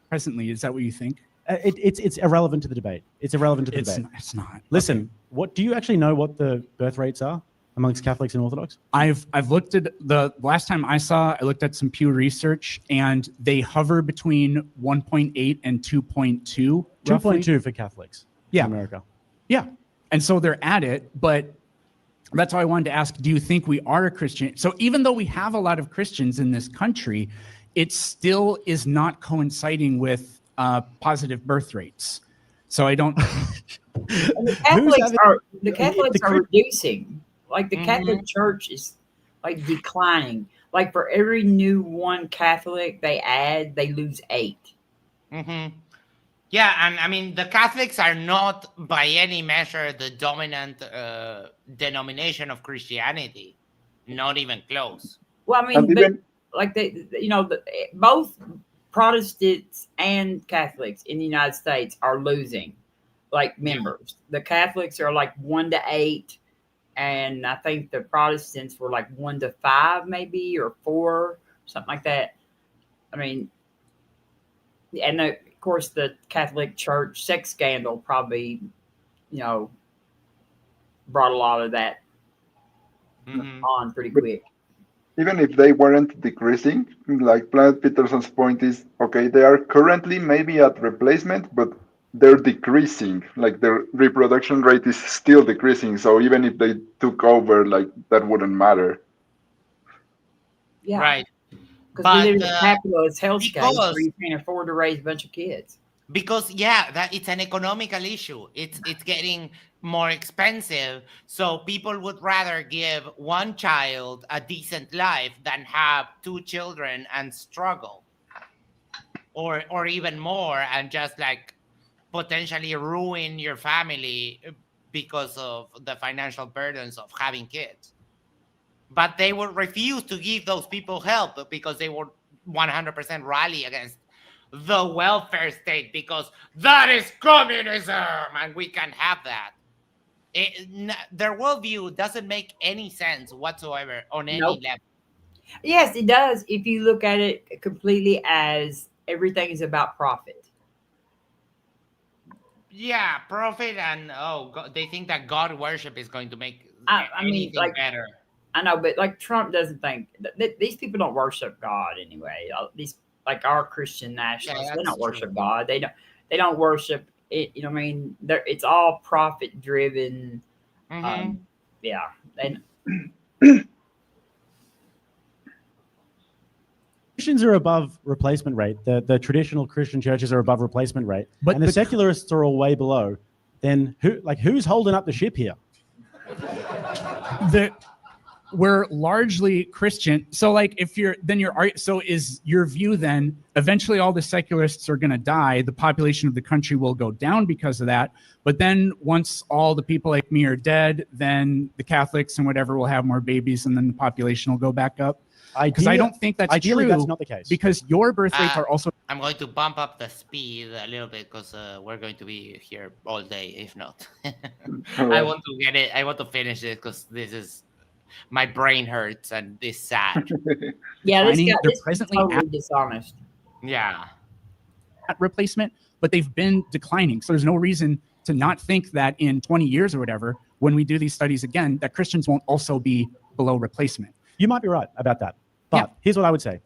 Speaker 7: Presently, is that what you think?
Speaker 9: It's irrelevant to the debate. It's irrelevant to the debate.
Speaker 7: It's not.
Speaker 9: Listen,
Speaker 7: Okay.
Speaker 9: what do you actually know what the birth rates are amongst Catholics and Orthodox?
Speaker 7: I've looked at the last time I looked at some Pew Research, and they hover between 1.8 and 2.2.
Speaker 9: 2.2 for Catholics.
Speaker 7: Yeah.
Speaker 9: In America.
Speaker 7: Yeah. And so they're at it, but that's why I wanted to ask, do you think we are a Christian? So even though we have a lot of Christians in this country, it still is not coinciding with positive birth rates. So I don't.
Speaker 8: The Catholics are reducing. Like the Catholic Church is like declining. Like for every new one Catholic they add, they lose 8.
Speaker 2: Mm-hmm. Yeah, and I mean the Catholics are not by any measure the dominant denomination of Christianity. Not even close.
Speaker 8: Well, I mean, like both Protestants and Catholics in the United States are losing like members. The Catholics are like 1 to 8. And I think the Protestants were like 1 to 5, maybe, or 4, something like that. I mean, and of course, the Catholic Church sex scandal probably, brought a lot of that on pretty quick.
Speaker 3: Even if they weren't decreasing, like Planet Peterson's point is, okay, they are currently maybe at replacement, but they're decreasing. Like their reproduction rate is still decreasing. So even if they took over, like that wouldn't matter.
Speaker 8: Yeah.
Speaker 2: Right.
Speaker 8: Because we live in a capitalist hellscape where you can't afford to raise a bunch of kids.
Speaker 2: Because that it's an economical issue. It's getting more expensive. So people would rather give one child a decent life than have 2 children and struggle. Or even more and just like potentially ruin your family because of the financial burdens of having kids. But they would refuse to give those people help because they would 100% rally against the welfare state because that is communism and we can't have that. Their worldview doesn't make any sense whatsoever on any level.
Speaker 8: Yes, it does if you look at it completely as everything is about profit.
Speaker 2: Yeah, profit and God, they think that God worship is going to make anything
Speaker 8: like,
Speaker 2: better.
Speaker 8: I know, but like Trump doesn't think these people don't worship God anyway. These like our Christian nationalists, they don't worship God. They don't worship it. You know what I mean? It's all profit driven. Yeah.
Speaker 9: Christians are above replacement rate. The traditional Christian churches are above replacement rate,
Speaker 7: but
Speaker 9: and the secularists are all way below. Then who's holding up the ship here?
Speaker 7: We're largely Christian. So like so is your view then eventually all the secularists are going to die, the population of the country will go down because of that, but then once all the people like me are dead, then the Catholics and whatever will have more babies and then the population will go back up? Because I don't think that's
Speaker 9: ideally,
Speaker 7: true.
Speaker 9: that's not the case.
Speaker 7: Because your birth rates are also.
Speaker 2: I'm going to bump up the speed a little bit because we're going to be here all day. If not, I want to get it. I want to finish it because this is my brain hurts and this sad.
Speaker 8: Yeah, this
Speaker 7: Finding-
Speaker 8: guy
Speaker 7: they're
Speaker 8: this is
Speaker 7: presently
Speaker 8: totally dishonest.
Speaker 2: Yeah.
Speaker 7: at replacement, but they've been declining. So there's no reason to not think that in 20 years or whatever, when we do these studies again, that Christians won't also be below replacement.
Speaker 9: You might be right about that. But here's what I would say.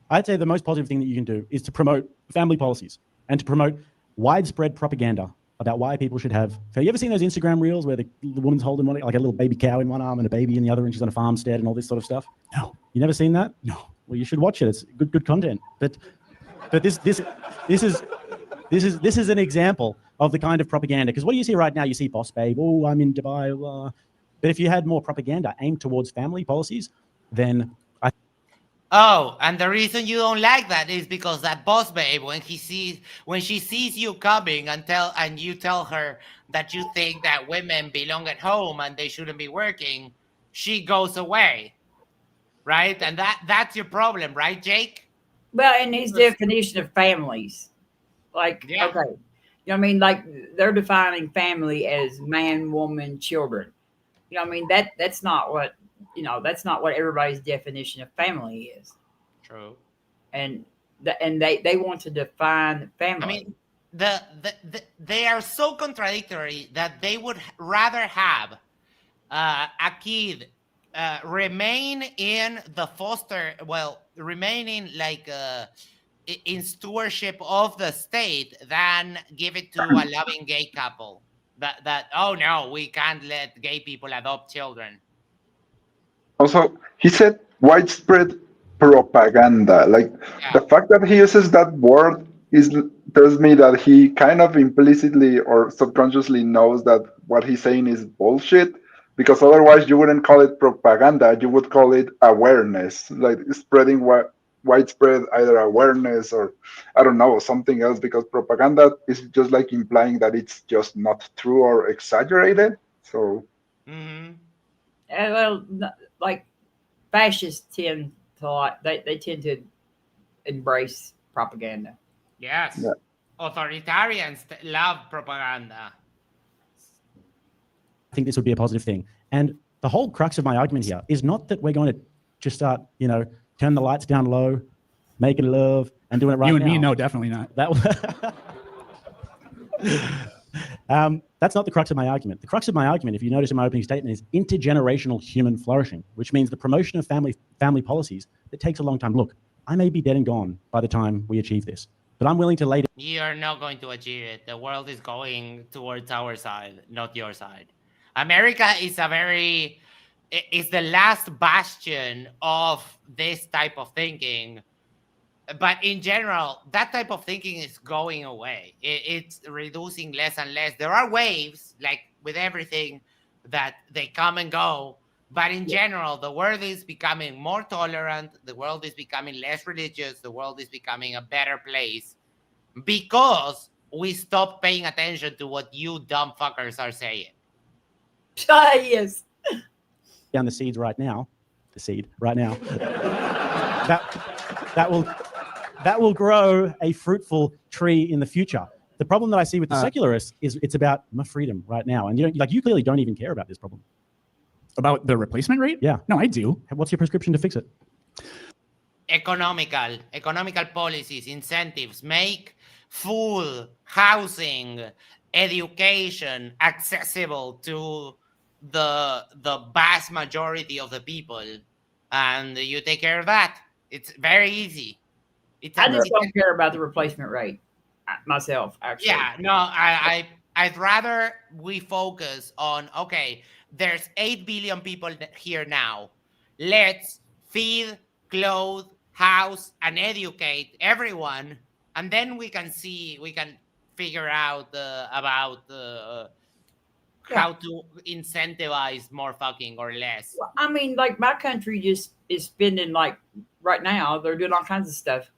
Speaker 9: I'd say the most positive thing that you can do is to promote family policies and to promote widespread propaganda about why people should have. Have you ever seen those Instagram reels where the woman's holding one, like a little baby cow in one arm and a baby in the other, and she's on a farmstead and all this sort of stuff?
Speaker 7: No.
Speaker 9: You never seen that?
Speaker 7: No.
Speaker 9: Well, you should watch it. It's good content. But this is an example of the kind of propaganda. Because what do you see right now? You see Boss Babe. Oh, I'm in Dubai. Blah. But if you had more propaganda aimed towards family policies, then
Speaker 2: Oh, and the reason you don't like that is because that boss babe, when she sees you coming and you tell her that you think that women belong at home and they shouldn't be working, she goes away, right? And that's your problem, right, Jake?
Speaker 8: Well, and his definition of families, like okay, you know what I mean, like they're defining family as man, woman, children. You know what I mean? That's not what. That's not what everybody's definition of family is.
Speaker 2: True.
Speaker 8: And they want to define family.
Speaker 2: I mean, they are so contradictory that they would rather have a kid remain in the remaining like in stewardship of the state than give it to a loving gay couple. That oh no, we can't let gay people adopt children.
Speaker 3: Also, he said widespread propaganda. Like the fact that he uses that word tells me that he kind of implicitly or subconsciously knows that what he's saying is bullshit. Because otherwise, you wouldn't call it propaganda. You would call it awareness, like spreading widespread either awareness or I don't know something else. Because propaganda is just like implying that it's just not true or exaggerated. So.
Speaker 2: Mm-hmm.
Speaker 8: Well, like fascists tend to they tend to embrace propaganda.
Speaker 2: Yes. Yeah. Authoritarians love propaganda.
Speaker 9: I think this would be a positive thing. And the whole crux of my argument here is not that we're going to just start, turn the lights down low, making love, and doing it right now.
Speaker 7: You and me, no, definitely not.
Speaker 9: That's not the crux of my argument. The crux of my argument, if you notice in my opening statement, is intergenerational human flourishing, which means the promotion of family policies that takes a long time. Look, I may be dead and gone by the time we achieve this, but I'm willing to lay down.
Speaker 2: You are not going to achieve it. The world is going towards our side, not your side. America is the last bastion of this type of thinking. But in general, that type of thinking is going away. It's reducing less and less. There are waves, like with everything, that they come and go. But in general, the world is becoming more tolerant. The world is becoming less religious. The world is becoming a better place because we stop paying attention to what you dumb fuckers are saying.
Speaker 8: Yes.
Speaker 9: Down the seed right now. That will grow a fruitful tree in the future. The problem that I see with the secularists is it's about my freedom right now. And you clearly don't even care about this problem.
Speaker 7: About the replacement rate?
Speaker 9: Yeah.
Speaker 7: No, I do.
Speaker 9: What's your prescription to fix it?
Speaker 2: Economical policies, incentives, make food, housing, education accessible to the vast majority of the people. And you take care of that. It's very easy.
Speaker 8: I just don't care about the replacement rate myself, actually.
Speaker 2: Yeah, no, I'd rather we focus on, okay, there's 8 billion people here now. Let's feed, clothe, house, and educate everyone. And then we can figure out about how to incentivize more fucking or less.
Speaker 8: Well, I mean, like my country just is spending like right now, they're doing all kinds of stuff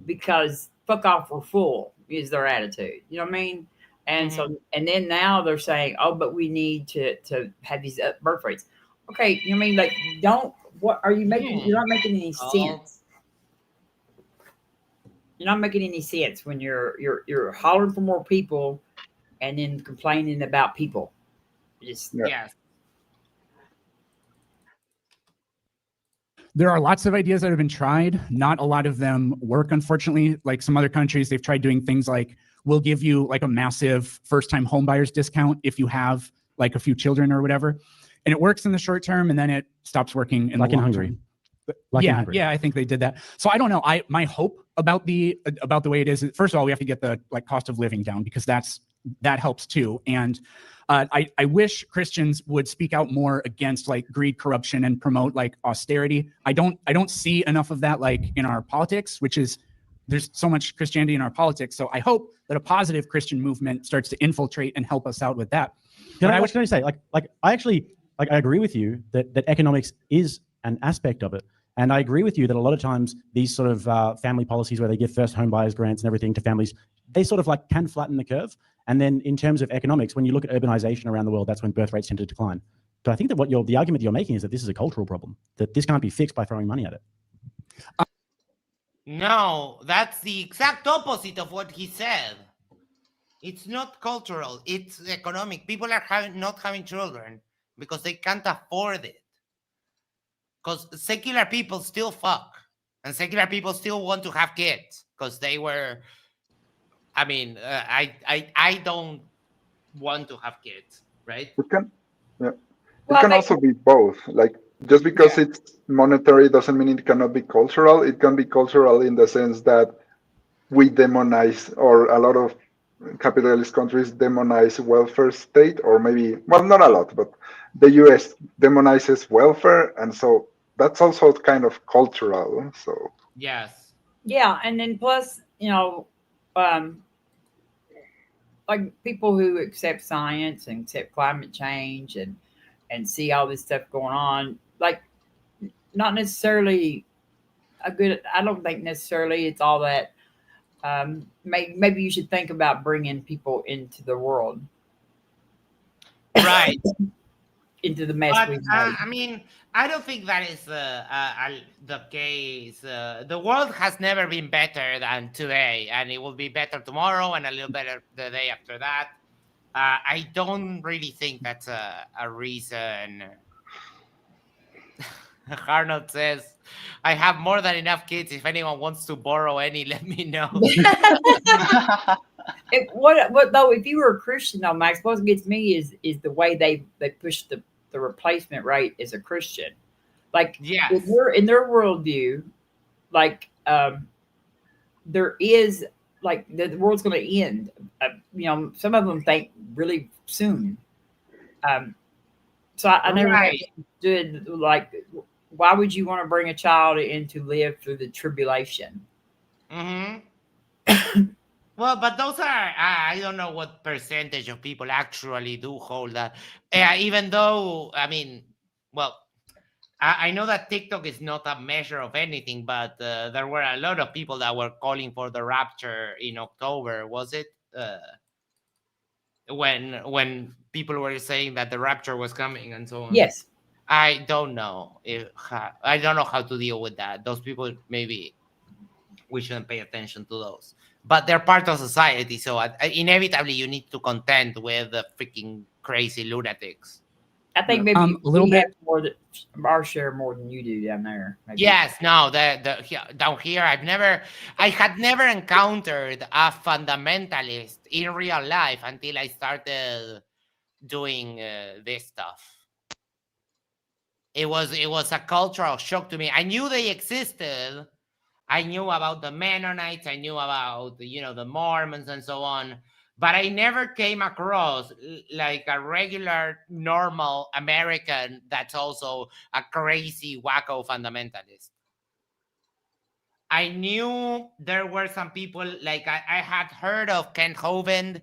Speaker 8: because fuck off, we're full is their attitude. You know what I mean? And so, and then now they're saying, oh, but we need to have these birth rates. Okay, you know what I mean? Like, What are you making? You're not making any
Speaker 2: Oh.
Speaker 8: sense. You're not making any sense when you're hollering for more people and then complaining about people. Just
Speaker 2: Yes.
Speaker 7: There are lots of ideas that have been tried. Not a lot of them work, unfortunately. Like some other countries, they've tried doing things like, we'll give you like a massive first-time homebuyers discount if you have like a few children or whatever. And it works in the short term, and then it stops working in
Speaker 9: Like
Speaker 7: the
Speaker 9: in
Speaker 7: long
Speaker 9: Hungary.
Speaker 7: term.
Speaker 9: Like in
Speaker 7: yeah,
Speaker 9: Hungary.
Speaker 7: yeah, I think they did that. So I don't know. My hope about the way it is, first of all, we have to get the like cost of living down, because that helps too. And I wish Christians would speak out more against like greed, corruption, and promote like austerity. I don't see enough of that like in our politics, which is, there's so much Christianity in our politics. So I hope that a positive Christian movement starts to infiltrate and help us out with that.
Speaker 9: Can I say, I actually, I agree with you that economics is an aspect of it. And I agree with you that a lot of times these sort of family policies where they give first home buyers grants and everything to families, they sort of like can flatten the curve. And then in terms of economics, when you look at urbanization around the world, that's when birth rates tend to decline. So I think that the argument you're making is that this is a cultural problem, that this can't be fixed by throwing money at it.
Speaker 2: No, that's the exact opposite of what he said. It's not cultural, it's economic. People are not having children because they can't afford it. Because secular people still fuck, and secular people still want to have kids because they were. I mean, I don't want to have kids, right?
Speaker 3: It can also be both. Like, just because it's monetary doesn't mean it cannot be cultural. It can be cultural in the sense that we demonize, or a lot of capitalist countries demonize welfare state, or maybe, well, not a lot, but the US demonizes welfare, and so that's also kind of cultural. So
Speaker 2: yes,
Speaker 8: yeah, and then plus, like people who accept science and accept climate change and see all this stuff going on, like not necessarily a good. I don't think necessarily it's all that. Maybe you should think about bringing people into the world,
Speaker 2: right.
Speaker 8: into the mess
Speaker 2: But
Speaker 8: we made.
Speaker 2: I mean, I don't think that is the case. The world has never been better than today, and it will be better tomorrow, and a little better the day after that. I don't really think that's a reason. Arnold says, I have more than enough kids. If anyone wants to borrow any, let me know.
Speaker 8: What though? If you were a Christian, though, Max, what gets me is the way they push the replacement rate as a Christian. Like,
Speaker 2: yes.
Speaker 8: in their worldview, like there is like the world's going to end. Some of them think really soon. So I never understood, like, why would you want to bring a child in to live through the tribulation?
Speaker 2: Mm-hmm. Well, but those are, I don't know what percentage of people actually do hold that. Even though, I mean, well, I know that TikTok is not a measure of anything, but there were a lot of people that were calling for the rapture in October, was it? When people were saying that the rapture was coming and so on.
Speaker 8: Yes.
Speaker 2: I don't know I don't know how to deal with that. Those people, maybe we shouldn't pay attention to those, but they're part of society. So inevitably you need to contend with the freaking crazy lunatics.
Speaker 8: I think maybe
Speaker 7: a little bit
Speaker 8: more than our share more than you do down there. Maybe.
Speaker 2: Yes, no, down here I had never encountered a fundamentalist in real life until I started doing this stuff. It was a cultural shock to me. I knew they existed. I knew about the Mennonites. I knew about the Mormons and so on. But I never came across like a regular, normal American that's also a crazy, wacko fundamentalist. I knew there were some people, like I had heard of Kent Hovind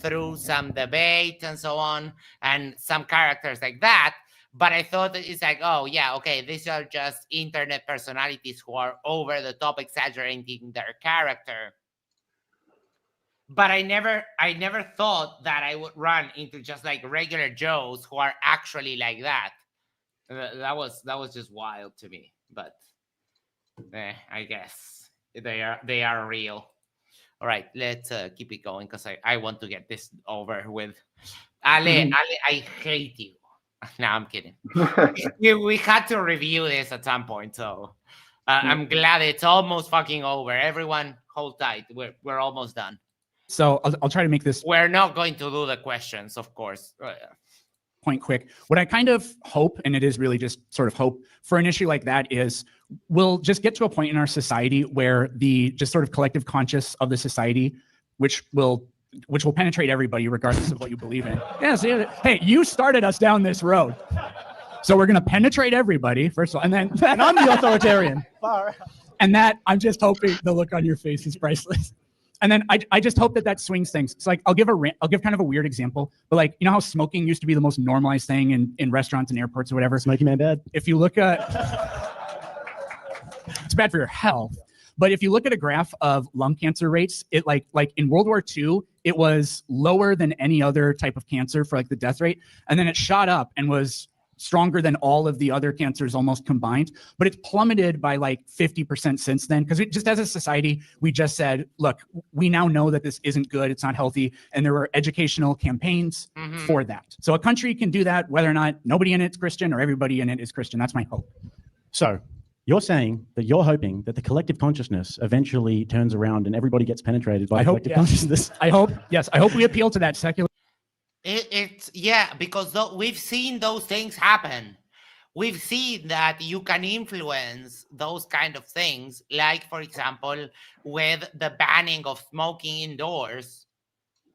Speaker 2: through some debate and so on, and some characters like that. But I thought it's like, oh, yeah, okay, these are just internet personalities who are over the top exaggerating their character. But I never thought that I would run into just like regular Joes who are actually like that. That was just wild to me. But I guess they are real. All right, let's keep it going because I want to get this over with. Ale, I hate you. No, I'm kidding. we had to review this at some point, so I'm glad it's almost fucking over. Everyone, hold tight. We're almost done.
Speaker 7: So I'll try to make this.
Speaker 2: We're not going to do the questions, of course.
Speaker 7: Point quick. What I kind of hope, and it is really just sort of hope for an issue like that, is we'll just get to a point in our society where the just sort of collective conscious of the society, which will penetrate everybody regardless of what you believe in. Yes. Hey, you started us down this road. So we're going to penetrate everybody, first of all, and then
Speaker 9: And I'm the authoritarian.
Speaker 7: and that I'm just hoping the look on your face is priceless. And then I just hope that swings things. So like I'll give kind of a weird example, but like you know how smoking used to be the most normalized thing in restaurants and airports or whatever.
Speaker 9: Smoking man bad.
Speaker 7: If you look at, it's bad for your health. But if you look at a graph of lung cancer rates, it like in World War II, it was lower than any other type of cancer for like the death rate, and then it shot up and was stronger than all of the other cancers almost combined, but it's plummeted by like 50% since then. Because just as a society, we just said, look, we now know that this isn't good, it's not healthy, and there were educational campaigns for that. So a country can do that whether or not nobody in it's Christian or everybody in it is Christian. That's my hope.
Speaker 9: So you're saying that you're hoping that the collective consciousness eventually turns around and everybody gets penetrated by collective consciousness.
Speaker 7: I hope we appeal to that secular.
Speaker 2: It's because we've seen those things happen. We've seen that you can influence those kind of things, like, for example, with the banning of smoking indoors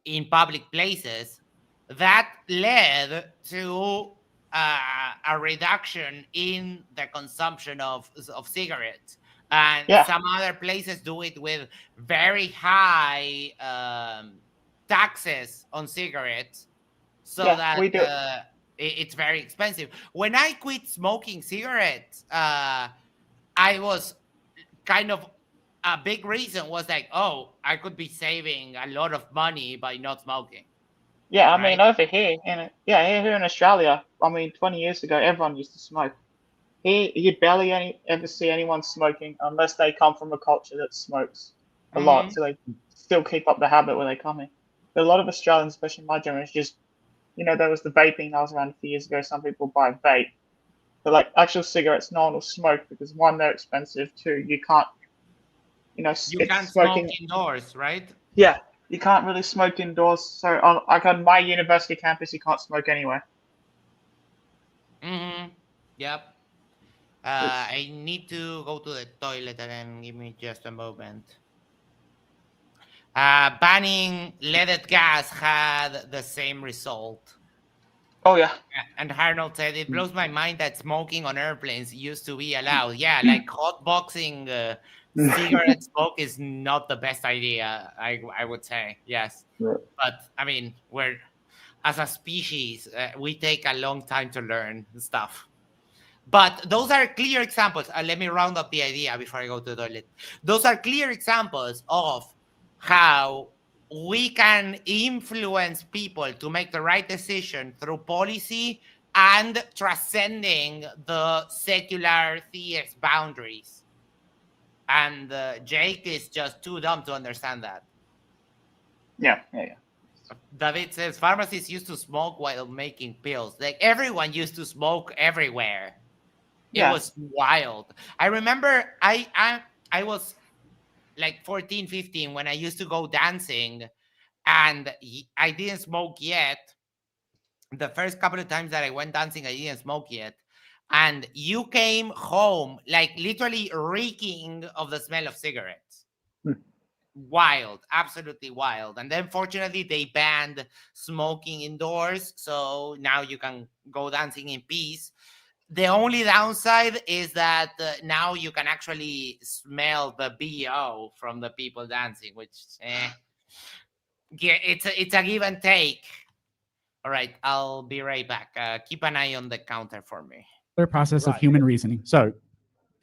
Speaker 2: in public places. That led to a reduction in the consumption of cigarettes. And some other places do it with very high taxes on cigarettes. So that it's very expensive. When I quit smoking cigarettes, I was kind of a big reason was like, oh, I could be saving a lot of money by not smoking.
Speaker 12: Yeah, I mean, over here, here in Australia, I mean, 20 years ago, everyone used to smoke. Here, you'd barely ever see anyone smoking unless they come from a culture that smokes a lot, so they still keep up the habit when they come in. But a lot of Australians, especially my generation, just, you know, there was the vaping that was around a few years ago. Some people buy vape. But like actual cigarettes, no one will smoke because one, they're expensive. Two, you can't, you know,
Speaker 2: you can't smoke indoors, right?
Speaker 12: Yeah, you can't really smoke indoors. So on my university campus, you can't smoke anywhere.
Speaker 2: Yep. I need to go to the toilet and give me just a moment. Banning leaded gas had the same result.
Speaker 12: Oh, yeah.
Speaker 2: And Arnold said, it blows my mind that smoking on airplanes used to be allowed. Yeah, like hotboxing cigarette smoke is not the best idea, I would say. Yes.
Speaker 3: Yeah.
Speaker 2: But, I mean, as a species, we take a long time to learn stuff. But those are clear examples. Let me round up the idea before I go to the toilet. Those are clear examples of how we can influence people to make the right decision through policy and transcending the secular theist boundaries. And Jake is just too dumb to understand that.
Speaker 12: Yeah.
Speaker 2: David says pharmacists used to smoke while making pills. Like everyone used to smoke everywhere. It was wild. I remember I was like 14, 15 when I used to go dancing and I didn't smoke yet. The first couple of times that I went dancing, I didn't smoke yet. And you came home like literally reeking of the smell of cigarettes. Wild, absolutely wild. And then fortunately they banned smoking indoors. So now you can go dancing in peace. The only downside is that now you can actually smell the BO from the people dancing, which it's a give and take. All right, I'll be right back. Keep an eye on the counter for me.
Speaker 7: Their process of human reasoning.
Speaker 9: So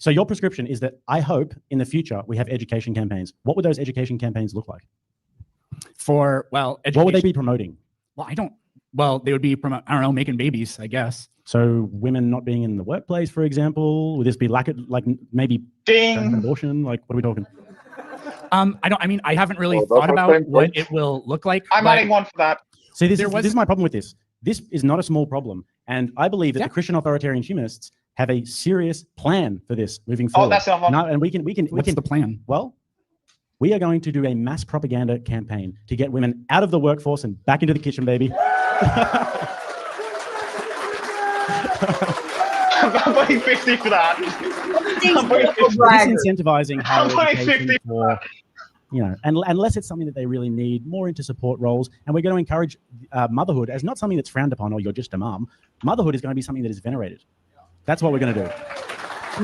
Speaker 9: your prescription is that I hope in the future we have education campaigns. What would those education campaigns look like?
Speaker 7: For, well, education.
Speaker 9: What would they be promoting?
Speaker 7: Well, I don't well, they would be I don't know, making babies, I guess.
Speaker 9: So women not being in the workplace, for example, would this be like maybe
Speaker 12: Ding.
Speaker 9: an abortion? Like, what are we talking?
Speaker 7: I haven't really
Speaker 3: Oh,
Speaker 7: thought
Speaker 3: that's the
Speaker 7: about
Speaker 3: same
Speaker 7: what
Speaker 3: point.
Speaker 7: it will look like.
Speaker 12: I'm
Speaker 7: but
Speaker 12: adding one for that.
Speaker 9: See, this is my problem with this. This is not a small problem. And I believe that the Christian authoritarian humanists have a serious plan for this moving forward.
Speaker 12: Oh, that's enough.
Speaker 9: No, and we can.
Speaker 7: What's the plan?
Speaker 9: Well, we are going to do a mass propaganda campaign to get women out of the workforce and back into the kitchen, baby.
Speaker 12: I'm putting 50 for that. I'm putting 50.
Speaker 9: Disincentivizing higher
Speaker 12: I'm putting
Speaker 9: education
Speaker 12: 50
Speaker 9: for, unless it's something that they really need, more into support roles. And we're going to encourage motherhood as not something that's frowned upon or you're just a mom. Motherhood is going to be something that is venerated. That's what we're going to do.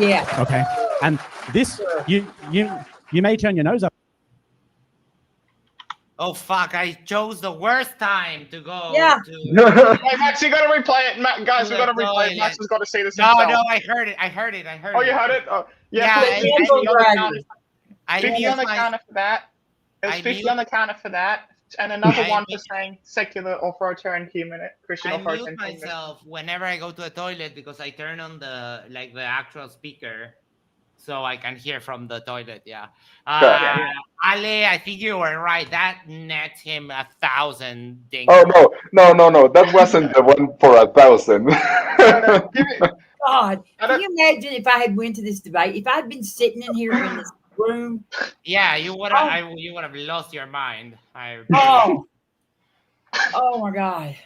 Speaker 8: Yeah.
Speaker 9: Okay. And this, you may turn your nose up.
Speaker 2: Oh fuck! I chose the worst time to go.
Speaker 8: Yeah.
Speaker 12: Hey, Max, you gotta replay it. Guys, we gotta replay it. Max has got to see this himself.
Speaker 2: No, I heard it.
Speaker 12: Oh, you heard it? Oh, yeah.
Speaker 2: I
Speaker 12: 50 on the counter for that. It was 50 on the counter for that. And another one for saying secular authoritarian Christian
Speaker 2: I
Speaker 12: authoritarian
Speaker 2: mute myself whenever I go to the toilet because I turn on the actual speaker so I can hear from the toilet. Yeah. Ale, I think you were right. That nets him 1,000 dings.
Speaker 3: Oh no! That wasn't the one for 1,000.
Speaker 8: God, can you imagine if I had went to this debate? If I had been sitting in here in this room.
Speaker 2: Yeah, you would have lost your mind.
Speaker 8: Oh my God.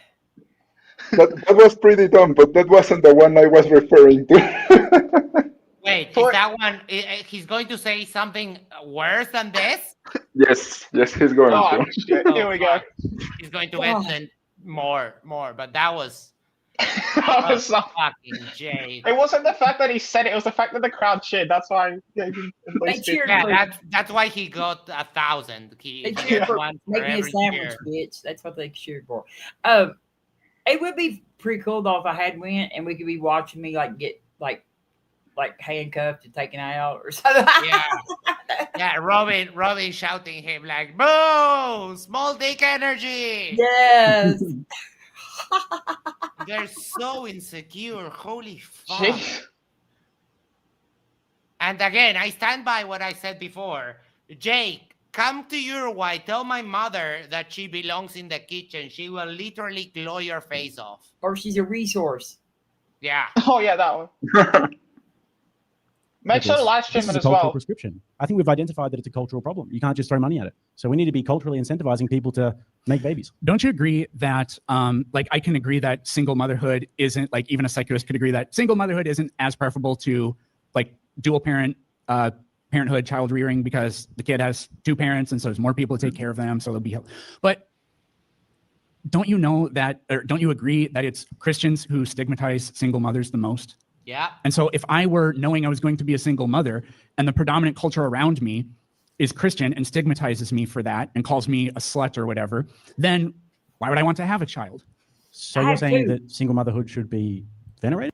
Speaker 3: That was pretty dumb, but that wasn't the one I was referring to.
Speaker 2: Wait, is that one? He's going to say something worse than this?
Speaker 3: Yes, he's going to.
Speaker 12: Shit. Here we go.
Speaker 2: He's going to mention more, but that was
Speaker 12: so
Speaker 2: fucking Jay.
Speaker 12: It wasn't the fact that he said it; it was the fact that the crowd cheered. That's why.
Speaker 2: That's why he got 1,000.
Speaker 8: They cheered for make me a sandwich, bitch. That's what they cheered for. It would be pretty cool though if I had went and we could be watching me get handcuffed and taken out or something.
Speaker 2: Yeah, Robin shouting him like, "Boo! Small dick energy!"
Speaker 8: Yes.
Speaker 2: They're so insecure. Holy fuck. And again, I stand by what I said before. Jake, come to Uruguay. Tell my mother that she belongs in the kitchen. She will literally claw your face off.
Speaker 8: Or she's a resource.
Speaker 2: Yeah.
Speaker 12: Oh, yeah, that one. Make sure to live stream it as well.
Speaker 9: Prescription. I think we've identified that it's a cultural problem. You can't just throw money at it. So we need to be culturally incentivizing people to make babies.
Speaker 7: Don't you agree that, I can agree that single motherhood isn't, even a secularist could agree that single motherhood isn't as preferable to, dual parenthood, child rearing, because the kid has two parents, and so there's more people to take care of them, so they'll be helped. But don't you know that, or don't you agree that it's Christians who stigmatize single mothers the most?
Speaker 2: Yeah.
Speaker 7: And so if I were knowing I was going to be a single mother and the predominant culture around me is Christian and stigmatizes me for that and calls me a slut or whatever, then why would I want to have a child?
Speaker 9: So you're saying that single motherhood should be venerated?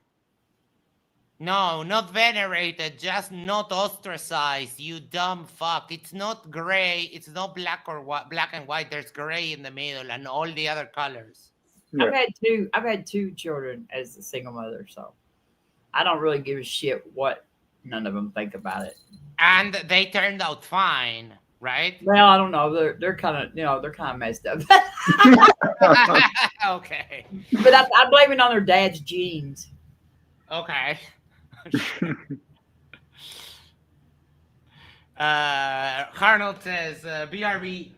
Speaker 2: No, not venerated, just not ostracized, you dumb fuck. It's not gray, it's not black and white, there's gray in the middle and all the other colors.
Speaker 8: Yeah. I've had two children as a single mother, so I don't really give a shit what none of them think about it.
Speaker 2: And they turned out fine, right?
Speaker 8: Well, I don't know. They're kind of messed up.
Speaker 2: Okay.
Speaker 8: But I blame it on their dad's genes.
Speaker 2: Okay. Arnold says, BRB,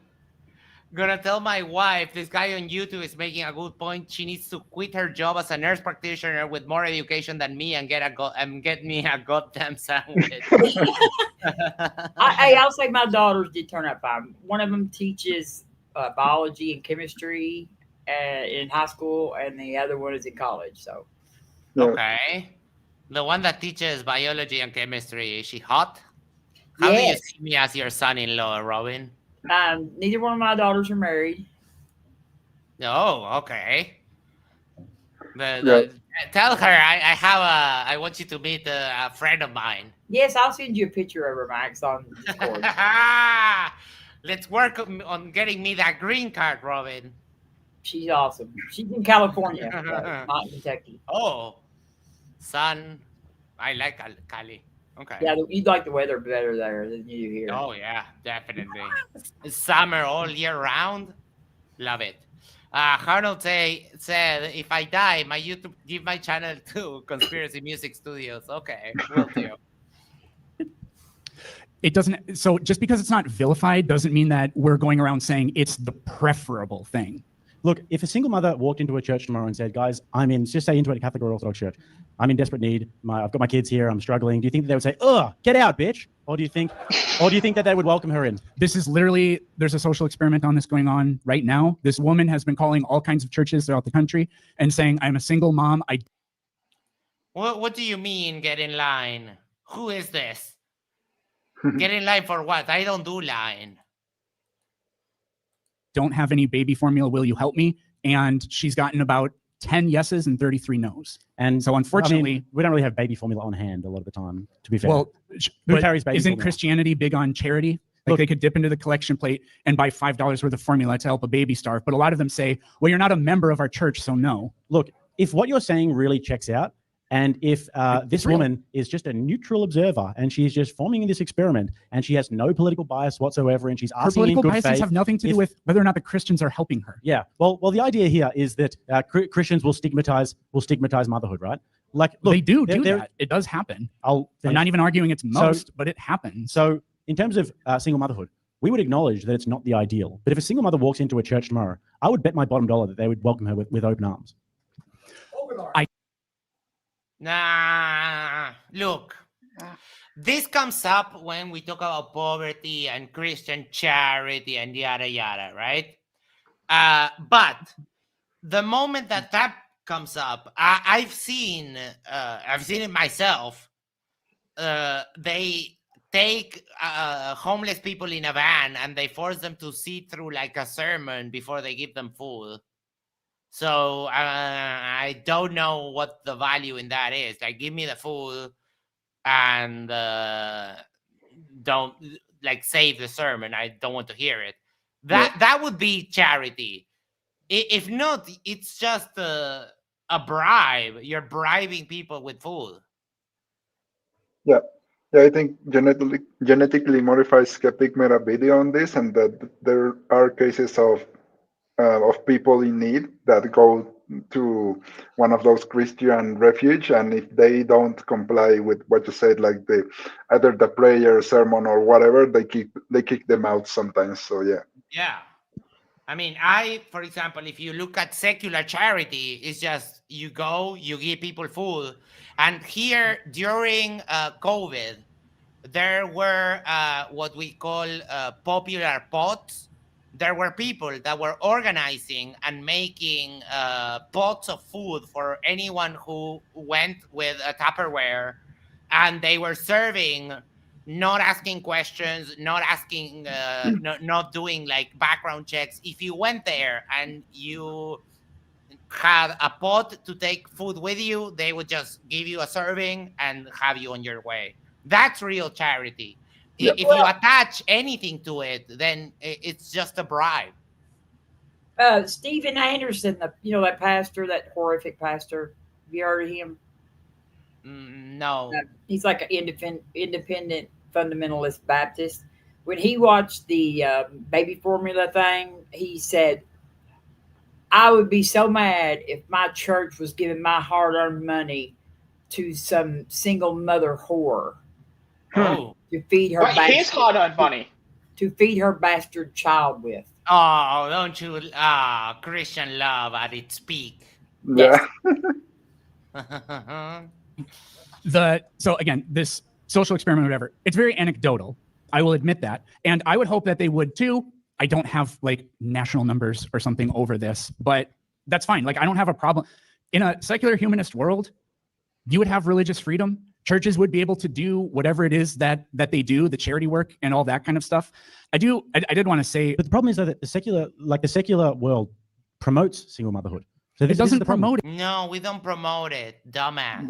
Speaker 2: gonna tell my wife this guy on YouTube is making a good point. She needs to quit her job as a nurse practitioner with more education than me and get me a goddamn sandwich.
Speaker 8: I'll say my daughters did turn out fine. One of them teaches biology and chemistry in high school, and the other one is in college. So,
Speaker 2: okay, the one that teaches biology and chemistry, is she hot? How do you see me as your son-in-law, Robin?
Speaker 8: Neither one of my daughters are married.
Speaker 2: Oh, okay. Tell her I want you to meet a friend of mine.
Speaker 8: Yes, I'll send you a picture of her, Max, on Discord.
Speaker 2: Let's work on getting me that green card, Robin.
Speaker 8: She's awesome. She's in California, not in Kentucky.
Speaker 2: Oh, sun. I like Cali. Okay.
Speaker 8: Yeah, you'd like the weather better there than you do here.
Speaker 2: Oh yeah, definitely. It's summer all year round. Love it. Harold said, if I die, my YouTube give my channel to Conspiracy Music Studios. Okay, will do.
Speaker 7: It doesn't. So just because it's not vilified doesn't mean that we're going around saying it's the preferable thing.
Speaker 9: Look, if a single mother walked into a church tomorrow and said, guys, I'm in, just say into a Catholic or Orthodox church, I'm in desperate need, I've got my kids here, I'm struggling, do you think that they would say, ugh, get out, bitch? Or do you think that they would welcome her in?
Speaker 7: This is literally, there's a social experiment on this going on right now. This woman has been calling all kinds of churches throughout the country and saying, I'm a single mom.
Speaker 2: What do you mean, get in line? Who is this? Get in line for what? I don't do line.
Speaker 7: Don't have any baby formula. Will you help me? And she's gotten about 10 yeses and 33 nos.
Speaker 9: And
Speaker 7: so unfortunately,
Speaker 9: I mean, we don't really have baby formula on hand a lot of the time, to be fair.
Speaker 7: Well,
Speaker 9: who carries baby
Speaker 7: isn't
Speaker 9: formula?
Speaker 7: Christianity big on charity? Like they could dip into the collection plate and buy $5 worth of formula to help a baby starve. But a lot of them say, well, you're not a member of our church, so no.
Speaker 9: Look, if what you're saying really checks out, and if this woman is just a neutral observer and she's just forming this experiment and she has no political bias whatsoever and she's
Speaker 7: Her
Speaker 9: asking in
Speaker 7: political
Speaker 9: good
Speaker 7: biases
Speaker 9: faith,
Speaker 7: have nothing to do with whether or not the Christians are helping her.
Speaker 9: Yeah, well, the idea here is that Christians will stigmatize motherhood, right? Like, look,
Speaker 7: they do that. It does happen. I'm not even arguing it's most, but it happens.
Speaker 9: So in terms of single motherhood, we would acknowledge that it's not the ideal. But if a single mother walks into a church tomorrow, I would bet my bottom dollar that they would welcome her with open arms.
Speaker 2: Nah, look, this comes up when we talk about poverty and Christian charity and yada yada, right? But the moment that comes up, I've seen it myself. They take homeless people in a van and they force them to sit through like a sermon before they give them food. So I don't know what the value in that is. Like, give me the food and don't like save the sermon. I don't want to hear it. That would be charity. If not, it's just a bribe. You're bribing people with food.
Speaker 3: Yeah, I think genetically modified skeptic made a video on this, and that there are cases of people in need that go to one of those Christian refuge, and if they don't comply with what you said, like either the prayer, sermon, or whatever, they kick them out sometimes. So yeah.
Speaker 2: I mean, for example, if you look at secular charity, it's just you go, you give people food, and here during COVID, there were what we call popular pots. There were people that were organizing and making pots of food for anyone who went with a Tupperware, and they were serving, not asking questions, not asking, not doing like background checks. If you went there and you had a pot to take food with you, they would just give you a serving and have you on your way. That's real charity. If you attach anything to it, then it's just a bribe.
Speaker 8: Stephen Anderson, that pastor, that horrific pastor. Have you heard of him?
Speaker 2: No.
Speaker 8: He's like an independent fundamentalist Baptist. When he watched the baby formula thing, he said, I would be so mad if my church was giving my hard-earned money to some single mother whore.
Speaker 2: Oh.
Speaker 8: To feed her
Speaker 12: his hard-earned money.
Speaker 8: To feed her bastard child with.
Speaker 2: Oh, don't you? Christian love at its peak.
Speaker 3: Yeah.
Speaker 7: So again, this social experiment, whatever, it's very anecdotal. I will admit that. And I would hope that they would too. I don't have like national numbers or something over this, but that's fine. Like, I don't have a problem. In a secular humanist world, you would have religious freedom. Churches would be able to do whatever it is that they do, the charity work and all that kind of stuff. I did want to say,
Speaker 9: but the problem is that the secular world promotes single motherhood. So
Speaker 7: it doesn't promote it.
Speaker 2: No, we don't promote it, dumbass.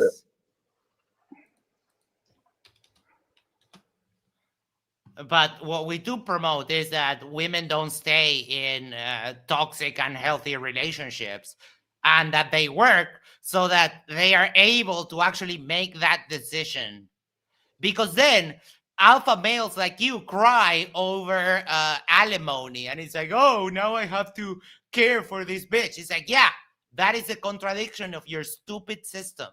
Speaker 2: But what we do promote is that women don't stay in toxic, unhealthy relationships, and that they work so that they are able to actually make that decision. Because then alpha males like you cry over alimony, and it's like, oh, now I have to care for this bitch. It's like, yeah, that is a contradiction of your stupid system.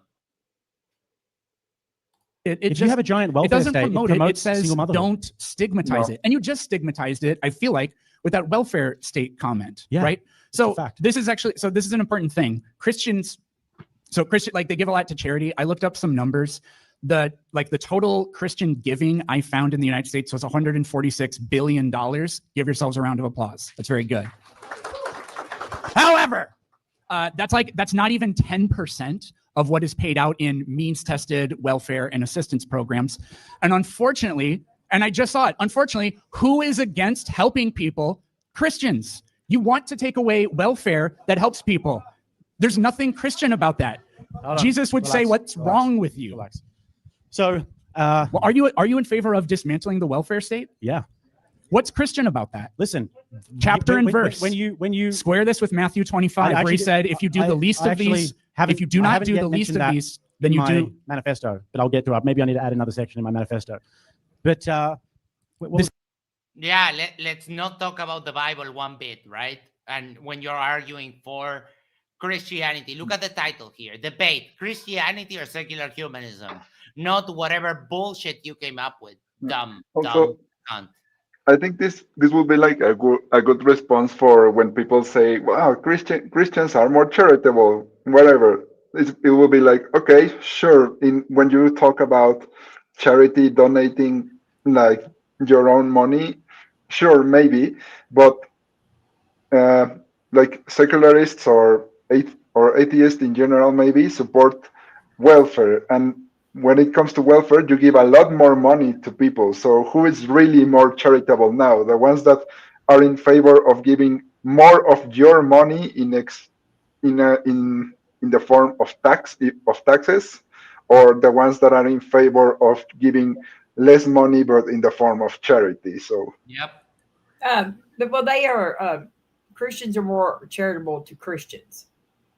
Speaker 9: If you have a giant welfare
Speaker 7: it doesn't
Speaker 9: state,
Speaker 7: promote
Speaker 9: it
Speaker 7: it. It
Speaker 9: promotes
Speaker 7: says
Speaker 9: single motherhood.
Speaker 7: don't stigmatize
Speaker 3: No.
Speaker 7: it, and you just stigmatized it. I feel like with that welfare state comment,
Speaker 9: Yeah,
Speaker 7: right? So
Speaker 9: fact.
Speaker 7: this is an important thing. Christian, like they give a lot to charity. I looked up some numbers. The total Christian giving I found in the United States was $146 billion. Give yourselves a round of applause. That's very good. However, that's not even 10% of what is paid out in means-tested welfare and assistance programs. And unfortunately, and I just saw it, unfortunately, who is against helping people? Christians. You want to take away welfare that helps people. There's nothing Christian about that. Jesus would say, what's wrong with you?
Speaker 9: Relax. So,
Speaker 7: well, are you in favor of dismantling the welfare state?
Speaker 9: Yeah.
Speaker 7: What's Christian about that?
Speaker 9: Listen,
Speaker 7: chapter and verse.
Speaker 9: When you
Speaker 7: square this with Matthew 25, where he said, if you do the least of these, if you do not do the least of these, then you do
Speaker 9: manifesto. But I'll get to it. Maybe I need to add another section in my manifesto. But
Speaker 2: yeah, let's not talk about the Bible one bit, right? And when you're arguing for Christianity, look at the title here: debate Christianity or secular humanism, not whatever bullshit you came up with. Dumb cunt.
Speaker 3: I think this will be like a good response for when people say, "Wow, Christians are more charitable." Whatever, it will be like, okay, sure. When you talk about charity, donating like your own money, sure, maybe, but like secularists or atheists in general maybe support welfare, and when it comes to welfare, you give a lot more money to people. So who is really more charitable now? The ones that are in favor of giving more of your money in the form of taxes, or the ones that are in favor of giving less money but in the form of charity? So
Speaker 2: yep.
Speaker 8: Well, they are Christians are more charitable to Christians.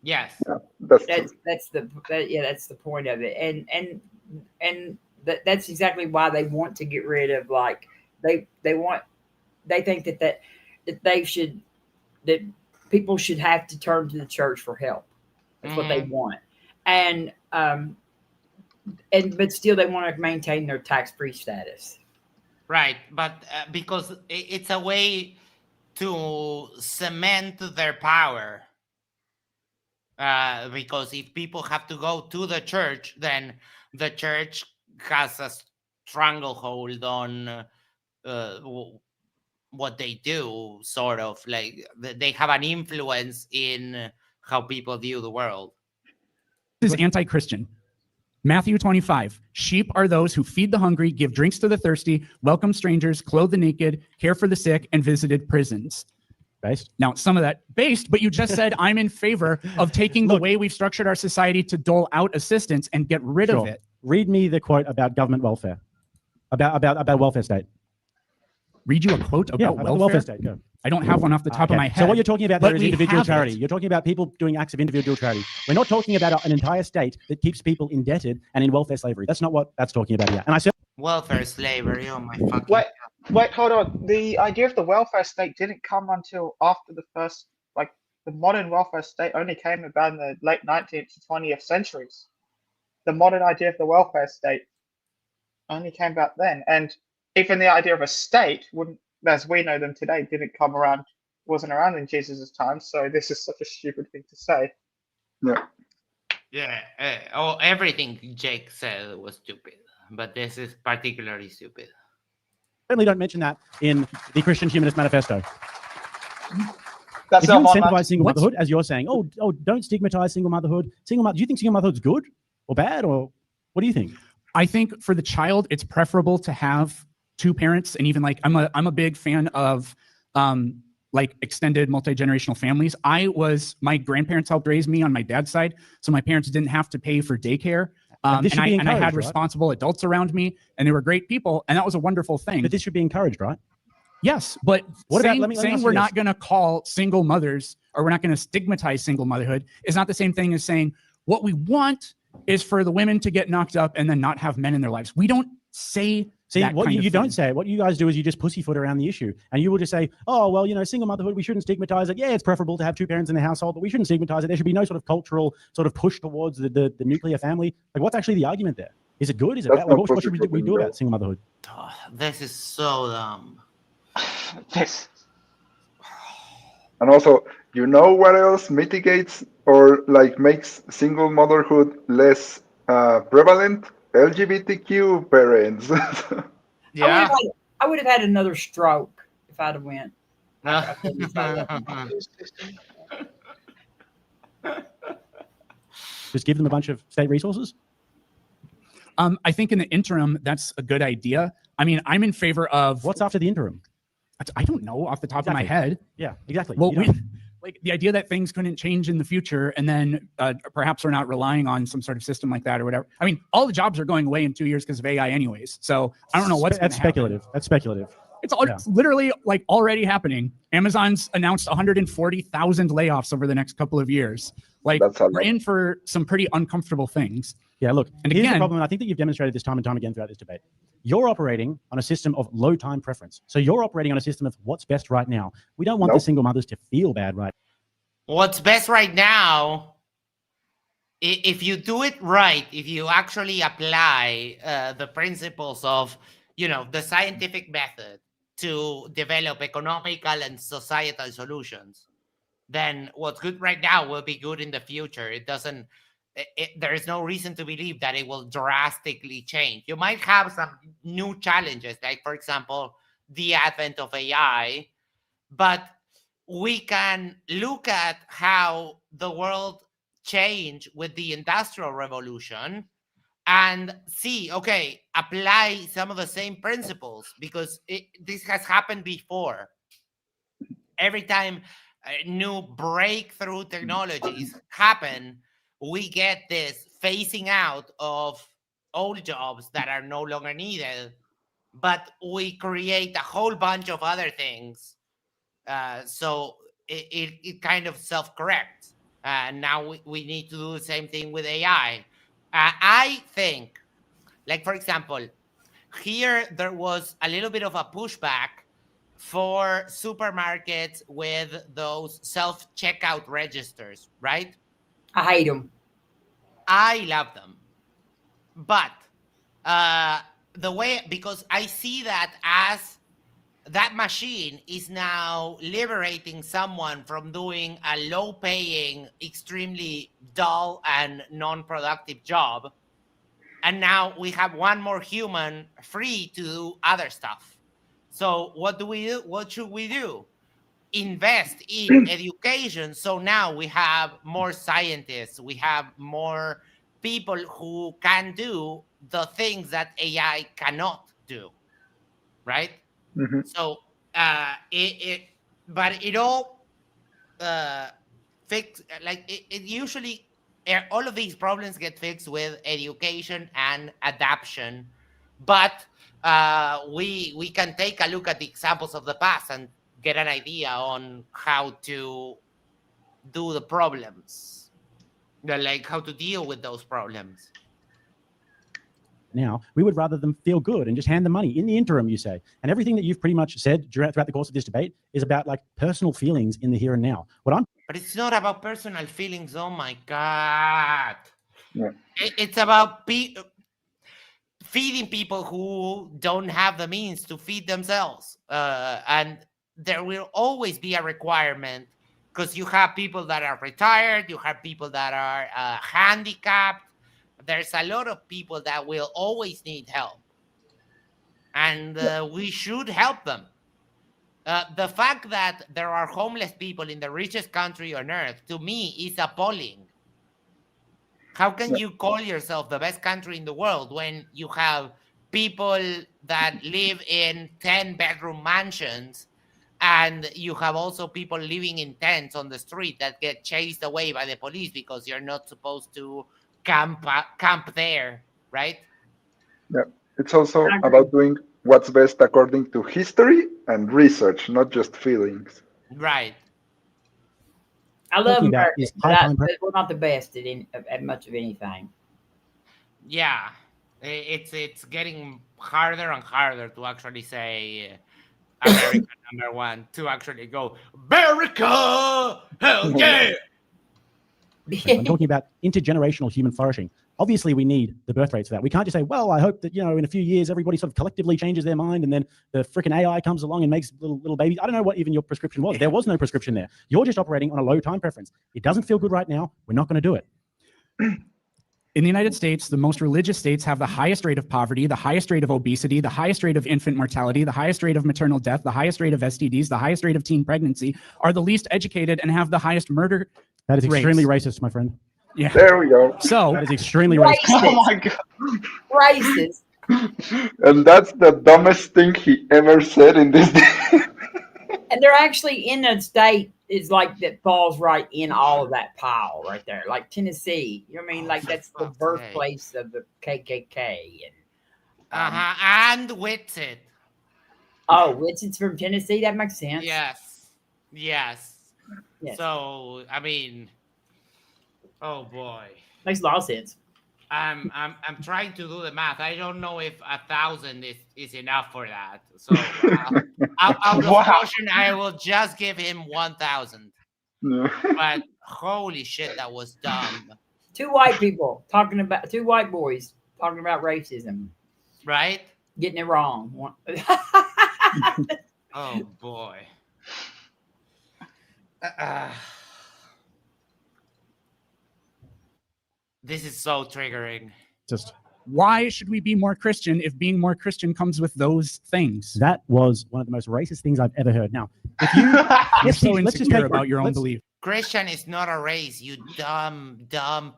Speaker 2: Yes,
Speaker 3: yeah,
Speaker 8: that's the point of it, and that's exactly why they want to get rid of, like, they think that people should have to turn to the church for help. That's what they want, and but still they want to maintain their tax-free status.
Speaker 2: Right, but because it's a way to cement their power. Because if people have to go to the church, then the church has a stranglehold on what they do, sort of like they have an influence in how people view the world.
Speaker 7: This is anti-Christian. Matthew 25, sheep are those who feed the hungry, give drinks to the thirsty, welcome strangers, clothe the naked, care for the sick, and visited prisons.
Speaker 9: Based?
Speaker 7: Now, some of that based, but you just said I'm in favor of taking the way we've structured our society to dole out assistance and get rid of it.
Speaker 9: Read me the quote about government welfare, about welfare state.
Speaker 7: Read you a quote about
Speaker 9: welfare state. Go.
Speaker 7: I don't have one off the top of my head.
Speaker 9: So what you're talking about there is individual charity.
Speaker 7: It.
Speaker 9: You're talking about people doing acts of individual charity. We're not talking about an entire state that keeps people indebted and in welfare slavery. That's not what that's talking about here. And I said
Speaker 2: welfare slavery. Oh my fucking.
Speaker 12: Wait, hold on. The idea of the welfare state didn't come until after the modern welfare state only came about in the late 19th to 20th centuries. The modern idea of the welfare state only came about then. And even the idea of a state, as we know them today, wasn't around in Jesus' time. So this is such a stupid thing to say.
Speaker 2: Yeah. Everything Jake said was stupid, but this is particularly stupid.
Speaker 9: Certainly don't mention that in the Christian Humanist Manifesto.
Speaker 12: That's
Speaker 9: if you
Speaker 12: not
Speaker 9: incentivize single motherhood, as you're saying, don't stigmatize single motherhood. Do you think single motherhood's good or bad, or what do you think?
Speaker 7: I think for the child, it's preferable to have two parents, and even like I'm a big fan of like extended multi-generational families. My grandparents helped raise me on my dad's side, so my parents didn't have to pay for daycare.
Speaker 9: this should be
Speaker 7: and I had
Speaker 9: encouraged, right?
Speaker 7: responsible adults around me, and they were great people, and that was a wonderful thing.
Speaker 9: But this should be encouraged, right?
Speaker 7: Yes, but
Speaker 9: What about-
Speaker 7: saying,
Speaker 9: let me
Speaker 7: saying
Speaker 9: ask you
Speaker 7: we're
Speaker 9: this.
Speaker 7: not going to call single mothers, or we're not going to stigmatize single motherhood, is not the same thing as saying what we want is for the women to get knocked up and then not have men in their lives. We don't say
Speaker 9: See,
Speaker 7: that
Speaker 9: what
Speaker 7: kind
Speaker 9: you
Speaker 7: of
Speaker 9: don't
Speaker 7: thing.
Speaker 9: say, what you guys do is you just pussyfoot around the issue, and you will just say, oh, well, you know, single motherhood, we shouldn't stigmatize it. Yeah, it's preferable to have two parents in the household, but we shouldn't stigmatize it. There should be no sort of cultural sort of push towards the nuclear family. Like, what's actually the argument there? Is it good? Is it
Speaker 3: That's
Speaker 9: bad? Like,
Speaker 3: not
Speaker 9: what should we
Speaker 3: pussyfooting,
Speaker 9: do
Speaker 3: though.
Speaker 9: about single motherhood?
Speaker 2: Oh, this is so dumb.
Speaker 12: This.
Speaker 3: And also, you know what else mitigates or like makes single motherhood less prevalent? LGBTQ parents.
Speaker 2: Yeah.
Speaker 8: I would have had another stroke if I'd have went.
Speaker 9: Just give them a bunch of state resources?
Speaker 7: I think in the interim, that's a good idea. I mean, I'm in favor of...
Speaker 9: What's after the interim?
Speaker 7: I don't know off the top of my head.
Speaker 9: Yeah, exactly.
Speaker 7: Well,
Speaker 9: You don't.
Speaker 7: like the idea that things couldn't change in the future, and then perhaps we're not relying on some sort of system like that or whatever. I mean, all the jobs are going away in 2 years because of AI anyways. So I don't know what's
Speaker 9: That's speculative. That's speculative.
Speaker 7: It's literally like already happening. Amazon's announced 140,000 layoffs over the next couple of years. Like we're in for some pretty uncomfortable things.
Speaker 9: Yeah, look,
Speaker 7: and
Speaker 9: here's
Speaker 7: again,
Speaker 9: the problem, and I think that you've demonstrated this time and time again throughout this debate. You're operating on a system of low time preference. So you're operating on a system of what's best right now. We don't want the single mothers to feel bad right
Speaker 2: What's best right now, if you do it right, if you actually apply the principles of, you know, the scientific method to develop economical and societal solutions, then what's good right now will be good in the future. It doesn't, there is no reason to believe that it will drastically change. You might have some new challenges, like, for example, the advent of AI, but we can look at how the world changed with the Industrial Revolution and see, okay, apply some of the same principles, because this has happened before. Every time new breakthrough technologies happen, we get this phasing out of old jobs that are no longer needed, but we create a whole bunch of other things. So it kind of self-corrects. Now we need to do the same thing with AI. I think, like, for example, here there was a little bit of a pushback for supermarkets with those self-checkout registers, right?
Speaker 8: I hate them.
Speaker 2: I love them. But the way, because I see that as that machine is now liberating someone from doing a low-paying, extremely dull and non-productive job. And now we have one more human free to do other stuff. So what do we do? What should we do? Invest in education. So now we have more scientists. We have more people who can do the things that AI cannot do, right?
Speaker 3: Mm-hmm.
Speaker 2: So but it all fix, like it usually, all of these problems get fixed with education and adaptation. But we can take a look at the examples of the past and get an idea on how to do the problems, like how to deal with those problems.
Speaker 9: now. We would rather them feel good and just hand the money in the interim, you say. And everything that you've pretty much said throughout the course of this debate is about like personal feelings in the here and now.
Speaker 2: But it's not about personal feelings. Oh my God.
Speaker 3: Yeah.
Speaker 2: It's about feeding people who don't have the means to feed themselves. And there will always be a requirement, because you have people that are retired, you have people that are handicapped. There's a lot of people that will always need help. And we should help them. The fact that there are homeless people in the richest country on earth, to me, is appalling. How can you call yourself the best country in the world when you have people that live in 10-bedroom mansions, and you have also people living in tents on the street that get chased away by the police because you're not supposed to camp there, right?
Speaker 3: Yeah. It's also about doing what's best according to history and research, not just feelings.
Speaker 2: Right.
Speaker 8: I love
Speaker 9: Talking about
Speaker 8: America,
Speaker 9: is
Speaker 8: but
Speaker 9: high time
Speaker 8: we're not the best at much of anything.
Speaker 2: Yeah, it's getting harder and harder to actually say America number one, to actually go America, hell yeah.
Speaker 9: I'm talking about intergenerational human flourishing. Obviously, we need the birth rates for that. We can't just say, well, I hope that, in a few years, everybody sort of collectively changes their mind and then the freaking AI comes along and makes little babies. I don't know what even your prescription was. There was no prescription there. You're just operating on a low time preference. It doesn't feel good right now. We're not going to do it.
Speaker 7: In the United States, the most religious states have the highest rate of poverty, the highest rate of obesity, the highest rate of infant mortality, the highest rate of maternal death, the highest rate of STDs, the highest rate of teen pregnancy, are the least educated, and have the highest murder.
Speaker 9: That is extremely
Speaker 7: rates.
Speaker 9: racist, my friend.
Speaker 7: Yeah.
Speaker 3: There we go.
Speaker 7: So
Speaker 9: that is extremely
Speaker 8: racist.
Speaker 9: racist.
Speaker 12: Oh my god.
Speaker 8: Racist.
Speaker 3: And that's the dumbest thing he ever said in this day.
Speaker 8: And they're actually in a state is like that falls right in all of that pile right there, like Tennessee. You know what I mean? Like that's the birthplace of the KKK and
Speaker 2: And Whitsett.
Speaker 8: Oh, Whitsett's from Tennessee. That makes sense.
Speaker 2: Yes.
Speaker 8: Yes.
Speaker 2: So I mean, oh boy,
Speaker 8: makes a lot of sense.
Speaker 2: I'm trying to do the math. I don't know if 1,000 is enough for that. So out of caution, I will just give him 1,000. But holy shit, that was dumb.
Speaker 8: Two white boys talking about racism.
Speaker 2: Right?
Speaker 8: Getting it wrong.
Speaker 2: Oh boy. This is so triggering.
Speaker 9: Just
Speaker 7: why should we be more Christian if being more Christian comes with those things?
Speaker 9: That was one of the most racist things I've ever heard. Now, if you
Speaker 7: You're so insecure about your own belief.
Speaker 2: Christian is not a race, you dumb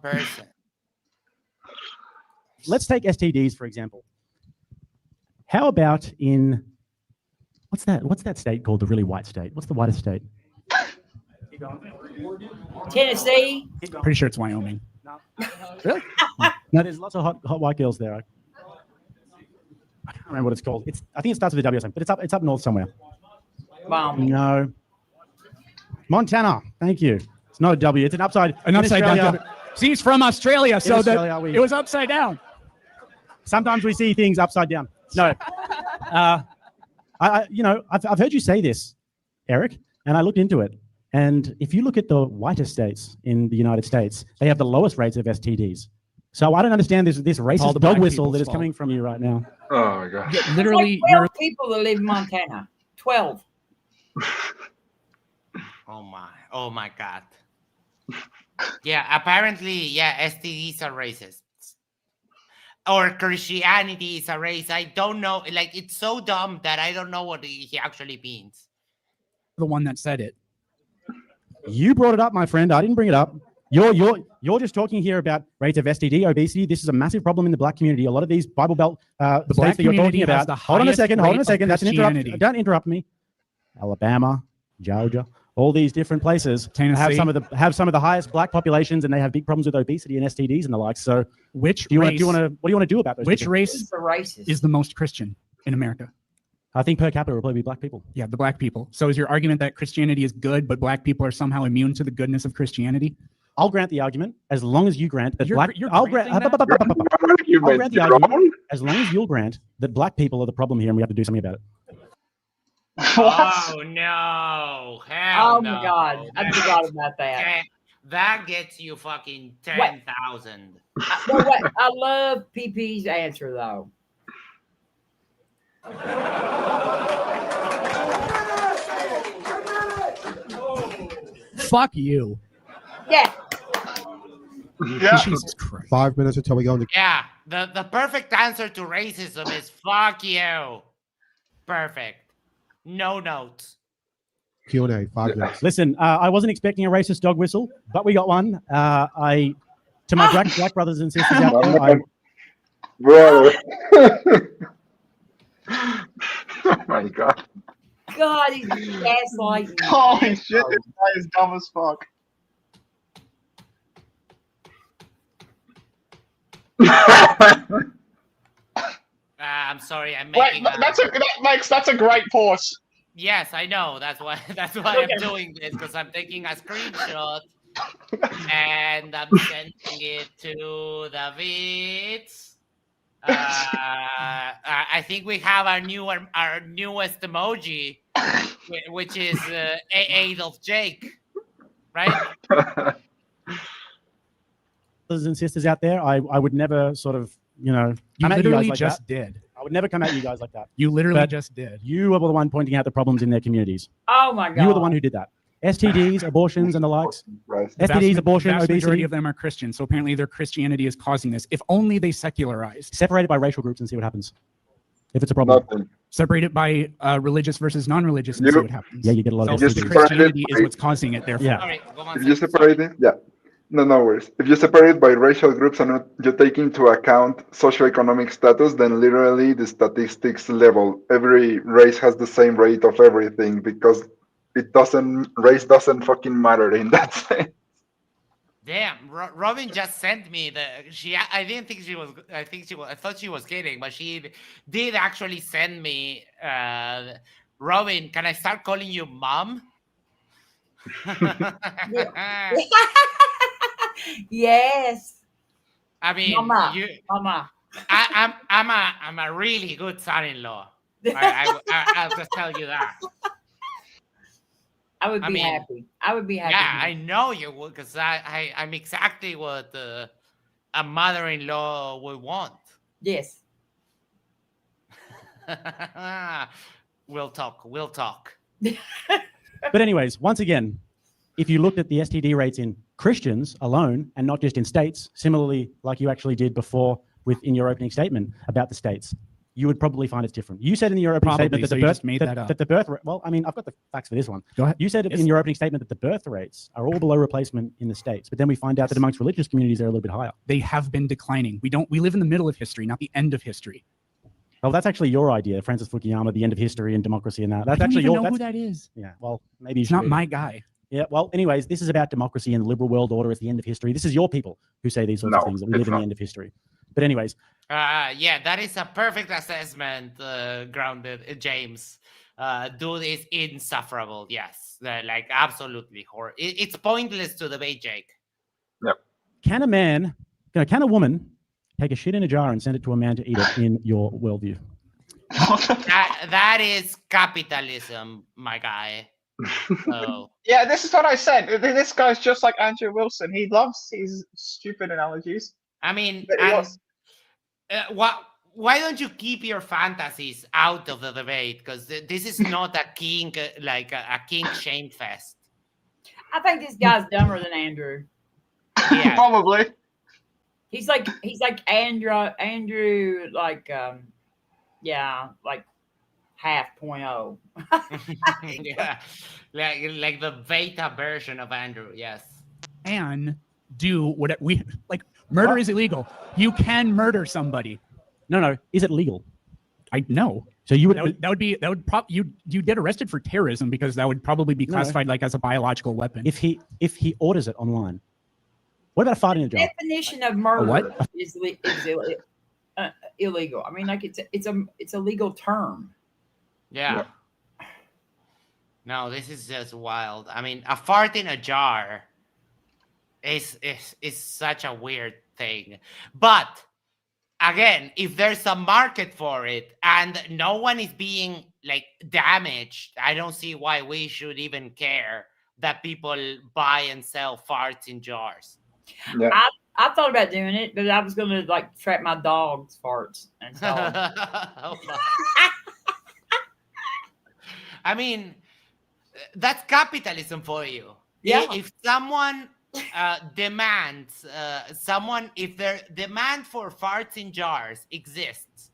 Speaker 2: person.
Speaker 9: Let's take STDs, for example. How about in what's that state called, the really white state? What's the whitest state?
Speaker 8: Tennessee.
Speaker 7: Pretty sure it's Wyoming.
Speaker 9: Really? No, there's lots of hot white girls there. I can't remember what it's called. I think it starts with a W or something, but it's up north somewhere. No. Montana. Thank you. It's not a W. It's an upside
Speaker 7: down W. See, he's from Australia, so it was upside down.
Speaker 9: Sometimes we see things upside down. No. I've heard you say this, Eric, and I looked into it. And if you look at the whitest states in the United States, they have the lowest rates of STDs. So I don't understand this racist dog whistle that is coming from you right now.
Speaker 3: Oh my god!
Speaker 7: Yeah, literally,
Speaker 8: like 12 people that live in Montana. 12.
Speaker 2: Oh my god. Yeah, apparently, STDs are racists. Or Christianity is a race. I don't know. Like, it's so dumb that I don't know what he actually means.
Speaker 7: The one that said it.
Speaker 9: You brought it up, my friend. I didn't bring it up. You're just talking here about rates of STD, obesity. This is a massive problem in the black community. A lot of these Bible Belt states that you're talking about. Hold on a second. That's an interrupt. Don't interrupt me. Alabama, Georgia, all these different places have some of the highest black populations, and they have big problems with obesity and STDs and the like. So, what do you want to do about those?
Speaker 7: Which race is the most Christian in America?
Speaker 9: I think per capita will probably be black people.
Speaker 7: Yeah, the black people. So is your argument that Christianity is good, but black people are somehow immune to the goodness of Christianity?
Speaker 9: I'll grant the argument as long as you grant that I'll grant the argument as long as you'll grant that black people are the problem here and we have to do something about it.
Speaker 2: Oh no! Hell no!
Speaker 8: My god! I forgot about that.
Speaker 2: That gets you fucking 10,000.
Speaker 8: I love PP's answer though.
Speaker 7: Fuck you.
Speaker 8: Yeah.
Speaker 7: Jesus Christ.
Speaker 6: 5 minutes until we go into.
Speaker 2: Yeah, the perfect answer to racism is fuck you. Perfect. No notes.
Speaker 6: Q&A, 5 minutes.
Speaker 9: Listen, I wasn't expecting a racist dog whistle, but we got one. To my black brothers and sisters out there,
Speaker 3: brother. Oh my god.
Speaker 8: God, he's gaslighting.
Speaker 12: Holy shit, this guy is dumb as fuck.
Speaker 2: I'm sorry, I'm
Speaker 12: Wait,
Speaker 2: making.
Speaker 12: that's a great pause.
Speaker 2: Yes, I know. That's why I'm doing this, because I'm taking a screenshot and I'm sending it to David. I think we have our newest emoji, which is Adolf Jake, right?
Speaker 9: Brothers and sisters out there, I would never sort of,
Speaker 7: You
Speaker 9: come at guys
Speaker 7: literally
Speaker 9: like
Speaker 7: just
Speaker 9: that.
Speaker 7: did.
Speaker 9: I would never come at you guys like that.
Speaker 7: You literally
Speaker 9: But
Speaker 7: just did.
Speaker 9: You were the one pointing out the problems in their communities.
Speaker 8: Oh my God.
Speaker 9: You were the one who did that. STDs, abortions, and the likes. STDs, abortion,
Speaker 7: vast
Speaker 9: obesity.
Speaker 7: majority of them are Christian, so apparently their Christianity is causing this. If only they secularized.
Speaker 9: Separate it by racial groups and see what happens. If it's a problem.
Speaker 3: Nothing.
Speaker 7: Separate it by religious versus non-religious and see what happens.
Speaker 9: Yeah, you get a lot of
Speaker 7: So
Speaker 9: STDs.
Speaker 7: Christianity is what's causing it, therefore.
Speaker 9: Yeah.
Speaker 2: Sorry, go on,
Speaker 3: If you separate it, no worries. If you separate by racial groups and you take into account socioeconomic status, then literally the statistics level. Every race has the same rate of everything because race doesn't fucking matter in that sense.
Speaker 2: Damn, Robin just sent me I didn't think she was. I thought she was kidding, but she did actually send me. Robin, can I start calling you mom?
Speaker 8: Yes.
Speaker 2: I mean,
Speaker 8: Mama.
Speaker 2: I'm a really good son-in-law. I'll just tell you that.
Speaker 8: I would be happy. I would be happy.
Speaker 2: Yeah, I know you would, because I'm exactly what a mother-in-law would want.
Speaker 8: Yes.
Speaker 2: We'll talk.
Speaker 9: But anyways, once again, if you looked at the STD rates in Christians alone and not just in states, similarly like you actually did before in your opening statement about the states, you would probably find it's different. You said in your opening statement that the birth rate, well, I mean, I've got the facts for this one.
Speaker 7: Go ahead.
Speaker 9: You said in your opening statement that the birth rates are all below replacement in the states, but then we find out that amongst religious communities they're a little bit higher.
Speaker 7: They have been declining. We live in the middle of history, not the end of history.
Speaker 9: Well, that's actually your idea, Francis Fukuyama, the end of history and democracy and that. That's
Speaker 7: I don't
Speaker 9: actually
Speaker 7: even
Speaker 9: your.
Speaker 7: know who that is.
Speaker 9: Yeah, well, maybe you
Speaker 7: It's
Speaker 9: should
Speaker 7: not
Speaker 9: read
Speaker 7: my
Speaker 9: it.
Speaker 7: guy.
Speaker 9: Yeah, well, anyways, this is about democracy and the liberal world order as the end of history. This is your people who say these sorts of things, that we live in the end of history. But anyways.
Speaker 2: Yeah, that is a perfect assessment, grounded, James. Dude is insufferable. Yes, like absolutely horrible. It's pointless to debate, Jake.
Speaker 3: Yep.
Speaker 9: Can a woman take a shit in a jar and send it to a man to eat it in your worldview?
Speaker 2: that is capitalism, my guy. So.
Speaker 12: Yeah, this is what I said. This guy's just like Andrew Wilson. He loves his stupid analogies.
Speaker 2: I mean, why don't you keep your fantasies out of the debate? Because this is not a king a king shame fest.
Speaker 8: I think this guy's dumber than Andrew.
Speaker 2: Yeah,
Speaker 12: probably.
Speaker 8: He's like Andrew, like half 0.0.
Speaker 2: Yeah, like the beta version of Andrew. Yes,
Speaker 7: and do what we like. Murder is illegal. You can murder somebody.
Speaker 9: No. Is it legal?
Speaker 7: I know.
Speaker 9: So you would
Speaker 7: you'd get arrested for terrorism because that would probably be classified like as a biological weapon.
Speaker 9: If he orders it online. What about a fart in a jar?
Speaker 8: Definition of murder
Speaker 7: what?
Speaker 8: is illegal. I mean, like it's a legal term.
Speaker 2: Yeah. No, this is just wild. I mean, a fart in a jar is such a weird thing. But again, if there's a market for it and no one is being like damaged, I don't see why we should even care that people buy and sell farts in jars.
Speaker 3: Yeah.
Speaker 8: I thought about doing it, but I was going to like trap my dog's farts and stuff.
Speaker 2: I mean, that's capitalism for you.
Speaker 8: Yeah.
Speaker 2: If someone demands, if their demand for farts in jars exists,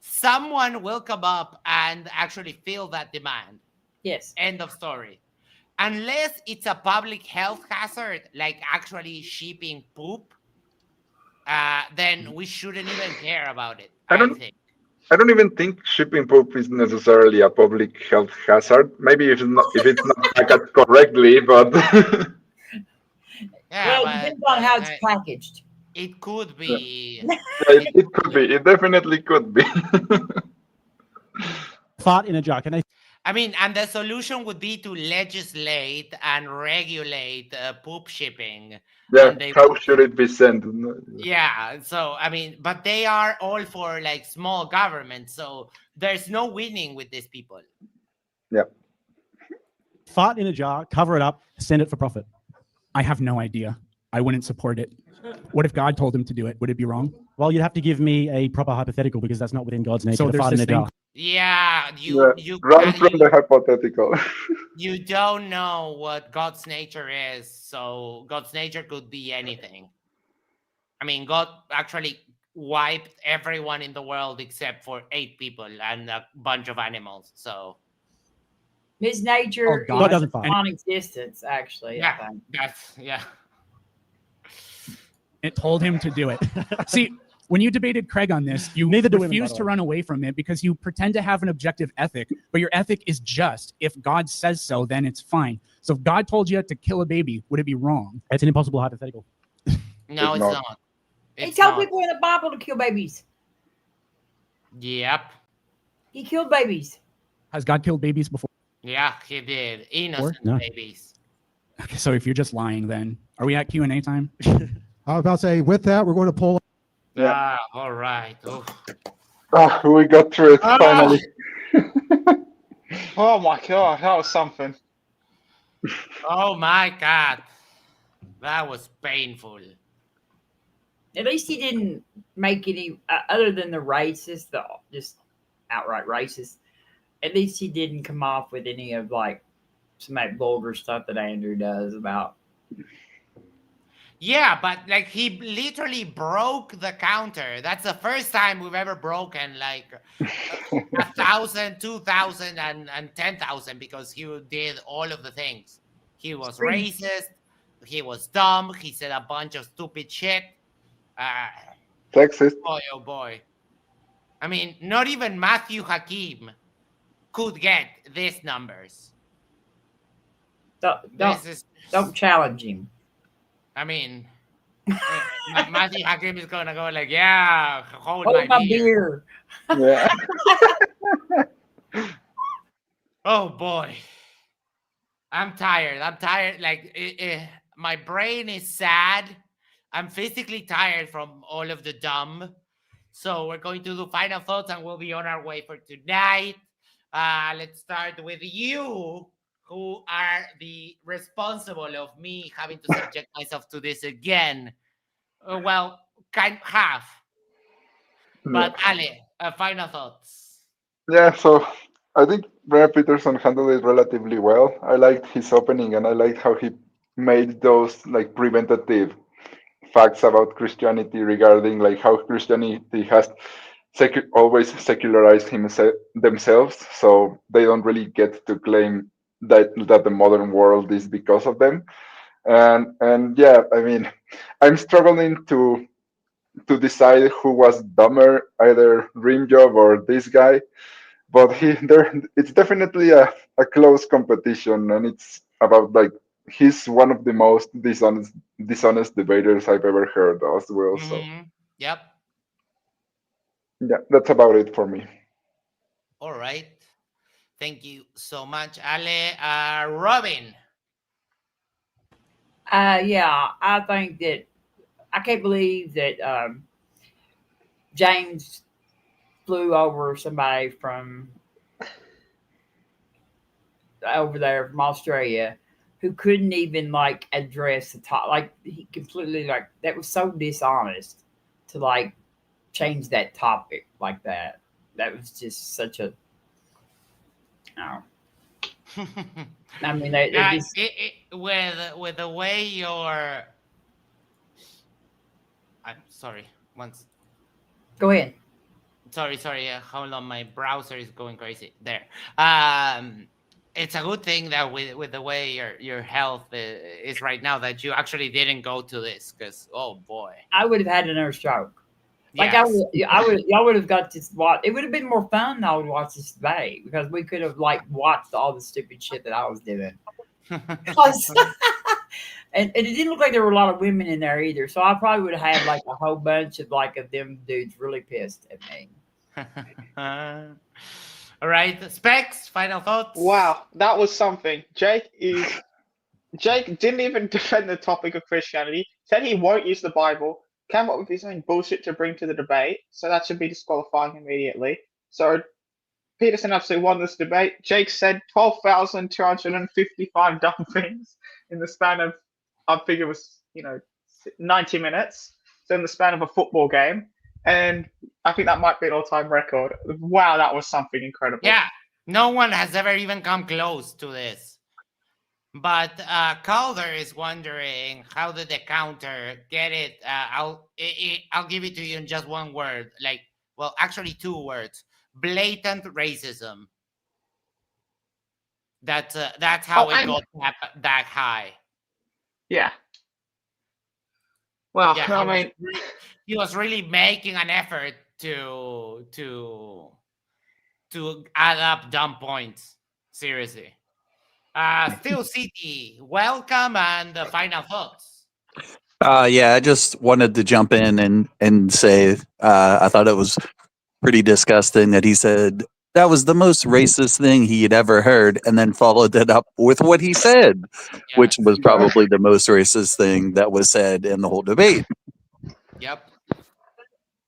Speaker 2: someone will come up and actually fill that demand.
Speaker 8: Yes.
Speaker 2: End of story. Unless it's a public health hazard, like actually shipping poop, then we shouldn't even care about it. I
Speaker 3: don't even think shipping poop is necessarily a public health hazard. Maybe if it's not packaged correctly, but
Speaker 2: yeah,
Speaker 8: well, it depends on how it's packaged.
Speaker 2: It could be.
Speaker 3: Yeah, it could be. It definitely could be.
Speaker 9: Fart in a jar. Can they?
Speaker 2: I mean, and the solution would be to legislate and regulate poop shipping.
Speaker 3: Yeah,
Speaker 2: And they
Speaker 3: how
Speaker 2: would,
Speaker 3: should it be sent?
Speaker 2: yeah. So I mean, but they are all for like small government. So there's no winning with these people.
Speaker 3: Yeah.
Speaker 9: Fart in a jar, cover it up, send it for profit.
Speaker 7: I have no idea. I wouldn't support it. What if God told him to do it? Would it be wrong?
Speaker 9: Well, you'd have to give me a proper hypothetical because that's not within God's nature
Speaker 7: So
Speaker 9: to
Speaker 7: there's
Speaker 9: fart in
Speaker 7: this
Speaker 9: a jar.
Speaker 7: thing.
Speaker 2: Yeah,
Speaker 3: Yeah, run from the hypothetical.
Speaker 2: you don't know what God's nature is. So God's nature could be anything. I mean, God actually wiped everyone in the world except for 8 people and a bunch of animals. So
Speaker 8: His nature
Speaker 7: God
Speaker 8: is
Speaker 9: doesn't fart.
Speaker 8: non-existence, actually. I
Speaker 2: yeah,
Speaker 8: think.
Speaker 2: that's
Speaker 7: It told him to do it. See, when you debated Craig on this, you
Speaker 9: Neither do women, by
Speaker 7: refused
Speaker 9: the
Speaker 7: to
Speaker 9: way.
Speaker 7: run away from it because you pretend to have an objective ethic, but your ethic is just if God says so, then it's fine. So if God told you to kill a baby, would it be wrong?
Speaker 9: It's an impossible hypothetical.
Speaker 2: no,
Speaker 3: It's
Speaker 2: it's
Speaker 3: not.
Speaker 2: not.
Speaker 8: He
Speaker 2: It's
Speaker 8: told
Speaker 2: not.
Speaker 8: people in the Bible to kill babies.
Speaker 2: Yep.
Speaker 8: He killed babies.
Speaker 7: Has God killed babies before?
Speaker 2: Yeah, he did. Innocent
Speaker 9: No.
Speaker 2: babies.
Speaker 7: Okay, so if you're just lying, then are we at Q&A time?
Speaker 6: I was about to say, with that, we're going to pull.
Speaker 3: Yeah.
Speaker 2: Ah, all right. Oof.
Speaker 3: Oh, we got through it finally.
Speaker 12: Oh my god, that was something.
Speaker 2: Oh my God. That was painful.
Speaker 8: At least he didn't make any, other than the racist, the just outright racist. At least he didn't come off with any of like some of that vulgar stuff that Andrew does about.
Speaker 2: Yeah, but like he literally broke the counter. That's the first time we've ever broken like 1,000, 2,000, and 10,000 because he did all of the things. He was racist. He was dumb. He said a bunch of stupid shit.
Speaker 3: Sexist.
Speaker 2: Boy, oh boy. I mean, not even Matthew Hakim could get these numbers.
Speaker 8: Don't challenge him.
Speaker 2: I mean, Matthew Hakim is gonna go like, yeah, hold
Speaker 8: my beer.
Speaker 3: Yeah.
Speaker 2: Oh boy, I'm tired. Like my brain is sad. I'm physically tired from all of the dumb. So we're going to do final thoughts, and we'll be on our way for tonight. Let's start with you, who are the responsible of me having to subject myself to this again. Well, half. But Ale, final thoughts.
Speaker 3: Yeah, so I think Brian Peterson handled it relatively well. I liked his opening and I liked how he made those like preventative facts about Christianity regarding like how Christianity has always secularized themselves, so they don't really get to claim that the modern world is because of them. And yeah, I mean, I'm struggling to decide who was dumber, either Rimjob or this guy. But it's definitely a close competition, and it's about like he's one of the most dishonest debaters I've ever heard as well. So
Speaker 2: yep.
Speaker 3: Yeah, that's about it for me.
Speaker 2: All right. Thank you so much, Ale. Robin.
Speaker 8: Yeah, I think that I can't believe that James flew over somebody from over there from Australia who couldn't even like address the top. Like he completely like that was so dishonest to like change that topic like that. That was just such a. Oh. I mean, they just...
Speaker 2: with the way you're. I'm sorry. Once.
Speaker 8: Go ahead.
Speaker 2: Sorry. Hold on, my browser is going crazy. There. It's a good thing that with the way your health is right now that you actually didn't go to this because oh boy,
Speaker 8: I would have had another stroke. Like
Speaker 2: yes.
Speaker 8: y'all would have got to watch. It would have been more fun. I would watch this today because we could have like watched all the stupid shit that I was doing. And it didn't look like there were a lot of women in there either. So I probably would have had like a whole bunch of them dudes really pissed at me.
Speaker 2: All right, Specs, final thoughts.
Speaker 12: Wow, that was something. Jake didn't even defend the topic of Christianity. Said he won't use the Bible. Came up with his own bullshit to bring to the debate. So that should be disqualifying immediately. So Peterson absolutely won this debate. Jake said 12,255 dumb things in the span of, I think it was, 90 minutes. So in the span of a football game. And I think that might be an all-time record. Wow, that was something incredible.
Speaker 2: Yeah, no one has ever even come close to this. But Calder is wondering, how did the counter get it? I'll give it to you in just one word. Actually 2 words. Blatant racism. That's how it got that high.
Speaker 12: Yeah. Well,
Speaker 2: yeah, he was really making an effort to add up dumb points. Seriously. Steel City, welcome, and the final thoughts.
Speaker 13: Yeah, I just wanted to jump in and say I thought it was pretty disgusting that he said that was the most racist thing he had ever heard, and then followed it up with what he said, which was probably the most racist thing that was said in the whole debate.
Speaker 2: Yep.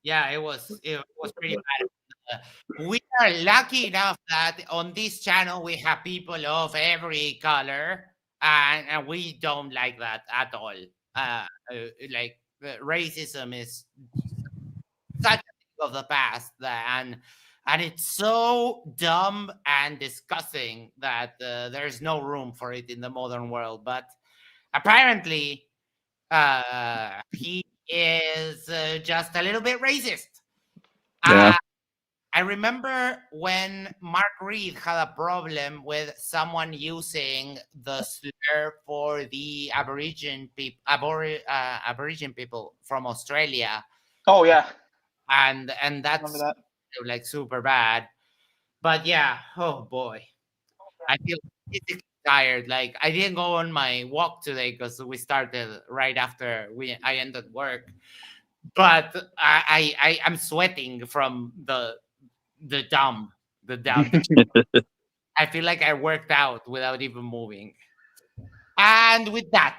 Speaker 2: Yeah, it was pretty bad. We are lucky enough that on this channel we have people of every color, and we don't like that at all. Racism is such a thing of the past, and it's so dumb and disgusting that there's no room for it in the modern world. But apparently, he is just a little bit racist.
Speaker 13: Yeah.
Speaker 2: I remember when Mark Reed had a problem with someone using the slur for the Aboriginal people from Australia.
Speaker 12: Oh yeah,
Speaker 2: and that's like super bad. But yeah, oh boy, I feel tired. Like I didn't go on my walk today because we started right after I ended work. But I'm sweating from the dumb. I feel like I worked out without even moving. And with that,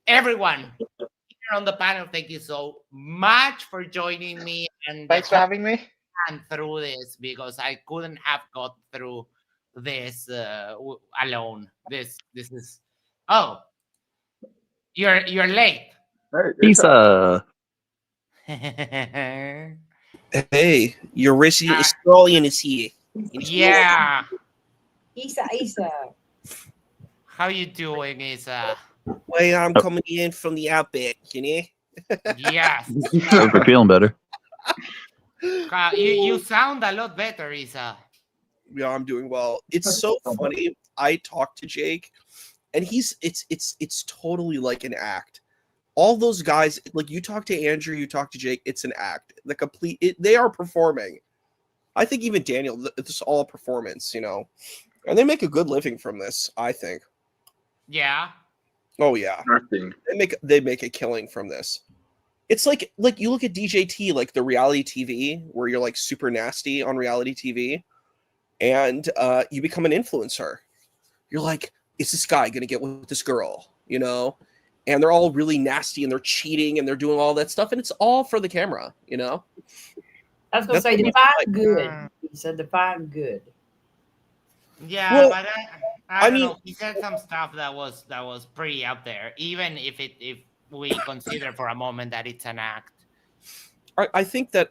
Speaker 2: everyone here on the panel, thank you so much for joining me. And
Speaker 12: thanks for having me.
Speaker 2: And through this, because I couldn't have got through this alone. This is you're late.
Speaker 13: Pizza.
Speaker 14: Hey, your rich Australian is here.
Speaker 2: Yeah.
Speaker 8: Isa.
Speaker 2: How you doing, Isa?
Speaker 14: Well, I'm coming in from the outback, you know?
Speaker 2: Yes.
Speaker 13: Hope you're feeling better.
Speaker 2: You sound a lot better, Isa.
Speaker 14: Yeah, I'm doing well. It's so funny. I talked to Jake, and it's totally like an act. All those guys, like you talk to Andrew, you talk to Jake, it's an act. They are performing. I think even Daniel, it's all a performance, you know, and they make a good living from this. I think.
Speaker 2: Yeah.
Speaker 3: Oh yeah. They make a killing from this. It's like you look at DJT, like the reality TV, where you're like super nasty on reality TV, and you become an influencer. You're like, is this guy gonna get with this girl? You know. And they're all really nasty, and they're cheating, and they're doing all that stuff, and it's all for the camera, you know.
Speaker 8: I was gonna say define good. He said define good.
Speaker 2: Yeah,
Speaker 3: Well,
Speaker 2: but I don't know. He said some stuff that was pretty up there, even if we consider for a moment that it's an act.
Speaker 3: I think that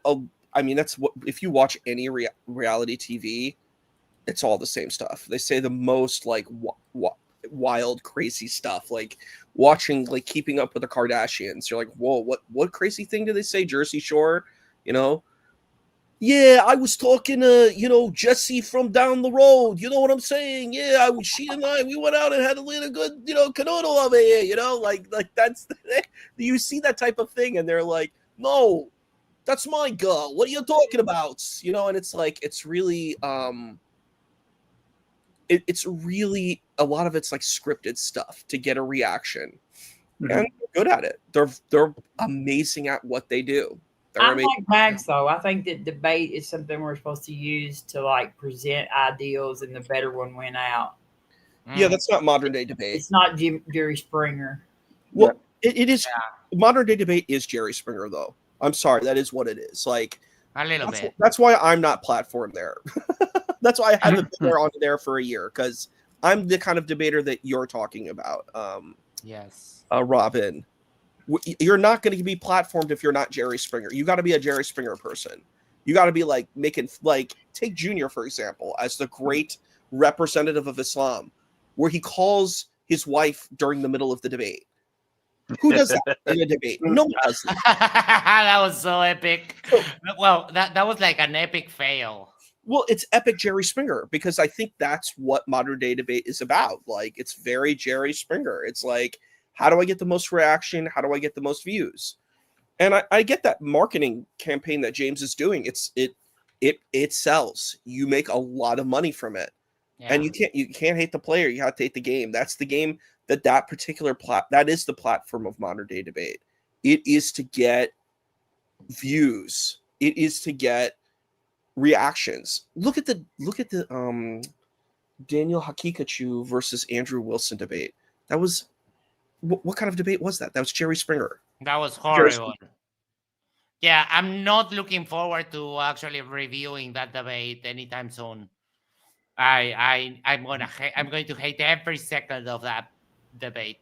Speaker 3: I mean that's what if you watch any reality TV, it's all the same stuff. They say the most like wild, crazy stuff, like watching like Keeping Up with the Kardashians. You're like, whoa, what crazy thing did they say? Jersey Shore, you know? Yeah, I was talking to, Jesse from down the road. You know what I'm saying? Yeah, she and I, we went out and had a little good, canoodle over here, like that's, you see that type of thing. And they're like, no, that's my girl. What are you talking about? And it's like, it's really, it's really, a lot of it's like scripted stuff to get a reaction.
Speaker 14: and they're good at it. They're amazing at what they do. They're
Speaker 8: I'm
Speaker 14: amazing.
Speaker 8: like Max though. I think that debate is something we're supposed to use to like present ideals, and the better one win out.
Speaker 14: Yeah, that's not modern day debate.
Speaker 8: It's not Jerry Springer.
Speaker 14: Well, it is. Modern day debate is Jerry Springer, though. I'm sorry, that is what it is. Like
Speaker 2: a little bit.
Speaker 14: That's why I'm not platformed there. That's why I haven't been on there for a year, because I'm the kind of debater that you're talking about.
Speaker 2: Yes.
Speaker 14: Robin, you're not going to be platformed if you're not Jerry Springer. You got to be a Jerry Springer person. You got to be like making, like, take Junior for example as the great representative of Islam, where he calls his wife during the middle of the debate. Who does that in a debate? No one does that.
Speaker 2: That was so epic. Well, that was like an epic fail.
Speaker 14: Well, it's epic Jerry Springer, because I think that's what modern day debate is about. Like, it's very Jerry Springer. It's like, how do I get the most reaction? How do I get the most views? And I get that marketing campaign that James is doing. It sells. You make a lot of money from it. Yeah. And you can't hate the player. You have to hate the game. That's the game that particular that is the platform of modern day debate. It is to get views. It is to get reactions. Look at the Daniel Hakikachu versus Andrew Wilson debate. That was what kind of debate was that? That was Jerry Springer.
Speaker 2: That was horrible. Yeah, I'm not looking forward to actually reviewing that debate anytime soon. I'm going to hate every second of that debate.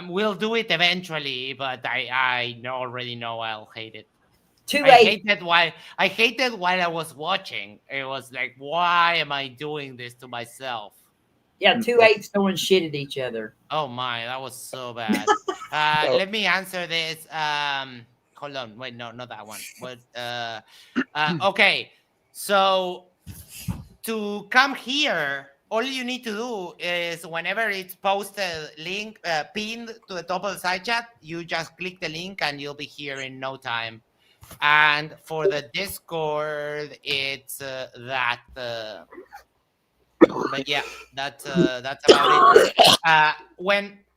Speaker 2: We'll do it eventually, but I already know I'll hate it. I hated while I was watching. It was like, why am I doing this to myself?
Speaker 8: Yeah, 2 apes throwing shit at each other.
Speaker 2: Oh my, that was so bad. Let me answer this. Hold on, wait, no, not that one. But okay, so to come here, all you need to do is whenever it's posted, link pinned to the top of the side chat, you just click the link and you'll be here in no time. And for the Discord, it's that. But yeah, that's about it.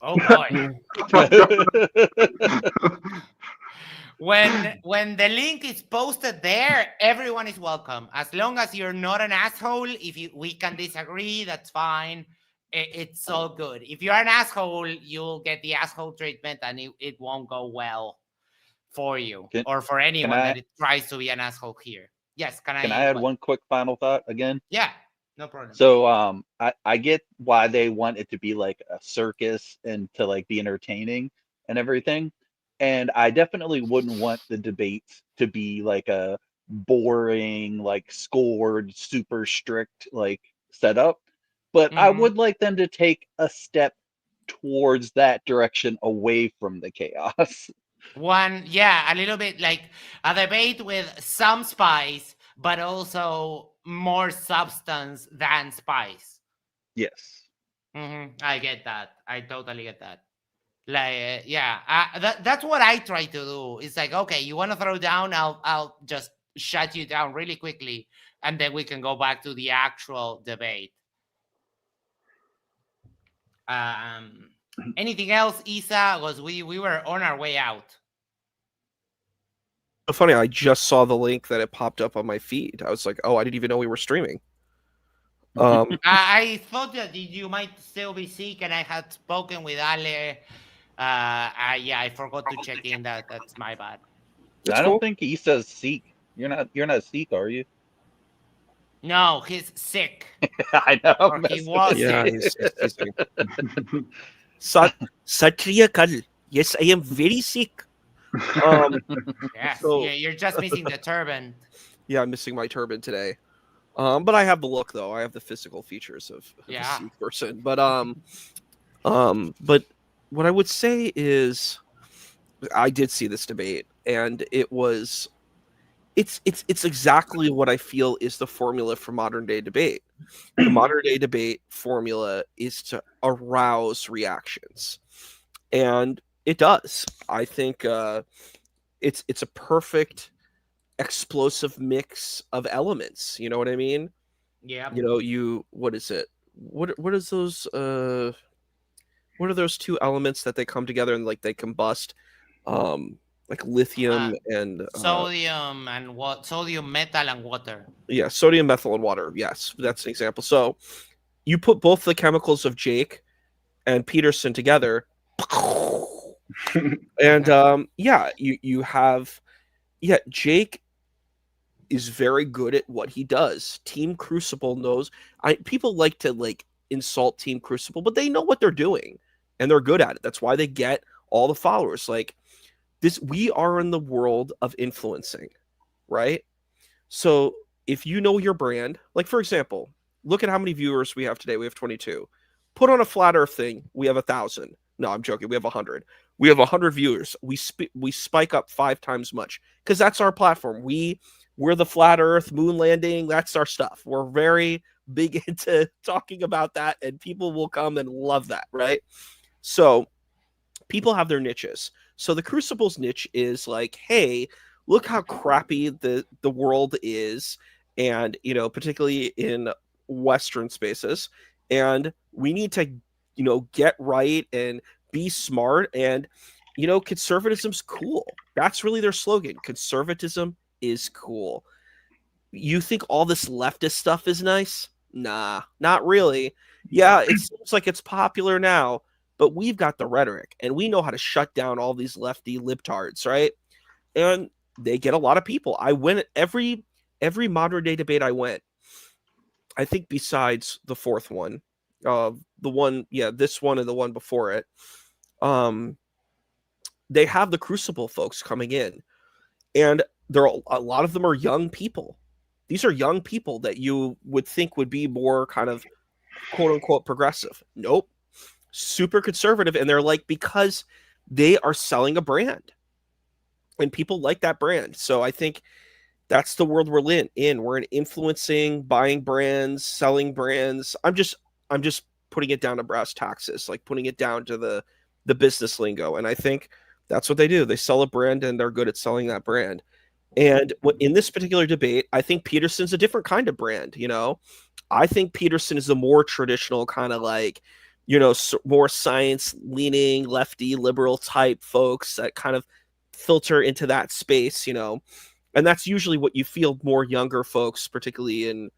Speaker 2: Oh boy. When the link is posted there, everyone is welcome. As long as you're not an asshole, we can disagree, that's fine. It's all good. If you're an asshole, you'll get the asshole treatment, and it won't go well for you or for anyone that tries to be an asshole here. Yes, can I
Speaker 13: add one quick final thought again?
Speaker 2: Yeah, no problem.
Speaker 13: So I get why they want it to be like a circus and to like be entertaining and everything. And I definitely wouldn't want the debates to be like a boring, like scored, super strict like setup. But I would like them to take a step towards that direction away from the chaos.
Speaker 2: A little bit like a debate with some spice, but also more substance than spice.
Speaker 13: Yes.
Speaker 2: I get that. I totally get that. Like, that's what I try to do. It's like, okay, you want to throw down? I'll just shut you down really quickly, and then we can go back to the actual debate. Anything else, Isa? Was we were on our way out.
Speaker 14: So funny, I just saw the link that it popped up on my feed. I was like, oh, I didn't even know we were streaming.
Speaker 2: I thought that you might still be sick, and I had spoken with Ale. I forgot to check in. That's my bad.
Speaker 13: I don't think Isa's sick. You're not sick, are you?
Speaker 2: No, he's sick.
Speaker 13: I know.
Speaker 2: Or he was.
Speaker 14: Yeah, he's Satriyakal. Yes, I am very sick.
Speaker 2: Yes, you're just missing the turban.
Speaker 14: Yeah, I'm missing my turban today. But I have the look, though. I have the physical features of a sick person. But what I would say is, I did see this debate, and it's exactly what I feel is the formula for modern day debate. The modern day debate formula is to arouse reactions, and it does. I think it's a perfect explosive mix of elements. You know what I mean?
Speaker 2: Yeah.
Speaker 14: You know, what is it? What is those what are those two elements that they come together and like they combust? Like lithium and
Speaker 2: Sodium and what? Sodium, metal, and water.
Speaker 14: yeah, sodium, methyl, and water. Yes, that's an example. So you put both the chemicals of Jake and Peterson together, and yeah, you have Jake is very good at what he does. Team Crucible knows. People like to like insult Team Crucible, but they know what they're doing and they're good at it. That's why they get all the followers. Like this, we are in the world of influencing, right? So if you know your brand, like for example, look at how many viewers we have today. We have 22. Put on a flat Earth thing, we have 1,000. No, I'm joking. We have 100. We have 100 viewers. We spike up 5 times much because that's our platform. We're the flat Earth, moon landing. That's our stuff. We're very big into talking about that, and people will come and love that, right? So people have their niches. So the Crucible's niche is like, hey, look how crappy the world is, and particularly in Western spaces, and we need to get right and be smart, and conservatism's cool. That's really their slogan. Conservatism is cool. You think all this leftist stuff is nice? Nah, not really. Yeah, it seems like it's popular now, but we've got the rhetoric and we know how to shut down all these lefty libtards, right? And they get a lot of people. I went every modern day debate I went, I think besides the fourth one, this one and the one before it, they have the Crucible folks coming in, and a lot of them are young people. These are young people that you would think would be more kind of quote unquote progressive. Nope. Super conservative. And they're like, because they are selling a brand and people like that brand. So I think that's the world we're in. We're in influencing, buying brands, selling brands. I'm just putting it down to brass taxes, like putting it down to the business lingo. And I think that's what they do. They sell a brand and they're good at selling that brand. And in this particular debate, I think Peterson's a different kind of brand. I think Peterson is a more traditional kind of like, more science leaning, lefty, liberal type folks that kind of filter into that space, and that's usually what you feel more younger folks, particularly in,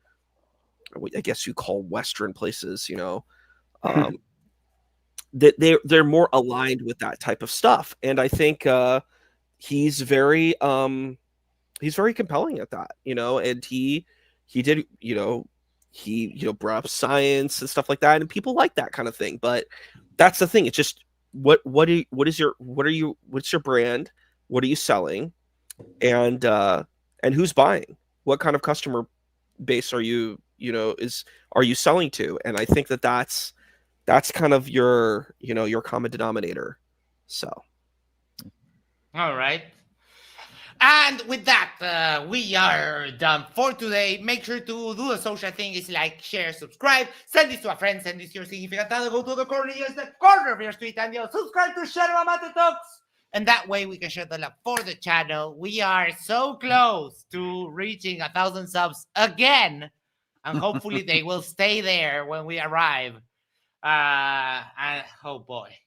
Speaker 14: I guess you call Western places, that they're more aligned with that type of stuff. And I think he's very compelling at that, and he did, he brought up science and stuff like that, and people like that kind of thing. But that's the thing. It's just what's your brand? What are you selling? And who's buying? What kind of customer base are you selling to? And I think that's kind of your common denominator. So
Speaker 2: all right. And with that, we are done for today. Make sure to do the social thing. Is like, share, subscribe, send this to a friend, send this to your significant other, go to the corner, use the corner of your street, and you'll subscribe to Yerba Mate Talks. And that way we can share the love for the channel. We are so close to reaching 1,000 subs again. And hopefully they will stay there when we arrive. And oh boy.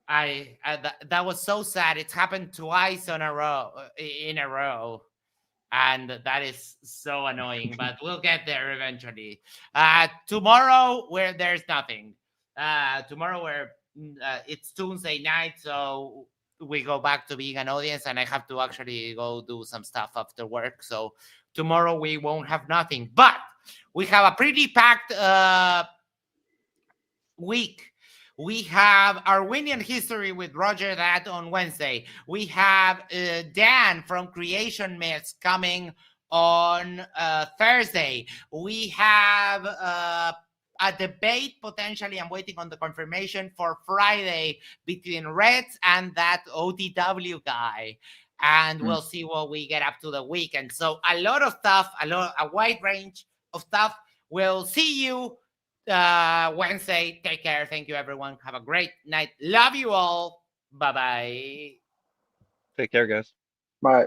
Speaker 2: That was so sad. It's happened twice in a row, and that is so annoying. But we'll get there eventually. Tomorrow, where there's nothing. Tomorrow, it's Tuesday night, so we go back to being an audience, and I have to actually go do some stuff after work. So tomorrow we won't have nothing, but we have a pretty packed week. We have Arwinian history with Roger that on Wednesday. We have Dan from Creation Myths coming on Thursday. We have a debate potentially. I'm waiting on the confirmation for Friday between Reds and that OTW guy. And we'll see what we get up to the weekend. So a lot of stuff, a wide range of stuff. We'll see you Wednesday. Take care. Thank you, everyone. Have a great night. Love you all. Bye-bye.
Speaker 14: Take care, guys.
Speaker 3: Bye.